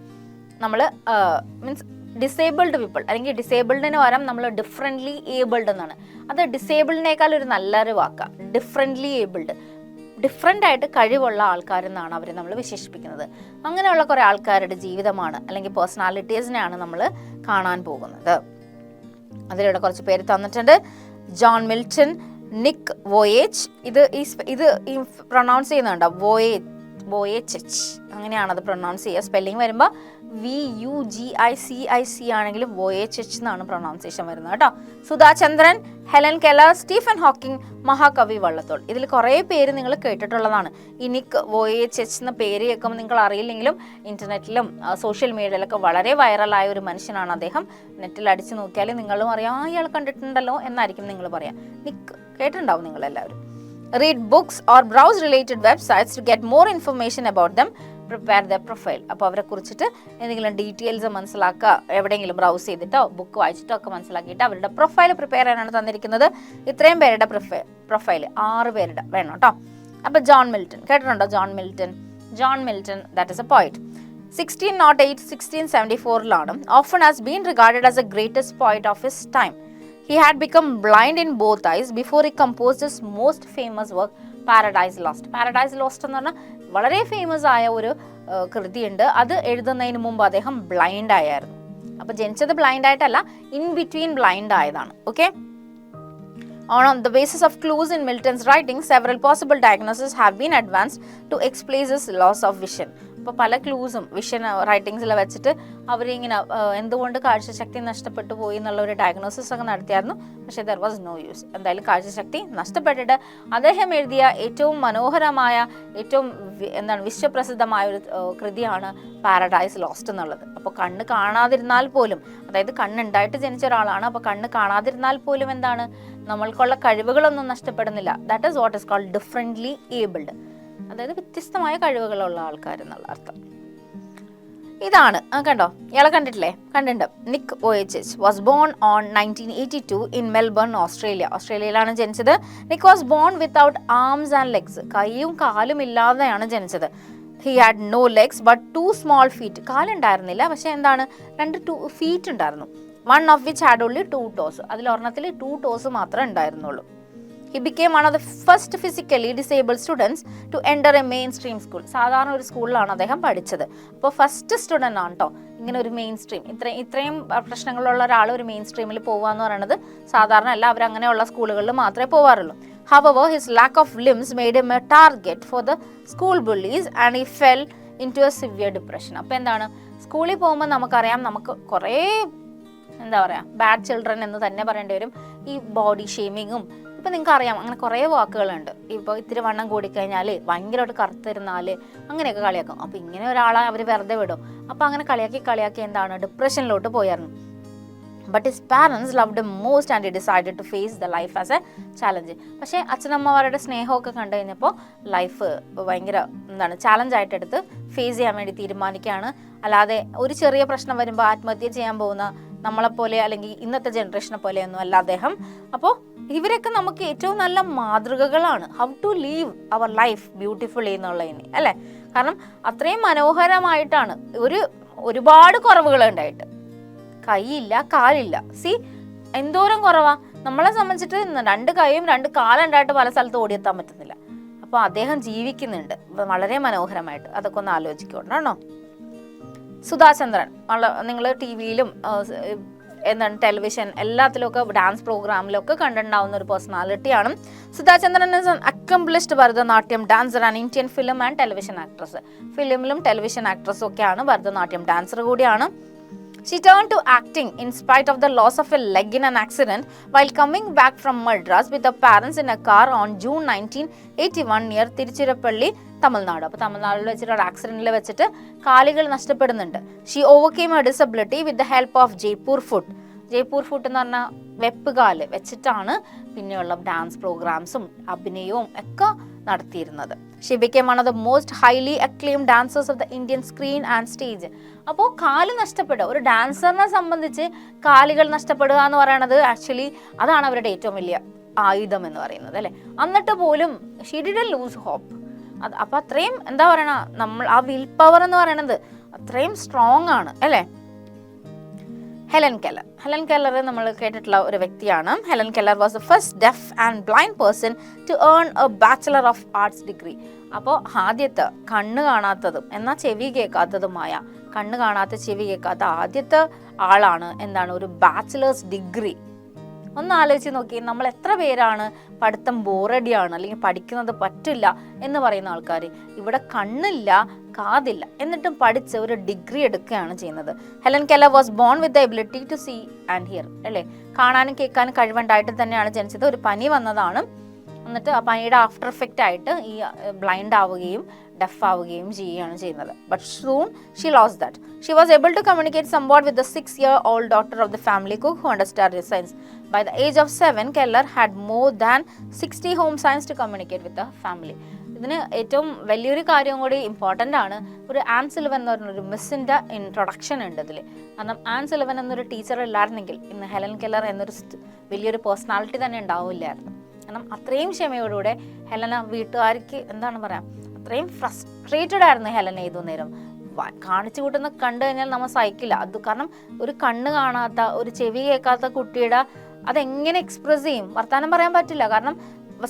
നമ്മൾ മീൻസ് ഡിസേബിൾഡ് പീപ്പിൾ അല്ലെങ്കിൽ ഡിസേബിൾഡിന് പകരം നമ്മൾ ഡിഫറെൻ്റ്ലി ഏബിൾഡ് എന്നാണ്. അത് ഡിസേബിൾഡിനേക്കാൾ ഒരു നല്ലൊരു വാക്കാണ് ഡിഫറെൻ്റ്ലി ഏബിൾഡ്. ഡിഫറെൻ്റ് ആയിട്ട് കഴിവുള്ള ആൾക്കാരെന്നാണ് അവരെ നമ്മൾ വിശേഷിപ്പിക്കുന്നത്. അങ്ങനെയുള്ള കുറേ ആൾക്കാരുടെ ജീവിതമാണ് അല്ലെങ്കിൽ പേഴ്സണാലിറ്റീസിനെയാണ് നമ്മൾ കാണാൻ പോകുന്നത്. അതിലൂടെ കുറച്ച് പേര് തന്നിട്ടുണ്ട്. ജോൺ മിൽട്ടൺ, നിക് വോയേജ്. ഇത് പ്രൊണൗൺസ് ചെയ്യുന്നുണ്ടോ? വോയേച്ച് അങ്ങനെയാണത് പ്രൊണൗൺസ് ചെയ്യുക. സ്പെല്ലിംഗ് വരുമ്പോൾ VUGICIC ആണെങ്കിലും വോയേച്ച് എന്നാണ് പ്രൊണൗൺസിയേഷൻ വരുന്നത് കേട്ടോ. Sudha Chandran, Helen Keller, Stephen Hawking, മഹാകവി വള്ളത്തോൾ. ഇതിൽ കുറേ പേര് നിങ്ങൾ കേട്ടിട്ടുള്ളതാണ്. ഈ നിക് വോയേച്ച് എന്ന പേര് കേൾക്കുമ്പോൾ നിങ്ങൾ അറിയില്ലെങ്കിലും ഇൻ്റർനെറ്റിലും സോഷ്യൽ മീഡിയയിലൊക്കെ വളരെ വൈറലായ ഒരു മനുഷ്യനാണ് അദ്ദേഹം. നെറ്റിൽ അടിച്ചു നോക്കിയാൽ നിങ്ങളും അറിയാം ഇയാൾ കണ്ടിട്ടുണ്ടല്ലോ എന്നായിരിക്കും നിങ്ങൾ പറയാം. നിക് കേട്ടിട്ടുണ്ടാവും നിങ്ങളെല്ലാവരും. Read books or browse related websites to get more information about them. Prepare their profile. അപ്പോൾ അവരെ കുറിച്ചിട്ട് എന്തെങ്കിലും ഡീറ്റെയിൽസ് മനസ്സിലാക്കുക, എവിടെയെങ്കിലും ബ്രൗസ് ചെയ്തിട്ടോ ബുക്ക് വായിച്ചിട്ടോ ഒക്കെ മനസ്സിലാക്കിയിട്ട് അവരുടെ പ്രൊഫൈൽ പ്രിപ്പയർ ചെയ്യാനാണ് തന്നിരിക്കുന്നത്. ഇത്രയും പേരുടെ പ്രൊഫൈൽ 6 പേരുടെ വേണം കേട്ടോ. അപ്പോൾ ജോൺ മിൽട്ടൺ കേട്ടിട്ടുണ്ടോ? John Milton that is A പോയിറ്റ്. 1608 1674 often has been regarded as the greatest poet of his time. He had become blind in both eyes before he composed his most famous work, Paradise Lost. Paradise Lost എന്ന് പറഞ്ഞാൽ വളരെ famous ആയ ഒരു കൃതിയുണ്ട്. അത് എഴുതുന്നതിന് മുമ്പ് അദ്ദേഹം ബ്ലൈൻഡ് ആയിരുന്നു. അപ്പോൾ ജനിച്ചത് ബ്ലൈൻഡ് ആയിട്ടല്ല, ഇൻ ബിറ്റ്വീൻ ബ്ലൈൻഡ് ആയതാണ്. Okay. On the basis of clues in Milton's writing, several possible diagnoses have been advanced to explain his loss of vision. അപ്പോൾ പല ക്ലൂസും വിഷൻ റൈറ്റിങ്സിൽ വെച്ചിട്ട് അവരിങ്ങനെ എന്തുകൊണ്ട് കാഴ്ചശക്തി നഷ്ടപ്പെട്ടു പോയി എന്നുള്ള ഒരു ഡയഗ്നോസിസ് ഒക്കെ നടത്തിയായിരുന്നു. പക്ഷേ ദർ വാസ് നോ യൂസ്. എന്തായാലും കാഴ്ചശക്തി നഷ്ടപ്പെട്ടിട്ട് അദ്ദേഹം എഴുതിയ ഏറ്റവും മനോഹരമായ ഏറ്റവും വിശ്വപ്രസിദ്ധമായ ഒരു കൃതിയാണ് പാരഡൈസ് ലോസ്റ്റ് എന്നുള്ളത്. അപ്പോൾ കണ്ണ് കാണാതിരുന്നാൽ പോലും, അതായത് കണ്ണുണ്ടായിട്ട് ജനിച്ച ഒരാളാണ്, അപ്പോൾ കണ്ണ് കാണാതിരുന്നാൽ പോലും എന്താണ്, നമ്മൾക്കുള്ള കഴിവുകളൊന്നും നഷ്ടപ്പെടുന്നില്ല. That is what is called differently abled, അതായത് വ്യത്യസ്തമായ കഴിവുകളുള്ള ആൾക്കാർ എന്നുള്ള അർത്ഥം. ഇതാണ് കണ്ടോ, ഇയാളെ കണ്ടിട്ടില്ലേ? കണ്ടിട്ടുണ്ട്. Nick Vujicic was born on 1982 in Melbourne, ഓസ്ട്രേലിയയിലാണ് ജനിച്ചത്. Nick was born without arms and legs. കൈയും കാലും ഇല്ലാതെയാണ് ജനിച്ചത്. He had no legs but 2 small feet. കാലുണ്ടായിരുന്നില്ല, പക്ഷെ എന്താണ്, 2 ഫീറ്റ് ഉണ്ടായിരുന്നു. One of which had only 2 toes. അതിൽ ഒരെണ്ണത്തിൽ 2 toes മാത്രമേ ഉണ്ടായിരുന്നുള്ളൂ. He became one of the first physically disabled students to enter a mainstream school. സാധാരണ ഒരു സ്കൂളിലാണ് അദ്ദേഹം പഠിച്ചത്. അപ്പോൾ ഫസ്റ്റ് സ്റ്റുഡൻ്റ് ആണ് കേട്ടോ ഇങ്ങനെ ഒരു മെയിൻ സ്ട്രീം. ഇത്രയും പ്രശ്നങ്ങളുള്ള ഒരാൾ ഒരു മെയിൻ സ്ട്രീമിൽ പോകുക എന്ന് പറയുന്നത് സാധാരണ അല്ല. അവരങ്ങനെയുള്ള സ്കൂളുകളിൽ മാത്രമേ പോകാറുള്ളൂ. However, his lack of limbs made him a target for the school bullies and he fell into a severe depression. അപ്പോൾ എന്താണ്, സ്കൂളിൽ പോകുമ്പോൾ നമുക്കറിയാം നമുക്ക് കുറേ ബാഡ് ചിൽഡ്രൻ എന്ന് തന്നെ പറയേണ്ടി വരും. ഈ ബോഡി ഷെയ്മിങ്ങും ഇപ്പം നിങ്ങൾക്ക് അറിയാം, അങ്ങനെ കുറേ വാക്കുകളുണ്ട്. ഇപ്പോൾ ഇത്തിരി വണ്ണം കൂടിക്കഴിഞ്ഞാൽ, ഭയങ്കരമായിട്ട് കറുത്തിരുന്നാൽ അങ്ങനെയൊക്കെ കളിയാക്കും. അപ്പോൾ ഇങ്ങനെ ഒരാളെ അവർ വെറുതെ വിടും. അപ്പോൾ അങ്ങനെ കളിയാക്കി എന്താണ്, ഡിപ്രഷനിലോട്ട് പോയായിരുന്നു. But his parents loved him most and he decided to face the life as a challenge. പക്ഷേ അച്ഛനമ്മമാരുടെ സ്നേഹമൊക്കെ കണ്ടു കഴിഞ്ഞപ്പോൾ ലൈഫ് ഭയങ്കര ചാലഞ്ചായിട്ട് എടുത്ത് ഫേസ് ചെയ്യാൻ വേണ്ടി തീരുമാനിക്കുകയാണ്. അല്ലാതെ ഒരു ചെറിയ പ്രശ്നം വരുമ്പോൾ ആത്മഹത്യ ചെയ്യാൻ പോകുന്ന നമ്മളെപ്പോലെ അല്ലെങ്കിൽ ഇന്നത്തെ ജനറേഷനെ പോലെയൊന്നും അല്ല അദ്ദേഹം. അപ്പോൾ ഇവരൊക്കെ നമുക്ക് ഏറ്റവും നല്ല മാതൃകകളാണ്. How to live our life beautifully എന്നുള്ളതിന് അല്ലേ. കാരണം അത്രയും മനോഹരമായിട്ടാണ്. ഒരുപാട് കുറവുകൾ ഉണ്ടായിട്ട്, കൈയില്ല കാലില്ല. എന്തോരം കുറവാ നമ്മളെ സംബന്ധിച്ചിട്ട്. 2 കൈയും 2 കാലും ഉണ്ടായിട്ട് പല സ്ഥലത്ത് ഓടിയെത്താൻ പറ്റുന്നില്ല. അപ്പോൾ അദ്ദേഹം ജീവിക്കുന്നുണ്ട് വളരെ മനോഹരമായിട്ട്. അതൊക്കെ ഒന്ന് ആലോചിക്കൊണ്ടാണോ. സുധാചന്ദ്രൻ നിങ്ങൾ ടി വിയിലും ടെലിവിഷൻ എല്ലാത്തിലൊക്കെ ഡാൻസ് പ്രോഗ്രാമിലൊക്കെ കണ്ടിട്ടുണ്ടാവുന്ന ഒരു പേഴ്സണാലിറ്റിയാണ്. Sudha Chandran is an accomplished Bharatanatyam dancer and Indian film and television actress. ഫിലിമിലും television ആക്ട്രസും ഒക്കെയാണ്, ഭരതനാട്യം ഡാൻസർ കൂടിയാണ്. She turned to acting in spite of the loss of a leg in an accident while coming back from Madras with her parents in a car on June 1981 near Tiruchirappalli, Tamil Nadu. അപ്പോൾ തമിഴ്നാട്ടിൽ വെച്ചിട്ട് ഒരു ആക്സിഡൻറ്റിൽ വെച്ചിട്ട് കാലുകൾ നഷ്ടപ്പെടുന്നുണ്ട്. She overcame Har disability with the help of Jaipur food എന്ന് പറഞ്ഞാൽ വെപ്പുകാല് വെച്ചിട്ടാണ് പിന്നെയുള്ള ഡാൻസ് പ്രോഗ്രാംസും അഭിനയവും ഒക്കെ നടത്തിയിരുന്നത്. She became one of the most highly acclaimed dancers of the Indian screen and stage. അപ്പോൾ കാല് നഷ്ടപ്പെടുക, ഒരു ഡാൻസറിനെ സംബന്ധിച്ച് കാലുകൾ നഷ്ടപ്പെടുക എന്ന് പറയുന്നത് ആക്ച്വലി അതാണ് അവരുടെ ഏറ്റവും വലിയ ആയുധം എന്ന് പറയുന്നത് അല്ലേ. എന്നിട്ട് പോലും ഷീ ഡിഡ്ന്റ് ലൂസ് ഹോപ്പ്. അപ്പോൾ അത്രയും നമ്മൾ ആ വിൽ പവർ എന്ന് പറയുന്നത് അത്രയും സ്ട്രോങ് ആണ് അല്ലേ. ഹെലൻ കെല്ലർ നമ്മൾ കേട്ടിട്ടുള്ള ഒരു വ്യക്തിയാണ്. Helen Keller was the first deaf and blind person to earn a bachelor of arts degree. അപ്പോൾ ആദ്യത്തെ കണ്ണ് കാണാത്തതും എന്നാൽ ചെവി കേൾക്കാത്തതുമായ, കണ്ണ് കാണാത്ത ചെവി കേൾക്കാത്ത ആദ്യത്തെ ആളാണ് ഒരു ബാച്ചിലേഴ്സ് ഡിഗ്രി ഒന്ന് ആലോചിച്ച് നോക്കി, നമ്മൾ എത്ര പേരാണ് പഠിത്തം ബോറടിയാണ് അല്ലെങ്കിൽ പഠിക്കുന്നത് പറ്റില്ല എന്ന് പറയുന്ന ആൾക്കാർ. ഇവിടെ കണ്ണില്ല കാതില്ല എന്നിട്ടും പഠിച്ച് ഒരു ഡിഗ്രി എടുക്കുകയാണ് ചെയ്യുന്നത്. Helen Keller was born with the ability to see and hear, അല്ലേ? കാണാനും കേൾക്കാനും കഴിവുണ്ടായിട്ട് തന്നെയാണ് ജനിച്ചത്. ഒരു പനി വന്നതാണ്, എന്നിട്ട് ആ പനിയുടെ ആഫ്റ്റർ എഫക്റ്റ് ആയിട്ട് ഈ ബ്ലൈൻഡ് ആവുകയും ഡെഫ് ആവുകയും ചെയ്യുകയാണ് ചെയ്യുന്നത്. But soon she lost that. She was able to communicate somewhat with the 6-year-old daughter of the family cook who understood science. By the age of 7, Keller had more than 60 home science to communicate with the family. ഇതിന് ഏറ്റവും വലിയൊരു കാര്യം കൂടി important ആണ്. ഒരു an Silvan എന്ന് പറഞ്ഞൊരു മിസ്സിൻ്റെ introduction ഉണ്ട് ഇതിൽ. കാരണം ആൻ സിൽവൻ എന്നൊരു ടീച്ചർ ഇല്ലായിരുന്നെങ്കിൽ ഇന്ന് ഹെലൻ കെല്ലർ എന്നൊരു വലിയൊരു പേഴ്സണാലിറ്റി തന്നെ ഉണ്ടാവില്ലായിരുന്നു. കാരണം അത്രയും ക്ഷമയോടുകൂടെ ഹെലന വീട്ടുകാർക്ക് എന്താണ് പറയാം, അത്രയും ഫ്രസ്ട്രേറ്റഡ് ആയിരുന്നു ഹെലന ഏതു നേരം. കാണിച്ചു കൂട്ടുന്ന കണ്ടു കഴിഞ്ഞാൽ നമ്മൾ സഹിക്കില്ല. അത് കാരണം ഒരു കണ്ണ് കാണാത്ത ഒരു ചെവി കേൾക്കാത്ത കുട്ടിയുടെ അതെങ്ങനെ എക്സ്പ്രസ് ചെയ്യും? വർത്താനം പറയാൻ പറ്റില്ല. കാരണം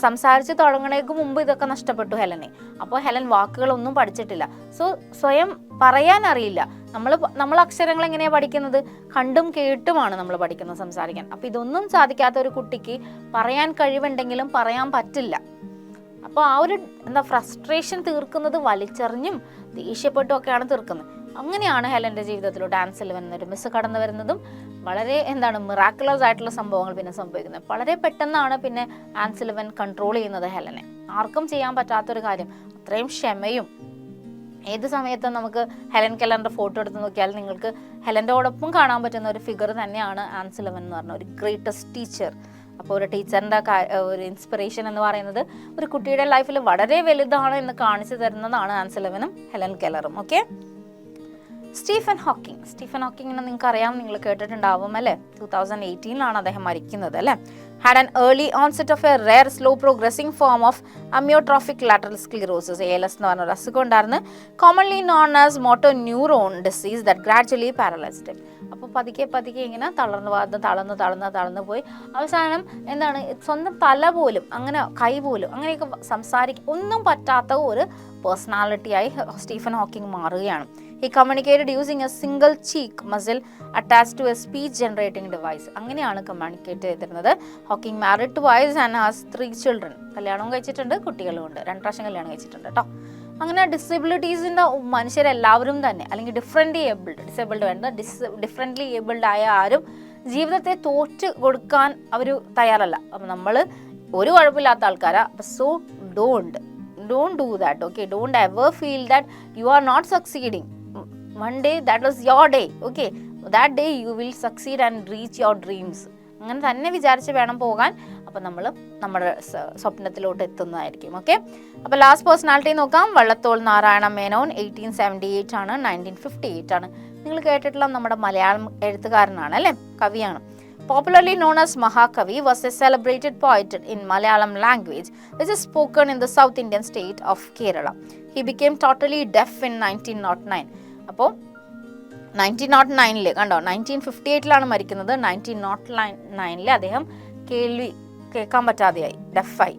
സംസാരിച്ച് തുടങ്ങണേക്ക് മുമ്പ് ഇതൊക്കെ നഷ്ടപ്പെട്ടു ഹെലനെ. അപ്പോൾ ഹെലൻ വാക്കുകളൊന്നും പഠിച്ചിട്ടില്ല. സോ സ്വയം പറയാൻ അറിയില്ല. നമ്മൾ അക്ഷരങ്ങൾ എങ്ങനെയാണ് പഠിക്കുന്നത്? കണ്ടും കേട്ടുമാണ് നമ്മൾ പഠിക്കുന്നത് സംസാരിക്കാൻ. അപ്പോൾ ഇതൊന്നും സാധിക്കാത്ത ഒരു കുട്ടിക്ക് പറയാൻ കഴിവുണ്ടെങ്കിലും പറയാൻ പറ്റില്ല. അപ്പോൾ ആ ഒരു ഫ്രസ്ട്രേഷൻ തീർക്കുന്നത് വലിച്ചെറിഞ്ഞും ദേഷ്യപ്പെട്ടും ഒക്കെയാണ് തീർക്കുന്നത്. അങ്ങനെയാണ് ഹെലൻ്റെ ജീവിതത്തിലൂടെ ആൻ സിൽവൻ എന്നൊരു മിസ് കടന്നു വരുന്നതും വളരെ മിറാക്കുലസ് ആയിട്ടുള്ള സംഭവങ്ങൾ പിന്നെ സംഭവിക്കുന്നത്. വളരെ പെട്ടെന്നാണ് പിന്നെ ആൻ സിൽവൻ കൺട്രോൾ ചെയ്യുന്നത് ഹെലനെ. ആർക്കും ചെയ്യാൻ പറ്റാത്തൊരു കാര്യം, അത്രയും ക്ഷമയും. ഏത് സമയത്തും നമുക്ക് ഹെലൻ കെല്ലറിൻ്റെ ഫോട്ടോ എടുത്ത് നോക്കിയാൽ നിങ്ങൾക്ക് ഹെലൻ്റെയോടൊപ്പം കാണാൻ പറ്റുന്ന ഒരു ഫിഗർ തന്നെയാണ് ആൻ സിൽവൻ എന്ന് പറഞ്ഞ ഒരു ഗ്രേറ്റസ്റ്റ് ടീച്ചർ. അപ്പോൾ ഒരു ടീച്ചറിൻ്റെ ഒരു ഇൻസ്പിറേഷൻ എന്ന് പറയുന്നത് ഒരു കുട്ടിയുടെ ലൈഫിൽ വളരെ വലുതാണ് എന്ന് കാണിച്ചു തരുന്നതാണ് ആൻ സിൽവനും ഹെലൻ കെല്ലറും. ഓക്കെ, സ്റ്റീഫൻ ഹോക്കിങ്ങിനെ നിങ്ങൾക്ക് അറിയാം, നിങ്ങൾ കേട്ടിട്ടുണ്ടാവും അല്ലേ? 2018 അദ്ദേഹം മരിക്കുന്നത് അല്ലേ? had an early onset of a rare slow progressing form of amyotrophic lateral sclerosis, ALS എന്ന് പറഞ്ഞ ഒരു അസുഖം ഉണ്ടായിരുന്നു, commonly known as motor neuron disease that gradually paralyzed him. അപ്പോൾ പതുക്കെ ഇങ്ങനെ തളർന്നു പോയി അവസാനം സ്വന്തം തല പോലും അങ്ങനെ കൈ പോലും അങ്ങനെയൊക്കെ സംസാരിക്കാൻ ഒന്നും പറ്റാത്ത ഒരു പേഴ്സണാലിറ്റിയായി സ്റ്റീഫൻ ഹോക്കിംഗ് മാറുകയാണ്. He communicated using a single cheek muscle attached to a speech generating device. അങ്ങനെയാണ് കമ്മ്യൂണിക്കേറ്റ് ചെയ്തിരുന്നത്. Hawking married twice and has 3 children. കല്യാണവും കഴിച്ചിട്ടുണ്ട്, കുട്ടികളും ഉണ്ട്. 2 പ്രാവശ്യം കല്യാണം കഴിച്ചിട്ടുണ്ട് കേട്ടോ. അങ്ങനെ ഡിസബിലിറ്റീസിൻ്റെ മനുഷ്യരെല്ലാവരും തന്നെ അല്ലെങ്കിൽ ഡിഫറെൻ്റ്ലി ഏബിൾഡ് ആയ ആരും ജീവിതത്തെ തോറ്റ് കൊടുക്കാൻ അവർ തയ്യാറല്ല. അപ്പം നമ്മൾ ഒരു കുഴപ്പമില്ലാത്ത ആൾക്കാരാ. So don't do that. Okay, don't ever feel that you are not succeeding. One day that was your day. Okay, that day you will succeed and reach your dreams. അങ്ങനെ തന്നെ വിചാരിച്ച് വേണം പോകാൻ. അപ്പം നമ്മൾ നമ്മുടെ സ്വപ്നത്തിലോട്ട് എത്തുന്നതായിരിക്കും. ഓക്കെ, അപ്പോൾ ലാസ്റ്റ് പേഴ്സണാലിറ്റി നോക്കാം. വള്ളത്തോൾ നാരായണ മേനോൻ 1878 ആണ്, 1958 ആണ്. നിങ്ങൾ കേട്ടിട്ടുള്ള നമ്മുടെ മലയാളം എഴുത്തുകാരനാണ് അല്ലേ, കവിയാണ്. Popularly known as Mahakavi, was a celebrated poet in Malayalam language, which is spoken in the South Indian state of Kerala. He became totally deaf in 1909. അപ്പോൾ 1909 കണ്ടോ, 1958 മരിക്കുന്നത്. 1909 അദ്ദേഹം കേൾക്കാൻ പറ്റാതെയായി, ഡെഫായി.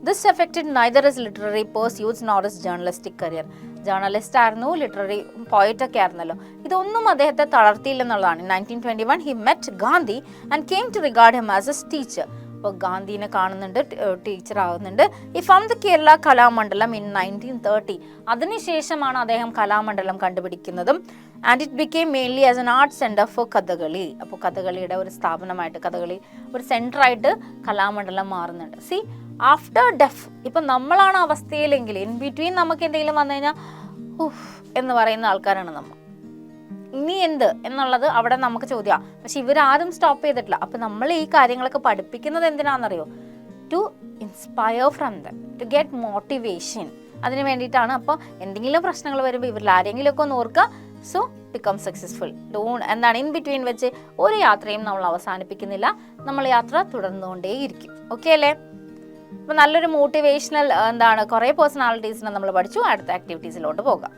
This affected neither his literary pursuits nor his journalistic career. Journalist ആയിരുന്നു, literary പോയിറ്റൊക്കെ ആയിരുന്നല്ലോ. ഇതൊന്നും അദ്ദേഹത്തെ തളർത്തിയില്ലെന്നുള്ളതാണ്. 1921 he met Gandhi and came to regard him as his teacher. അപ്പോൾ ഗാന്ധിനെ കാണുന്നുണ്ട്, ടീച്ചർ ആവുന്നുണ്ട്. ഈ from the Kerala Kalamandalam in 1930. അതിനുശേഷമാണ് അദ്ദേഹം കലാമണ്ഡലം കണ്ടുപിടിക്കുന്നതും. And it became mainly as an art centre for Kathakali. അപ്പോൾ കഥകളിയുടെ ഒരു സ്ഥാപനമായിട്ട്, കഥകളി ഒരു സെൻറ്ററായിട്ട് കലാമണ്ഡലം മാറുന്നുണ്ട്. സി, ആഫ്റ്റർ ഡെഫ് ഇപ്പം നമ്മളാണ് അവസ്ഥയിലെങ്കിൽ ഇൻ ബിറ്റ്വീൻ നമുക്ക് എന്തെങ്കിലും വന്നു കഴിഞ്ഞാൽ എന്ന് പറയുന്ന ആൾക്കാരാണ് നമ്മൾ. ഇനി എന്ത് എന്നുള്ളത് അവിടെ നമുക്ക് ചോദ്യമാണ്. പക്ഷെ ഇവരാരും സ്റ്റോപ്പ് ചെയ്തിട്ടില്ല. അപ്പം നമ്മൾ ഈ കാര്യങ്ങളൊക്കെ പഠിപ്പിക്കുന്നത് എന്തിനാണെന്നറിയോ? To inspire from them, to get motivation. അതിന് വേണ്ടിയിട്ടാണ്. അപ്പോൾ എന്തെങ്കിലും പ്രശ്നങ്ങൾ വരുമ്പോൾ ഇവരിൽ ആരെങ്കിലുമൊക്കെ ഒന്ന് ഓർക്കുക. So become successful. In between വെച്ച് ഒരു യാത്രയും നമ്മൾ അവസാനിപ്പിക്കുന്നില്ല. നമ്മൾ യാത്ര തുടർന്നുകൊണ്ടേയിരിക്കും. ഓക്കെ അല്ലേ? അപ്പോൾ നല്ലൊരു മോട്ടിവേഷണൽ കുറേ പേഴ്സണാലിറ്റീസിനെ നമ്മൾ പഠിച്ചു. അടുത്ത ആക്ടിവിറ്റീസിലോട്ട് പോകാം.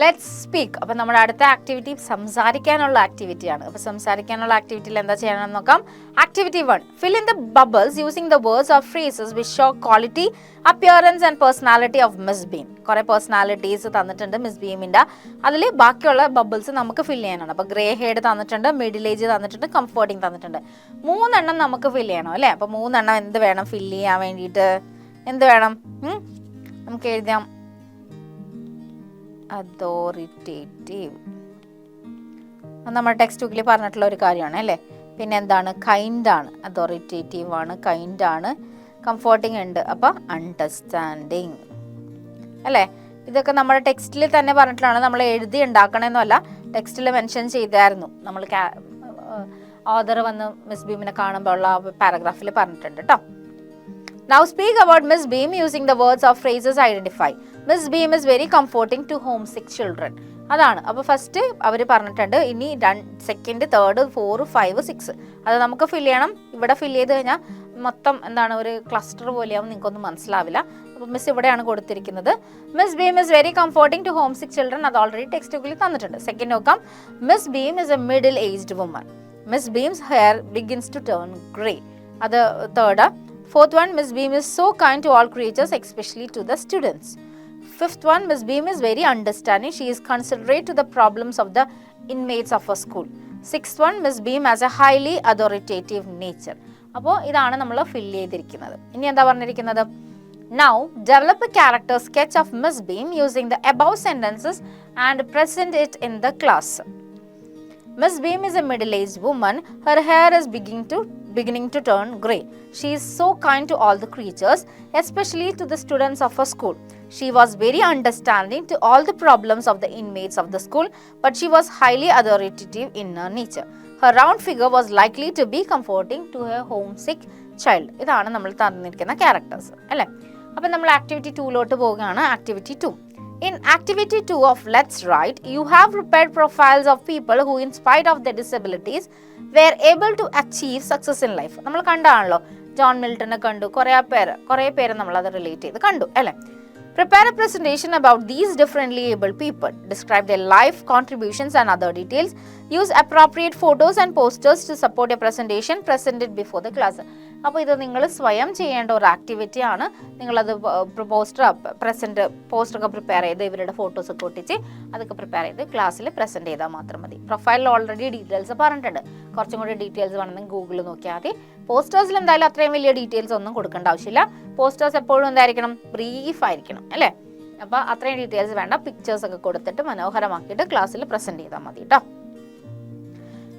Let's speak. അപ്പോൾ നമ്മുടെ അടുത്ത ആക്ടിവിറ്റി സംസാരിക്കാനുള്ള ആക്ടിവിറ്റിയാണ്. അപ്പോൾ സംസാരിക്കാനുള്ള ആക്ടിവിറ്റിയിൽ എന്താ ചെയ്യണമെന്ന് നോക്കാം. Activity 1, fill in the bubbles using the words or phrases which show quality, appearance and personality of Miss Bean. കുറേ പേഴ്സണാലിറ്റീസ് തന്നിട്ടുണ്ട് മിസ് ബീമിൻ്റെ. അതിൽ ബാക്കിയുള്ള ബബിൾസ് നമുക്ക് ഫില്ല് ചെയ്യാനാണ്. അപ്പോൾ ഗ്രേ ഹെയർഡ് തന്നിട്ടുണ്ട്, മിഡിൽ ഏജ് തന്നിട്ടുണ്ട്, കംഫർട്ടിങ് തന്നിട്ടുണ്ട്. 3 നമുക്ക് ഫില്ല് ചെയ്യണം അല്ലേ. അപ്പോൾ 3 എന്ത് വേണം ഫില്ല് ചെയ്യാൻ വേണ്ടിയിട്ട്? എന്ത് വേണം? നമുക്ക് എഴുതാം അതോറിറ്റേറ്റീവ്. അത് നമ്മുടെ ടെക്സ്റ്റ് ബുക്കിൽ പറഞ്ഞിട്ടുള്ള ഒരു കാര്യമാണ് അല്ലേ. പിന്നെ എന്താണ്? കൈൻഡാണ്. അതോറിറ്റേറ്റീവ് ആണ്, കൈൻഡാണ്, കംഫർട്ടിങ് ഉണ്ട്. അപ്പോൾ അണ്ടർസ്റ്റാൻഡിങ് അല്ലേ. ഇതൊക്കെ നമ്മുടെ ടെക്സ്റ്റിൽ തന്നെ പറഞ്ഞിട്ടുള്ളതാണ്. നമ്മൾ എഴുതി ഉണ്ടാക്കണമെന്നല്ല, ടെക്സ്റ്റിൽ മെൻഷൻ ചെയ്തായിരുന്നു. നമ്മൾ ഓദർ വന്ന് മിസ് ബീമിനെ കാണുമ്പോൾ ഉള്ള പാരഗ്രാഫിൽ പറഞ്ഞിട്ടുണ്ട് കേട്ടോ. Now speak about Miss Beam using the words or phrases identify. Miss Beam is very comforting to homesick children. അതാണ്. അപ്പോൾ ഫസ്റ്റ് അവർ പറഞ്ഞിട്ടുണ്ട്. ഇനി സെക്കൻഡ്, തേർഡ്, 4, 5, 6 അത് നമുക്ക് ഫില്ല് ചെയ്യണം. ഇവിടെ ഫില്ല് ചെയ്ത് കഴിഞ്ഞാൽ മൊത്തം എന്താണ് ഒരു ക്ലസ്റ്റർ പോലെയാവും, നിങ്ങൾക്കൊന്നും മനസ്സിലാവില്ല. അപ്പോൾ മിസ് ഇവിടെയാണ് കൊടുത്തിരിക്കുന്നത്. Miss Beam is very comforting to homesick children. അത് ഓൾറെഡി ടെക്സ്റ്റ് ബുക്കിൽ തന്നിട്ടുണ്ട്. സെക്കൻഡ് നോക്കാം. Miss Beam is a middle aged woman. Miss Beam's hair begins to turn grey. അത് third. Fourth one, Miss Beam is so kind to all creatures, especially to the students. Fifth one, Miss Beam is very understanding. She is considerate to the problems of the inmates of her school. Sixth one, Miss Beam has a highly authoritative nature. അപ്പോൾ ഇതാണ് നമ്മൾ fill ചെയ്തിരിക്കുന്നത്. ഇനി എന്താ പറഞ്ഞിരിക്കുന്നത്? Now, develop a character sketch of Miss Beam using the above sentences and present it in the class. Miss Beam is a middle-aged woman. Her hair is beginning to turn grey. She is so kind to all the creatures, especially to the students of her school. She was very understanding to all the problems of the inmates of the school, but she was highly authoritative in her nature. Her round figure was likely to be comforting to her homesick child. ഇതാണ് നമ്മൾ തന്നിരിക്കുന്ന characters അല്ലേ. അപ്പം നമ്മൾ activity 2 പോവുകയാണ്. Activity 2. In activity 2 of Let's Write, you have prepared profiles of people who, in spite of their disabilities, were able to achieve success in life. നമ്മൾ കണ്ടാണല്ലോ, John മിൽട്ടനെ കണ്ടു, കുറേ പേര് നമ്മളത് റിലേറ്റ് ചെയ്ത് കണ്ടു അല്ലേ. Prepare a presentation about these differently abled people. Describe their life, contributions and other details. Use appropriate photos and posters to support your presentation. Present it before the class. അപ്പോൾ ഇത് നിങ്ങൾ സ്വയം ചെയ്യേണ്ട ഒരു ആക്ടിവിറ്റി ആണ്. നിങ്ങളത് പോസ്റ്ററൊക്കെ പ്രിപ്പയർ ചെയ്ത് ഇവരുടെ ഫോട്ടോസൊക്കെ ഒട്ടിച്ച് അതൊക്കെ പ്രിപ്പയർ ചെയ്ത് ക്ലാസ്സിൽ പ്രസൻറ്റ് ചെയ്താൽ മാത്രം മതി. പ്രൊഫൈലിൽ ഓൾറെഡി ഡീറ്റെയിൽസ് പറഞ്ഞിട്ടുണ്ട്. കുറച്ചും കൂടി ഡീറ്റെയിൽസ് വേണമെങ്കിൽ ഗൂഗിളിൽ നോക്കിയാൽ മതി. പോസ്റ്റേഴ്സിൽ എന്തായാലും അത്രയും വലിയ ഡീറ്റെയിൽസ് ഒന്നും കൊടുക്കേണ്ട ആവശ്യമില്ല. പോസ്റ്റേഴ്സ് എപ്പോഴും എന്തായിരിക്കണം? ബ്രീഫ് ആയിരിക്കണം അല്ലേ. അപ്പോൾ അത്രയും ഡീറ്റെയിൽസ് വേണ്ട. പിക്ചേഴ്സൊക്കെ കൊടുത്തിട്ട് മനോഹരമാക്കിയിട്ട് ക്ലാസ്സിൽ പ്രസൻറ്റ് ചെയ്താൽ മതി കേട്ടോ.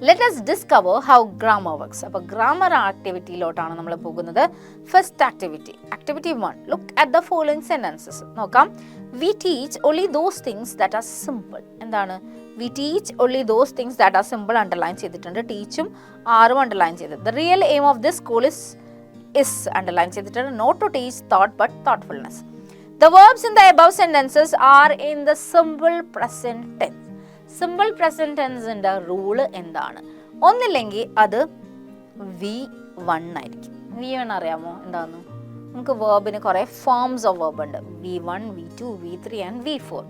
Let us discover how grammar works. അപ്പോൾ ഗ്രാമർ ആക്ടിവിറ്റിയിലോട്ടാണ് നമ്മൾ പോകുന്നത്. First activity, activity 1. Look at the following sentences. നോക്കാം. We teach only those things that are simple. എന്താണ്? We teach only those things that are simple. Underline ചെയ്തിട്ടുണ്ട്. ടീച്ചും ആറും underline ചെയ്തത്. The real aim of this school is underline ചെയ്തിട്ടുണ്ട്. Not to teach thought but thoughtfulness. The verbs in the above sentences are in the simple present tense. Simple present ടെൻസിൻ്റെ rule എന്താണ്? ഒന്നില്ലെങ്കിൽ അത് V1 ആയിരിക്കും. V1 അറിയാമോ എന്താന്ന്? നമുക്ക് വേർബിന് കുറേ ഫോംസ് ഓഫ് വേർബ് ഉണ്ട്. V1, V2, V3 and V4.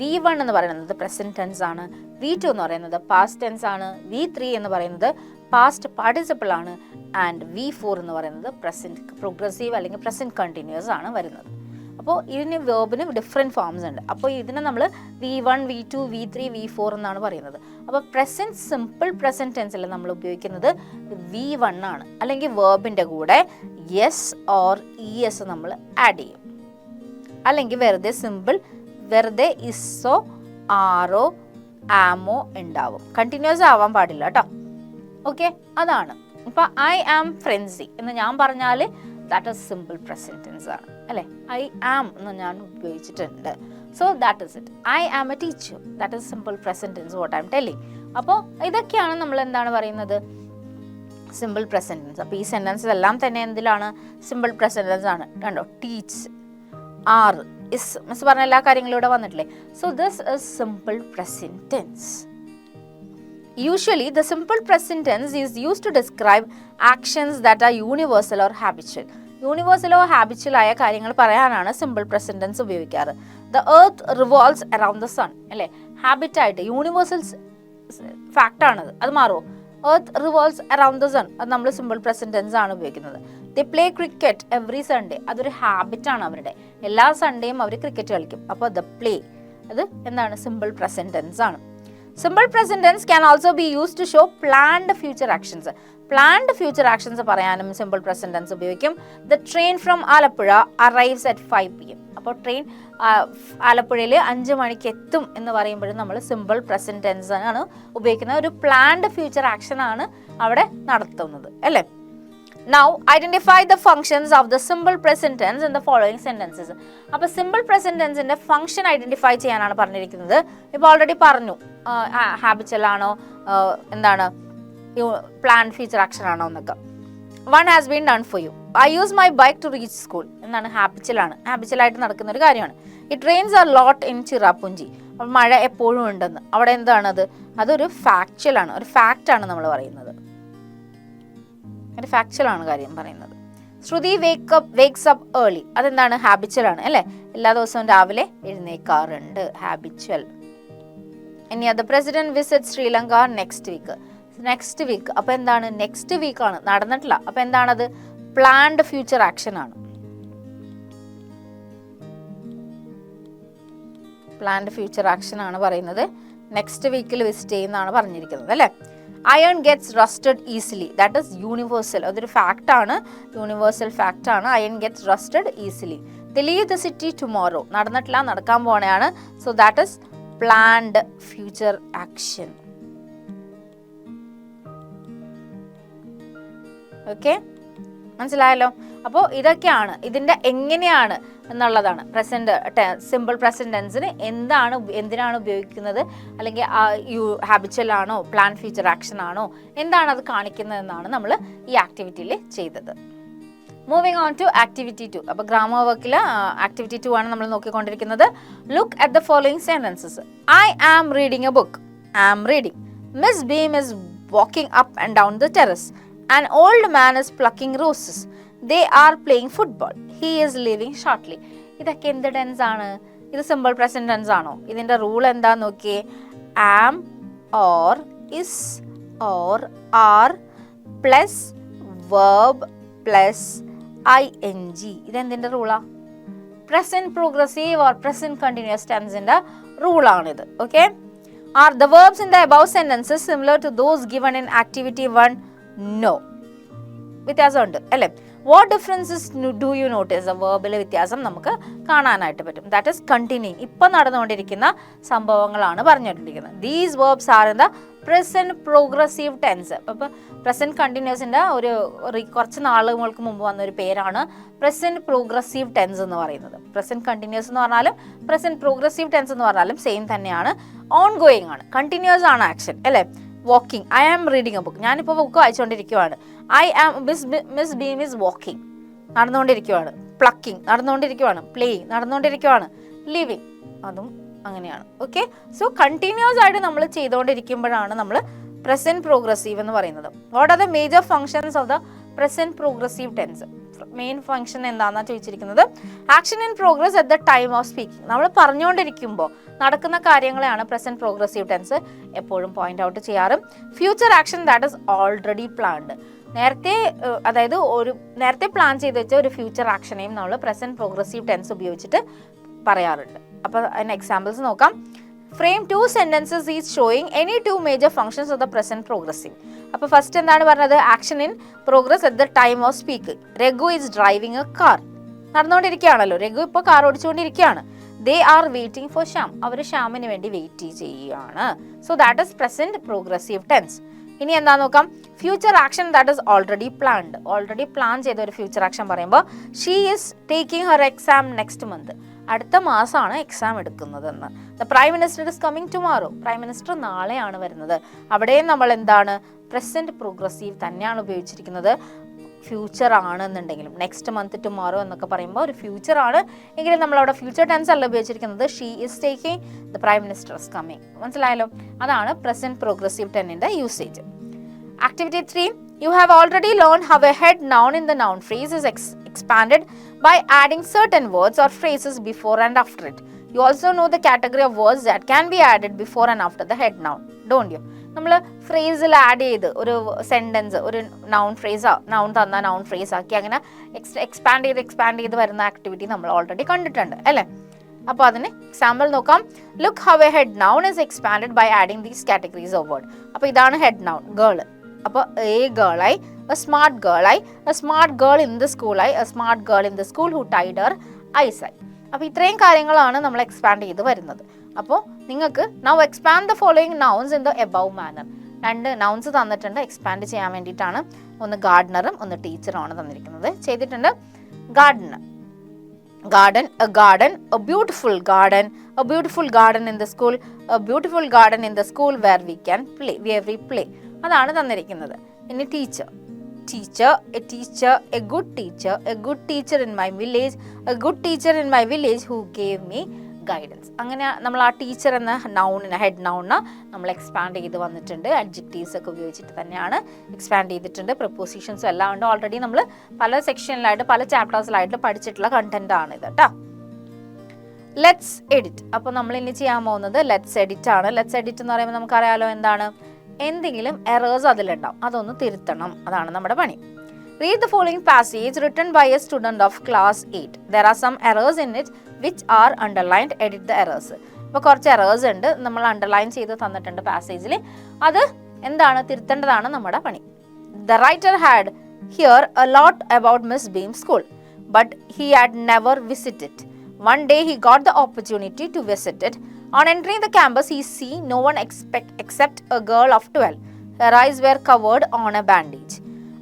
V1 എന്ന് പറയുന്നത് പ്രസന്റ് ടെൻസ് ആണ്. V2 എന്ന് പറയുന്നത് പാസ്റ്റ് ടെൻസ് ആണ്. V3 എന്ന് പറയുന്നത് പാസ്റ്റ് പാർട്ടിസിപ്പിൾ ആണ്. ആൻഡ് V4 എന്ന് പറയുന്നത് പ്രസന്റ് പ്രോഗ്രസീവ് അല്ലെങ്കിൽ പ്രസന്റ് കണ്ടിന്യൂസ് ആണ് വരുന്നത്. അപ്പോൾ ഇതിന് വേർബിന് ഡിഫറെൻറ്റ് ഫോംസ് ഉണ്ട്. അപ്പോൾ ഇതിനെ നമ്മൾ V1, V2, V3, V4 എന്നാണ് പറയുന്നത്. അപ്പോൾ പ്രസൻറ്റ് സിമ്പിൾ പ്രസൻറ്റ് ടെൻസിൽ നമ്മൾ ഉപയോഗിക്കുന്നത് V1 ആണ്. അല്ലെങ്കിൽ വേർബിൻ്റെ കൂടെ യെസ് ഓർ ഇഎസ് നമ്മൾ ആഡ് ചെയ്യും. അല്ലെങ്കിൽ വെറുതെ ഇസ്സോ ആറോ ആമോ ഉണ്ടാവും. കണ്ടിന്യൂസ് ആവാൻ പാടില്ല കേട്ടോ. ഓക്കെ, അതാണ്. ഇപ്പോൾ ഐ ആം ഫ്രൻസി എന്ന് ഞാൻ പറഞ്ഞാൽ that is simple present tense ആണ് അല്ലേ. ഐ ആം എന്ന് ഞാൻ ഉപയോഗിച്ചിട്ടുണ്ട്. So that is it. I am a teacher, that is simple present tense what I am telling. അപ്പോൾ ഇതൊക്കെയാണ് നമ്മൾ എന്താണ് പറയുന്നത്? Simple present tense. അപ്പോൾ ഈ സെൻറ്റൻസസ് എല്ലാം തന്നെ എന്തിലാണ്? സിമ്പിൾ പ്രസൻറ്റ് ടെൻസ് ആണ്. കണ്ടോ, ടീച്ച്, ആർ, ഇസ്, മിസ് പറഞ്ഞ എല്ലാ കാര്യങ്ങളും ഇവിടെ വന്നിട്ടില്ലേ. So this is simple present tense. Usually, the simple present tense is used to describe actions that are universal or habitual. യൂണിവേഴ്സലോ ഹാബിച്വൽ ആയ കാര്യങ്ങൾ പറയാനാണ് സിമ്പിൾ പ്രസന്റ് ടെൻസ് ഉപയോഗിക്കാറ്. The earth revolves around the sun അല്ലേ. ഹാബിറ്റായിട്ട് universal ഫാക്റ്റാണത്. അത് മാറുമോ? Earth revolves around the sun, അത് നമ്മൾ സിമ്പിൾ പ്രസന്റ് ടെൻസ് ആണ് ഉപയോഗിക്കുന്നത്. They play cricket every Sunday, അതൊരു ഹാബിറ്റാണ് അവരുടെ. എല്ലാ സൺഡേയും അവർ ക്രിക്കറ്റ് കളിക്കും. അപ്പോൾ ദ പ്ലേ അത് എന്താണ്? സിമ്പിൾ പ്രസന്റ് ടെൻസ് ആണ്. Simple present tense can also be used to show planned future actions. Planned future actions പറയാനും സിമ്പിൾ പ്രസന്റ് ടെൻസ് ഉപയോഗിക്കും. The train from Alappuzha arrives at 5 PM. അപ്പോൾ ട്രെയിൻ ആലപ്പുഴയിൽ 5 മണിക്ക് എത്തും എന്ന് പറയുമ്പോഴും നമ്മൾ സിമ്പിൾ പ്രസന്റ് ടെൻസ് ആണ് ഉപയോഗിക്കുന്നത്. ഒരു പ്ലാൻഡ് ഫ്യൂച്ചർ ആക്ഷൻ ആണ് അവിടെ നടത്തുന്നത്, അല്ലേ? Now identify the functions of the simple present tense in the following sentences. അപ്പോൾ സിമ്പിൾ പ്രസന്റ് ടെൻസിന്റെ ഫംഗ്ഷൻ ഐഡന്റിഫൈ ചെയ്യാനാണ് പറഞ്ഞിരിക്കുന്നത്. ഇപ്പോൾ ഓൾറെഡി പറഞ്ഞു, ഹാബിച്വൽ ആണോ, എന്താണ് പ്ലാൻ ഫീച്ചർ ആക്ഷൻ ആണോ എന്നൊക്കെ. One has been done for you. I use my bike to reach school എന്നാണ് ഹാബിച്വലാണ്, ഹാബിച്വലായിട്ട് നടക്കുന്ന ഒരു കാര്യമാണ്. It rains a lot in Cherrapunji. അപ്പോൾ മഴ എപ്പോഴും ഉണ്ടെന്ന്. അവിടെ എന്താണത്? അതൊരു ഫാക്ച്വൽ ആണ്, ഒരു ഫാക്റ്റ് ആണ് നമ്മൾ പറയുന്നത്. ഒരു ഫാക്ച്വൽ ആണ് കാര്യം പറയുന്നത്. ശ്രുതി വേക്സ് അപ്പ് ഏർലി, അതെന്താണ്? ഹാബിച്വൽ ആണ്, അല്ലേ? എല്ലാ ദിവസവും രാവിലെ എഴുന്നേക്കാറുണ്ട്, ഹാബിച്വൽ. ഇനി the president visit Sri Lanka next week. Next week, അപ്പോൾ എന്താണ്? നെക്സ്റ്റ് വീക്ക് ആണ്, നടന്നിട്ടില്ല. അപ്പോൾ എന്താണത്? പ്ലാൻഡ് ഫ്യൂച്ചർ ആക്ഷൻ ആണ്. പ്ലാൻഡ് ഫ്യൂച്ചർ ആക്ഷൻ ആണ് പറയുന്നത്. നെക്സ്റ്റ് വീക്കിൽ വിസിറ്റ് ചെയ്യുന്നതാണ് പറഞ്ഞിരിക്കുന്നത്, അല്ലേ? Iron gets rusted easily, that is universal, അതൊരു ഫാക്റ്റ് ആണ്, യൂണിവേഴ്സൽ ഫാക്റ്റ് ആണ്. Iron gets rusted easily. They leave the city tomorrow, നടന്നിട്ടില്ല, നടക്കാൻ പോണെയാണ്. So that is planned future action. Okay, മനസ്സിലായല്ലോ? അപ്പോൾ ഇതൊക്കെയാണ് ഇതിൻ്റെ എങ്ങനെയാണ് എന്നുള്ളതാണ്. സിമ്പിൾ പ്രസന്റ് ടെൻസിന് എന്തിനാണ് ഉപയോഗിക്കുന്നത്, അല്ലെങ്കിൽ ഹാബിച്വൽ ആണോ, പ്ലാൻ ഫ്യൂച്ചർ ആക്ഷൻ ആണോ, എന്താണ് അത് കാണിക്കുന്നതെന്നാണ് നമ്മൾ ഈ ആക്ടിവിറ്റിയിൽ ചെയ്തത്. Moving on to activity 2. അപ്പോൾ ഗ്രാമർ വർക്കിൽ ആക്ടിവിറ്റി 2 ആണ് നമ്മൾ നോക്കിക്കൊണ്ടിരിക്കുന്നത്. Look at the following sentences. I am reading a book. Am reading. Miss Beam is walking up and down the terrace. An old man is plucking roses. They are playing football. He is leaving shortly. ഇതൊക്കെ എന്ത് tense ആണ്? ഇത് simple present tense ആണോ? ഇതിൻ്റെ rule എന്താന്ന് നോക്കിയേ. Am or is or are plus verb plus ING. ഇതെന്തിൻ്റെ റൂളാ? Present progressive or present continuous ടെൻസിൻ്റെ റൂളാണിത്. Okay. Are the verbs in the above sentences similar to those given in activity 1? No. വ്യത്യാസമുണ്ട്, അല്ലേ? What differences do you notice? വേർബിലെ വ്യത്യാസം നമുക്ക് കാണാനായിട്ട് പറ്റും. ദാറ്റ് ഈസ് കണ്ടിന്യൂയിങ്, ഇപ്പം നടന്നുകൊണ്ടിരിക്കുന്ന സംഭവങ്ങളാണ് പറഞ്ഞുകൊണ്ടിരിക്കുന്നത്. These verbs are in the present progressive tense. അപ്പോൾ പ്രസന്റ് കണ്ടിന്യൂസിൻ്റെ കുറച്ച് നാളുകൾക്ക് മുമ്പ് വന്നൊരു പേരാണ് പ്രസന്റ് പ്രോഗ്രസീവ് ടെൻസ് എന്ന് പറയുന്നത്. പ്രസന്റ് കണ്ടിന്യൂസ് എന്ന് പറഞ്ഞാലും പ്രസന്റ് പ്രോഗ്രസീവ് ടെൻസ് എന്ന് പറഞ്ഞാലും സെയിം തന്നെയാണ്. ഓൺ ഗോയിങ് ആണ്, കണ്ടിന്യൂസ് ആണ് ആക്ഷൻ, അല്ലേ? Walking. I am reading a book. ഞാനിപ്പോൾ ബുക്ക് വായിച്ചുകൊണ്ടിരിക്കുവാണ്. I am Miss Beam is walking, നടന്നുകൊണ്ടിരിക്കുവാണ്. പ്ലക്കിംഗ്, നടന്നുകൊണ്ടിരിക്കുവാണ്. പ്ലേയിങ്, നടന്നുകൊണ്ടിരിക്കുവാണ്. ലിവിങ്, അതും അങ്ങനെയാണ്. ഓക്കെ. സോ കണ്ടിന്യൂസ് ആയിട്ട് നമ്മൾ ചെയ്തുകൊണ്ടിരിക്കുമ്പോഴാണ് നമ്മൾ പ്രസന്റ് പ്രോഗ്രസീവ് എന്ന് പറയുന്നത്. What are the major functions of the present progressive tense? Main function എന്താണെന്നാണ് ചോദിച്ചിരിക്കുന്നത്. Action in progress at the time of speaking. നമ്മൾ പറഞ്ഞുകൊണ്ടിരിക്കുമ്പോൾ നടക്കുന്ന കാര്യങ്ങളെയാണ് പ്രസന്റ് പ്രോഗ്രസീവ് ടെൻസ് എപ്പോഴും പോയിന്റ് ഔട്ട് ചെയ്യാറ്. Future action that is already planned. നേരത്തെ plan ചെയ്ത് വെച്ച ഒരു ഫ്യൂച്ചർ ആക്ഷനെയും നമ്മൾ പ്രസന്റ് പ്രോഗ്രസീവ് ടെൻസ് ഉപയോഗിച്ചിട്ട് പറയാറുണ്ട്. അപ്പോൾ അതിന് എക്സാമ്പിൾസ് നോക്കാം. Frame 2 sentences is showing any 2 major functions of the present progressive. അപ്പോൾ ഫസ്റ്റ് എന്താണ് പറഞ്ഞത്? Action in progress at the time of speak. Raghu is driving a car. നടന്നുകൊണ്ടിരിക്കുകയാണല്ലോ, രഘു ഇപ്പോൾ കാർ ഓടിച്ചുകൊണ്ടിരിക്കുകയാണ്. They are waiting for Shyam. അവർ ശ്യാമിന് വേണ്ടി വെയിറ്റ് ചെയ്യുകയാണ്. So that is present progressive tense. ഇനി എന്താ നോക്കാം. Future action that is already planned. Already plan ചെയ്ത ഒരു ഫ്യൂച്ചർ ആക്ഷൻ പറയുമ്പോൾ she is taking her exam next month. അടുത്ത മാസമാണ് എക്സാം എടുക്കുന്നതെന്ന്. The prime minister is coming tomorrow. Prime minister നാളെയാണ് വരുന്നത്. അവിടെയും നമ്മൾ എന്താണ്? പ്രസന്റ് പ്രോഗ്രസീവ് തന്നെയാണ് ഉപയോഗിച്ചിരിക്കുന്നത്. ഫ്യൂച്ചർ ആണെന്നുണ്ടെങ്കിലും നെക്സ്റ്റ് മന്ത് ടുമോറോ എന്നൊക്കെ പറയുമ്പോൾ ഒരു ഫ്യൂച്ചർ ആണ് എങ്കിലും നമ്മളവിടെ ഫ്യൂച്ചർ ടെൻസ് അല്ല ഉപയോഗിച്ചിരിക്കുന്നത്. She is taking, the prime minister is coming. മനസ്സിലായല്ലോ? അതാണ് പ്രസന്റ് പ്രോഗ്രസീവ് ടെന്നിൻ്റെ usage. Activity 3. You have already learned how a head noun in the noun phrase is expanded by adding certain words or phrases before and after it. You also know the category of words that can be added before and after the head noun, don't you? നമ്മൾ ഫ്രേസിൽ add ചെയ്ത് ഒരു sentence, ഒരു noun ഫ്രേസാ, noun തന്നാൽ noun phrase ആക്കി അങ്ങനെ expand ചെയ്ത് വരുന്ന activity നമ്മൾ ഓൾറെഡി കണ്ടിട്ടുണ്ട് അല്ലേ. അപ്പോൾ അതിന് എക്സാമ്പിൾ നോക്കാം. Look how a head noun is expanded by adding these categories of word. അപ്പോൾ ഇതാണ് ഹെഡ് നൗൺ, ഗേൾ. അപ്പോൾ എ ഗേളായി, എ സ്മാർട്ട് ഗേളായി, a smart girl in the സ്കൂളായി, a smart girl in the school who tied her eyes ആയി. അപ്പോൾ ഇത്രയും കാര്യങ്ങളാണ് നമ്മൾ എക്സ്പാൻഡ് ചെയ്ത് വരുന്നത്. അപ്പോൾ നിങ്ങൾക്ക് now expand the following nouns in the above manner. 2 nouns തന്നിട്ടുണ്ട് എക്സ്പാൻഡ് ചെയ്യാൻ വേണ്ടിയിട്ടാണ്. ഒന്ന് ഗാർഡനറും ഒന്ന് ടീച്ചറുമാണ് തന്നിരിക്കുന്നത്. ചെയ്തിട്ടുണ്ട്. Gardener, garden, a garden, a beautiful garden, a beautiful garden in the school, a beautiful garden in the school where we can play, where we play. അതാണ് തന്നിരിക്കുന്നത്. ഇനി teacher, teacher, a teacher, a good teacher, a good teacher in my village, a good teacher in my village who gave me guidance. അങ്ങനെ നമ്മൾ ആ teacher എന്ന നൗണിനെ, head നൗണിനെ നമ്മൾ expand ചെയ്ത് വന്നിട്ടുണ്ട്. അഡ്ജക്റ്റീവ്സ് ഒക്കെ ഉപയോഗിച്ചിട്ട് തന്നെയാണ് എക്സ്പാൻഡ് ചെയ്തിട്ടുണ്ട്. പ്രപ്പോസിഷൻസും എല്ലാം ഉണ്ട്. ഓൾറെഡി നമ്മൾ പല സെക്ഷനിലായിട്ട് പല ചാപ്റ്റേഴ്സിലായിട്ട് പഠിച്ചിട്ടുള്ള കണ്ടന്റ് ആണ് ഇത് കേട്ടോ. Let's edit. അപ്പോൾ നമ്മൾ ഇനി ചെയ്യാൻ പോകുന്നത് ലെറ്റ്സ് എഡിറ്റ് ആണ്. ലെറ്റ്സ് എഡിറ്റ് എന്ന് പറയുമ്പോൾ നമുക്കറിയാലോ എന്താണ്, എന്തെങ്കിലും എറേഴ്സ് അതിലുണ്ടാവും, അതൊന്ന് തിരുത്തണം, അതാണ് നമ്മുടെ പണി. Read the following passage written by a student of class 8. There are some errors in it which are underlined. Edit the errors. ഇപ്പോൾ കുറച്ച് എറേഴ്സ് ഉണ്ട്, നമ്മൾ അണ്ടർലൈൻ ചെയ്ത് തന്നിട്ടുണ്ട് പാസേജിൽ. അത് എന്താണ്, തിരുത്തേണ്ടതാണ് നമ്മുടെ പണി. The writer had heard a lot about Miss Beam's school, but he had never visited. One day he got the opportunity to visit it. On entering the campus, he see no one except a girl of 12. Her eyes were covered on a bandage.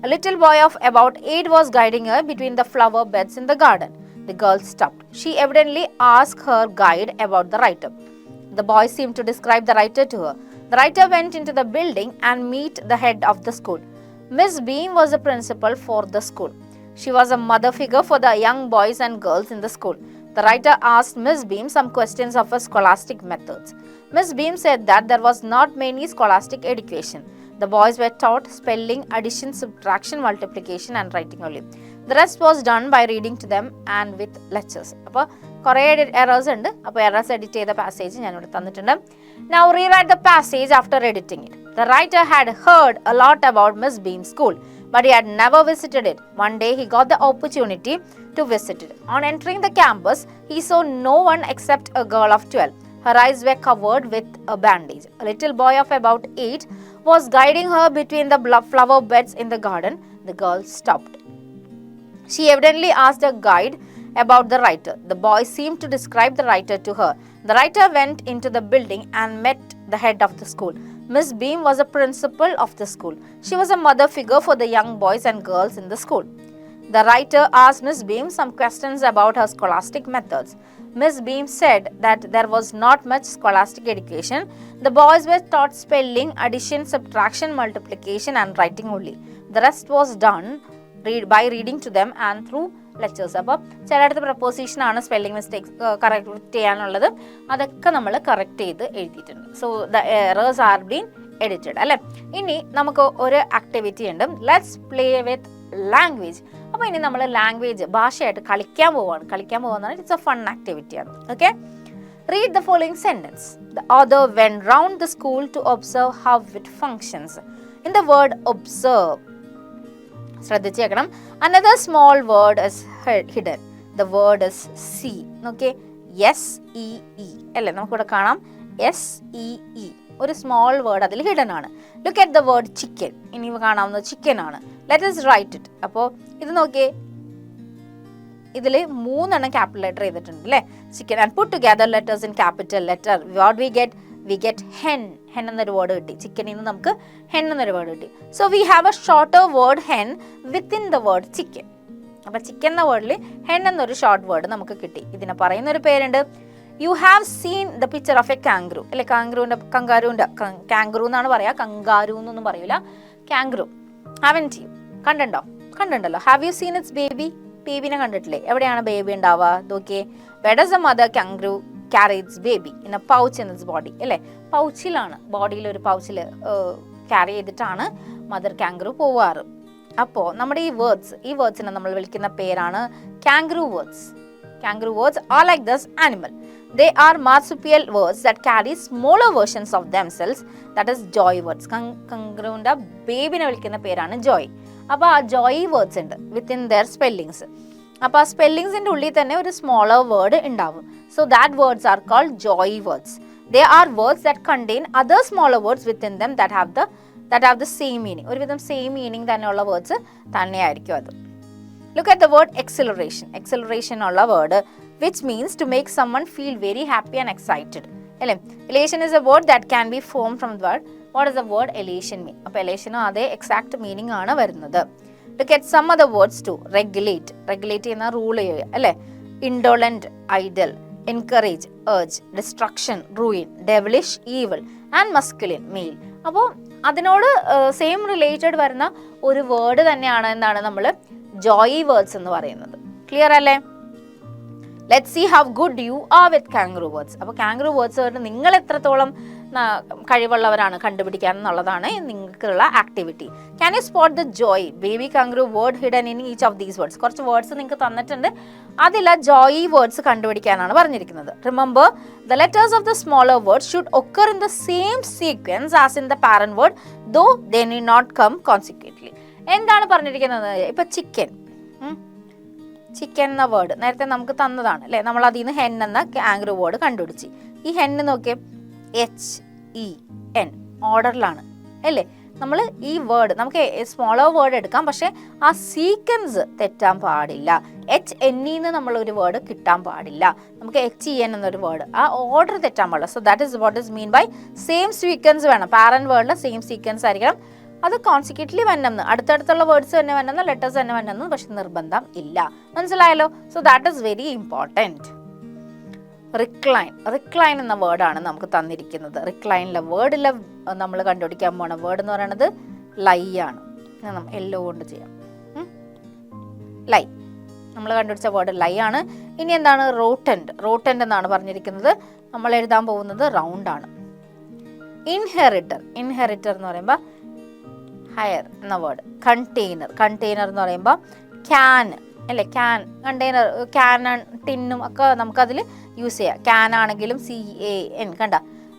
A little boy of about 8 was guiding her between the flower beds in the garden. The girl stopped. She evidently asked her guide about the writer. The boy seemed to describe the writer to her. The writer went into the building and met the head of the school. Miss Beam was the principal for the school. She was a mother figure for the young boys and girls in the school. The writer asked Miss Beam some questions of her scholastic methods. Miss Beam said that there was not many scholastic education. The boys were taught spelling, addition, subtraction, multiplication and writing only. The rest was done by reading to them and with lectures. അപ്പോൾ കുറേ errors ഉണ്ട്. അപ്പോൾ errors edit ചെയ്ത passage ഞാനിവിടെ തന്നിട്ടുണ്ട്. Now rewrite the passage after editing it. The writer had heard a lot about Miss Beam's school, but he had never visited it. One day he got the opportunity to visit it. On entering the campus, he saw no one except a girl of 12. Her eyes were covered with a bandage. A little boy of about 8 was guiding her between the flower beds in the garden. The girl stopped. She evidently asked her guide about the writer. The boy seemed to describe the writer to her. The writer went into the building and met the head of the school. Miss Beam was a principal of the school. She was a mother figure for the young boys and girls in the school. The writer asked Miss Beam some questions about her scholastic methods. Miss Beam said that there was not much scholastic education. The boys were taught spelling, addition, subtraction, multiplication and writing only. The rest was done by reading to them and through lectures. അപ്പോൾ ചിലയിടത്ത് preposition ആണ് spelling mistakes correct ചെയ്യാനുള്ളത്, അതൊക്കെ നമ്മൾ correct ചെയ്ത് എഴുതിയിട്ടുണ്ട്. So the errors R been edited അല്ലേ. ഇനി നമുക്ക് ഒരു ആക്ടിവിറ്റി ഉണ്ട്, ലെറ്റ്സ് പ്ലേ വിത്ത് ലാംഗ്വേജ്. അപ്പോൾ ഇനി നമ്മൾ ലാംഗ്വേജ് ഭാഷയായിട്ട് കളിക്കാൻ പോവാണ്. കളിക്കാൻ പോകുന്നതാണ്, ഇറ്റ്സ് എ ഫൺ ആക്ടിവിറ്റിയാണ്. Okay, read the following sentence. The author went round the school to observe how it functions. In the word observe ശ്രദ്ധിച്ചേക്കണം. Another small word is hidden. The word is see. Okay, SEE അല്ലേ, നമുക്കിവിടെ കാണാം SEE, ഒരു small word അതിൽ hidden ആണ്. Look at the word chicken. ഇനി കാണാവുന്നത് chicken ആണ്. Let us write it. അപ്പോൾ ഇത് നോക്കിയേ, ഇതിൽ 3 ക്യാപിറ്റൽ ലെറ്റർ ചെയ്തിട്ടുണ്ട് അല്ലേ, chicken. And put together letters in capital letter. What we get hen. Hen എന്നൊരു വേർഡ് കിട്ടി. ചിക്കനിൽ നിന്ന് നമുക്ക് ഹെൻ എന്നൊരു വേർഡ് കിട്ടി. So we have a shorter word hen within the word chicken. അപ്പോൾ ചിക്കൻ എന്ന വേർഡിൽ ഹെൻ എന്നൊരു ഷോർട്ട് വേർഡ് നമുക്ക് കിട്ടി. ഇതിനെ പറയുന്നൊരു പേരുണ്ട്, you have seen the picture of a kangaroo അല്ലെ. കങ്കാരുവിൻ്റെ കാങ്ക്രൂ എന്നാണ് പറയുക, കങ്കാരു എന്നൊന്നും പറയൂല, കാങ്ക്രൂ. ഹാവൻറ്റ് യു, കണ്ടുണ്ടല്ലോ. Have you seen its baby. ബേബിനെ കണ്ടിട്ടില്ലേ? എവിടെയാണ് ബേബി ഉണ്ടാവുക? നോക്കിയേ, where does a mother kangaroo carry its baby in a pouch in its body അല്ലേ. പൗച്ചിലാണ്, ബോഡിയിൽ ഒരു പൗച്ചിൽ ക്യാരി ചെയ്തിട്ടാണ് മദർ കാങ്ക്രൂ പോവാറ്. അപ്പോൾ നമ്മുടെ ഈ വേർഡ്സിനെ നമ്മൾ വിളിക്കുന്ന പേരാണ് കാങ്ക്രൂ words. Kangaroo words are like this animal. They are marsupial words that carry smaller versions of themselves, that is joy words. Kangarooന്റെ ബേബിനെ വിളിക്കുന്ന പേരാണ് ജോയ്. അപ്പോൾ ആ ജോയ് വേർഡ്സ് ഉണ്ട് വിത്തിൻ ദെയർ സ്പെല്ലിങ്സ്. അപ്പോൾ ആ സ്പെല്ലിങ്സിൻ്റെ ഉള്ളിൽ തന്നെ ഒരു സ്മോളർ വേർഡ് ഉണ്ടാവും. So that words are called joy words. They are words that contain other smaller words within them that have the same meaning. ഒരുവിധം സെയിം മീനിങ് തന്നെയുള്ള വേർഡ്സ് തന്നെയായിരിക്കും അത്. Look at the word exhilaration. Exhilaration ഉള്ള word which means to make someone feel very happy and excited. അല്ലേ? Elation is a word that can be formed from the word. What does the word elation mean? അപ്പോൾ elation അതേ exact meaning ആണ് വരുന്നത്. Look at some other words too. Regulate. Regulate ചെയ്യുന്ന rule ചെയ്യുക അല്ലേ? Indolent, idle, encourage, urge, destruction, ruin, devilish, evil and masculine, male. അപ്പോൾ അതിനോട് same related വരുന്ന ഒരു വേർഡ് തന്നെയാണ് എന്താണ് നമ്മൾ ജോയി വേർഡ്സ് എന്ന് പറയുന്നത്. ക്ലിയർ അല്ലേ? Let's see how good you are with kangaroo words. അപ്പോൾ കാംഗ്രൂ വേർഡ്സ് നിങ്ങൾ എത്രത്തോളം കഴിവുള്ളവരാണ് കണ്ടുപിടിക്കാൻ എന്നുള്ളതാണ് നിങ്ങൾക്കുള്ള activity. Can you spot the joey baby kangaroo word hidden in each of these words? കുറച്ച് വേർഡ്സ് നിങ്ങൾക്ക് തന്നിട്ടുണ്ട്, അതിൽ ജോയി വേർഡ്സ് കണ്ടുപിടിക്കാനാണ് പറഞ്ഞിരിക്കുന്നത്. Remember the letters of the smaller word should occur in the same sequence as in the parent word though they need not come consequently. എന്താണ് പറഞ്ഞിരിക്കുന്നത്? ഇപ്പൊ chicken എന്ന വേർഡ് നേരത്തെ നമുക്ക് തന്നതാണ് അല്ലേ? നമ്മൾ അതിൽ നിന്ന് ഹെൻ എന്ന കാംഗ്രൂ വേർഡ് കണ്ടുപിടിച്ച്. ഈ ഹെന്ന് നോക്കിയേ, HEN ഓർഡറിലാണ് അല്ലേ? നമ്മൾ ഈ വേർഡ് നമുക്ക് സ്മോളർ വേർഡ് എടുക്കാം, പക്ഷെ ആ സീക്വൻസ് തെറ്റാൻ പാടില്ല. HNE നമ്മൾ ഒരു വേർഡ് കിട്ടാൻ പാടില്ല. നമുക്ക് HEN എന്നൊരു വേർഡ് ആ ഓർഡർ തെറ്റാൻ പാടില്ല. So that is what is mean by same sequence വേണം. പാരന്റ് വേർഡിലെ സെയിം സീക്വൻസ് ആയിരിക്കണം. അത് കോൺസിക്വന്റ്ലി വന്നെന്ന്, അടുത്തടുത്തുള്ള വേർഡ്സ് തന്നെ വന്നെന്ന്, ലെറ്റേഴ്സ് തന്നെ വന്നെന്ന് പക്ഷെ നിർബന്ധം ഇല്ല. മനസ്സിലായല്ലോ? So that is very important. Recline എന്ന വേർഡാണ് നമുക്ക് തന്നിരിക്കുന്നത്. റിക്ലൈനിലെ വേർഡിലെ നമ്മൾ കണ്ടുപിടിക്കാൻ പോണ വേർഡ് എന്ന് പറയുന്നത് ലൈ ആണ്. എല്ലോ കൊണ്ട് ചെയ്യാം. ലൈ നമ്മൾ കണ്ടുപിടിച്ച വേർഡ് ലൈ ആണ്. ഇനി എന്താണ്? റോട്ടൻറ്റ് എന്നാണ് പറഞ്ഞിരിക്കുന്നത്. നമ്മൾ എഴുതാൻ പോകുന്നത് റൗണ്ട് ആണ്. ഇൻഹെറിറ്റർ എന്ന് പറയുമ്പോൾ ഹയർ എന്ന വേർഡ്. കണ്ടെയ്നർ എന്ന് പറയുമ്പോൾ ക്യാൻ അല്ലേ? കണ്ടെയ്നർ, ക്യാൻ, ടിന്നും ഒക്കെ നമുക്കതിൽ യൂസ് ചെയ്യാം. ക്യാൻ ആണെങ്കിലും CAN കണ്ട,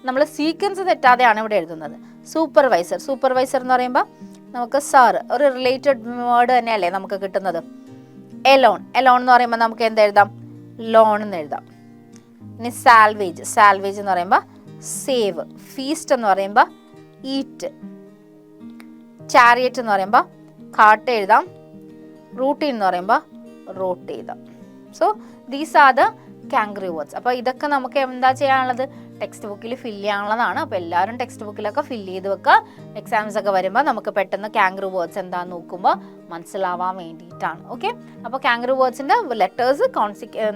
നമ്മൾ സീക്വൻസ് തെറ്റാതെയാണ് ഇവിടെ എഴുതുന്നത്. സൂപ്പർവൈസർ എന്ന് പറയുമ്പോൾ നമുക്ക് സാർ ഒരു റിലേറ്റഡ് വേർഡ് തന്നെയല്ലേ നമുക്ക് കിട്ടുന്നത്. എലോൺ എന്ന് പറയുമ്പോൾ നമുക്ക് എന്തെഴുതാം? ലോൺ എന്ന് എഴുതാം. ഇനി സാൽവേജ് എന്ന് പറയുമ്പോൾ സേവ്. ഫീസ്റ്റ് എന്ന് പറയുമ്പോൾ ഈറ്റ്. ചാരിയറ്റ് എന്ന് പറയുമ്പോൾ കാട്ട് എഴുതാം. റൂട്ടീൻ എന്ന് പറയുമ്പോൾ റോട്ട് എഴുതാം. So these are the kangaroo words. അപ്പോൾ ഇതൊക്കെ നമുക്ക് എന്താ ചെയ്യാനുള്ളത്? ടെക്സ്റ്റ് ബുക്കിൽ ഫില്ല് ചെയ്യാനുള്ളതാണ്. അപ്പോൾ എല്ലാവരും ടെക്സ്റ്റ് ബുക്കിലൊക്കെ ഫില്ല് ചെയ്ത് വെക്കുക. എക്സാംസ് ഒക്കെ വരുമ്പോൾ നമുക്ക് പെട്ടെന്ന് കാംഗ്രൂ വേർഡ്സ് എന്താണെന്ന് നോക്കുമ്പോൾ മനസ്സിലാവാൻ വേണ്ടിയിട്ടാണ്. ഓക്കെ, അപ്പോൾ കാംഗ്രൂ വേർഡ്സിൻ്റെ ലെറ്റേഴ്സ്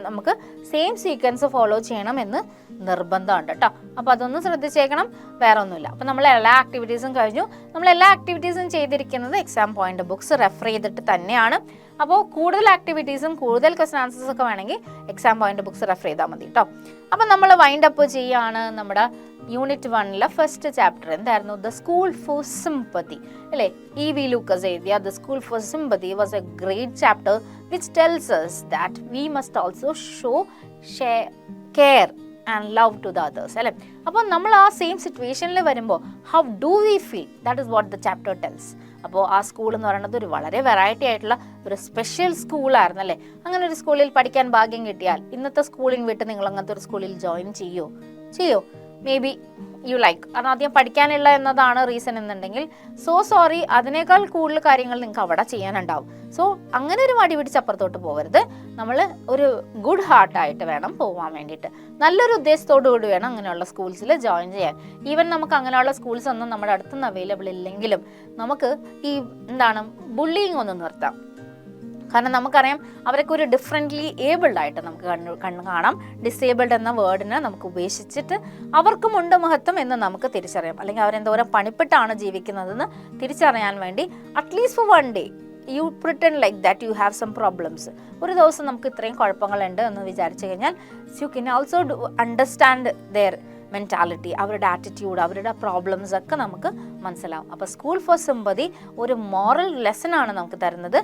നമുക്ക് സെയിം സീക്വൻസ് ഫോളോ ചെയ്യണം എന്ന് നിർബന്ധമുണ്ട് കേട്ടോ. അപ്പോൾ അതൊന്നും ശ്രദ്ധിച്ചേക്കണം, വേറെ ഒന്നുമില്ല. അപ്പോൾ നമ്മൾ എല്ലാ ആക്ടിവിറ്റീസും കഴിഞ്ഞു. നമ്മൾ എല്ലാ ആക്ടിവിറ്റീസും ചെയ്തിരിക്കുന്നത് എക്സാം പോയിന്റ് ബുക്സ് റെഫർ ചെയ്തിട്ട് തന്നെയാണ്. അപ്പോൾ കൂടുതൽ ആക്ടിവിറ്റീസും കൂടുതൽ ക്വസ്റ്റൻ ആൻസേഴ്സ് ഒക്കെ വേണമെങ്കിൽ എക്സാം പോയിന്റ് ബുക്സ് റെഫർ ചെയ്താൽ മതി കേട്ടോ. അപ്പോൾ നമ്മൾ വൈൻഡ് അപ്പ് ചെയ്യുകയാണ്. നമ്മുടെ യൂണിറ്റ് 1 ഫസ്റ്റ് ചാപ്റ്റർ എന്തായിരുന്നു? ദ സ്കൂൾ ഫോർ സിംപത്തി അല്ലേ? EV ലൂക്കസ് എഴുതിയ the school for sympathy was a great chapter which tells us that we must also show care and love to the others അല്ലേ? അപ്പോൾ നമ്മൾ ആ same സിറ്റുവേഷനിൽ വരുമ്പോൾ how do we feel, that is what the chapter tells. അപ്പോൾ ആ school എന്ന് പറയുന്നത് ഒരു വളരെ വെറൈറ്റി ആയിട്ടുള്ള ഒരു സ്പെഷ്യൽ സ്കൂളായിരുന്നു അല്ലേ? അങ്ങനെ ഒരു സ്കൂളിൽ പഠിക്കാൻ ഭാഗ്യം കിട്ടിയാൽ ഇന്നത്തെ സ്കൂളിംഗ് വിട്ട് നിങ്ങൾ അങ്ങനത്തെ ഒരു സ്കൂളിൽ ജോയിൻ ചെയ്യോ? മേ ബി യു ലൈക്ക്, കാരണം ആദ്യം പഠിക്കാനുള്ള എന്നതാണ് റീസൺ എന്നുണ്ടെങ്കിൽ സോ സോറി, അതിനേക്കാൾ കൂടുതൽ കാര്യങ്ങൾ നിങ്ങൾക്ക് അവിടെ ചെയ്യാനുണ്ടാവും. സോ അങ്ങനെ ഒരു മടി പിടിച്ച് അപ്പുറത്തോട്ട് പോകരുത്. നമ്മൾ ഒരു ഗുഡ് ഹാർട്ടായിട്ട് വേണം പോകാൻ വേണ്ടിയിട്ട്. നല്ലൊരു ഉദ്ദേശത്തോടു കൂടി വേണം അങ്ങനെയുള്ള സ്കൂൾസിൽ ജോയിൻ ചെയ്യാൻ. ഈവൻ നമുക്ക് അങ്ങനെയുള്ള സ്കൂൾസ് ഒന്നും നമ്മുടെ അടുത്തുനിന്ന് അവൈലബിൾ ഇല്ലെങ്കിലും നമുക്ക് ഈ ബുള്ളിങ് ഒന്ന് നിർത്താം. കാരണം നമുക്കറിയാം അവരൊക്കെ ഒരു ഡിഫറെൻ്റ്ലി ഏബിൾഡ് ആയിട്ട് നമുക്ക് കണ്ണ് കാണാം. ഡിസേബിൾഡ് എന്ന വേർഡിനെ നമുക്ക് ഉപേക്ഷിച്ചിട്ട് അവർക്കുമുണ്ട് മഹത്വം എന്ന് നമുക്ക് തിരിച്ചറിയാം. അല്ലെങ്കിൽ അവരെന്തോരം പണിപ്പെട്ടാണ് ജീവിക്കുന്നതെന്ന് തിരിച്ചറിയാൻ വേണ്ടി at least for 1 day you pretend like that you have some problems. ഒരു ദിവസം നമുക്ക് ഇത്രയും കുഴപ്പങ്ങളുണ്ട് എന്ന് വിചാരിച്ചു കഴിഞ്ഞാൽ you can also understand their mentality, അവരുടെ ആറ്റിറ്റ്യൂഡ്, അവരുടെ പ്രോബ്ലംസ് ഒക്കെ നമുക്ക് മനസ്സിലാവും. അപ്പോൾ സ്കൂൾ ഫോർ സിമ്പതി ഒരു മോറൽ ലെസൺ ആണ് നമുക്ക് തരുന്നത്.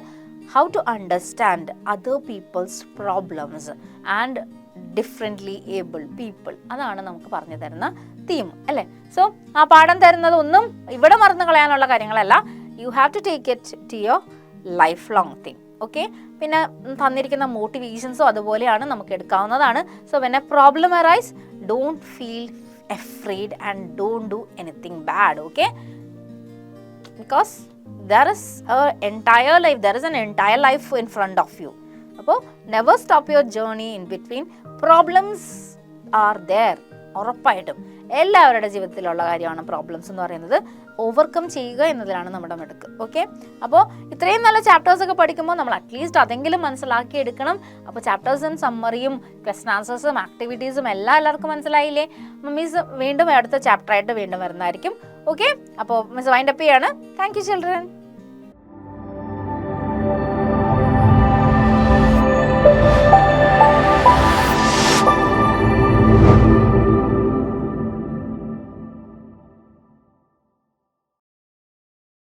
how to understand other people's problems and differently able people. അതാണ് നമുക്ക് പറഞ്ഞു തരുന്ന തീം അല്ലേ. സോ ആ പാഠം തരുന്നതൊന്നും ഇവിടെ മറന്നു കളയാനുള്ള കാര്യങ്ങളല്ല. You have to take it to your life long thing. Okay, പിന്നെ തന്നിരിക്കുന്ന മോട്ടിവേഷൻസും അതുപോലെയാണ്, നമുക്ക് എടുക്കാവുന്നതാണ്. So when a problem arise, don't feel afraid and don't do anything bad. Okay, because there is an entire life in front of you. അപ്പോൾ never stop your journey in between. Problems are there. ഉറപ്പായിട്ടും എല്ലാവരുടെ ജീവിതത്തിലുള്ള കാര്യമാണ് problems എന്ന് പറയുന്നത്. Overcome ചെയ്യുക എന്നതിലാണ് നമ്മുടെ മിടുക്ക്. ഓക്കെ, അപ്പോൾ ഇത്രയും നല്ല ചാപ്റ്റേഴ്സൊക്കെ പഠിക്കുമ്പോൾ നമ്മൾ അറ്റ്ലീസ്റ്റ് അതെങ്കിലും മനസ്സിലാക്കി എടുക്കണം. അപ്പോൾ ചാപ്റ്റേഴ്സും സമ്മറിയും ക്വസ്റ്റൻ ആൻസേഴ്സും ആക്ടിവിറ്റീസും എല്ലാവർക്കും മനസ്സിലായില്ലേ? മിസ് വീണ്ടും അടുത്ത ചാപ്റ്ററായിട്ട് വീണ്ടും വരുന്നതായിരിക്കും. ഓക്കെ, അപ്പോൾ മിസ് വൈൻഡ് അപ്പ് ചെയ്യാണ്. Thank you children.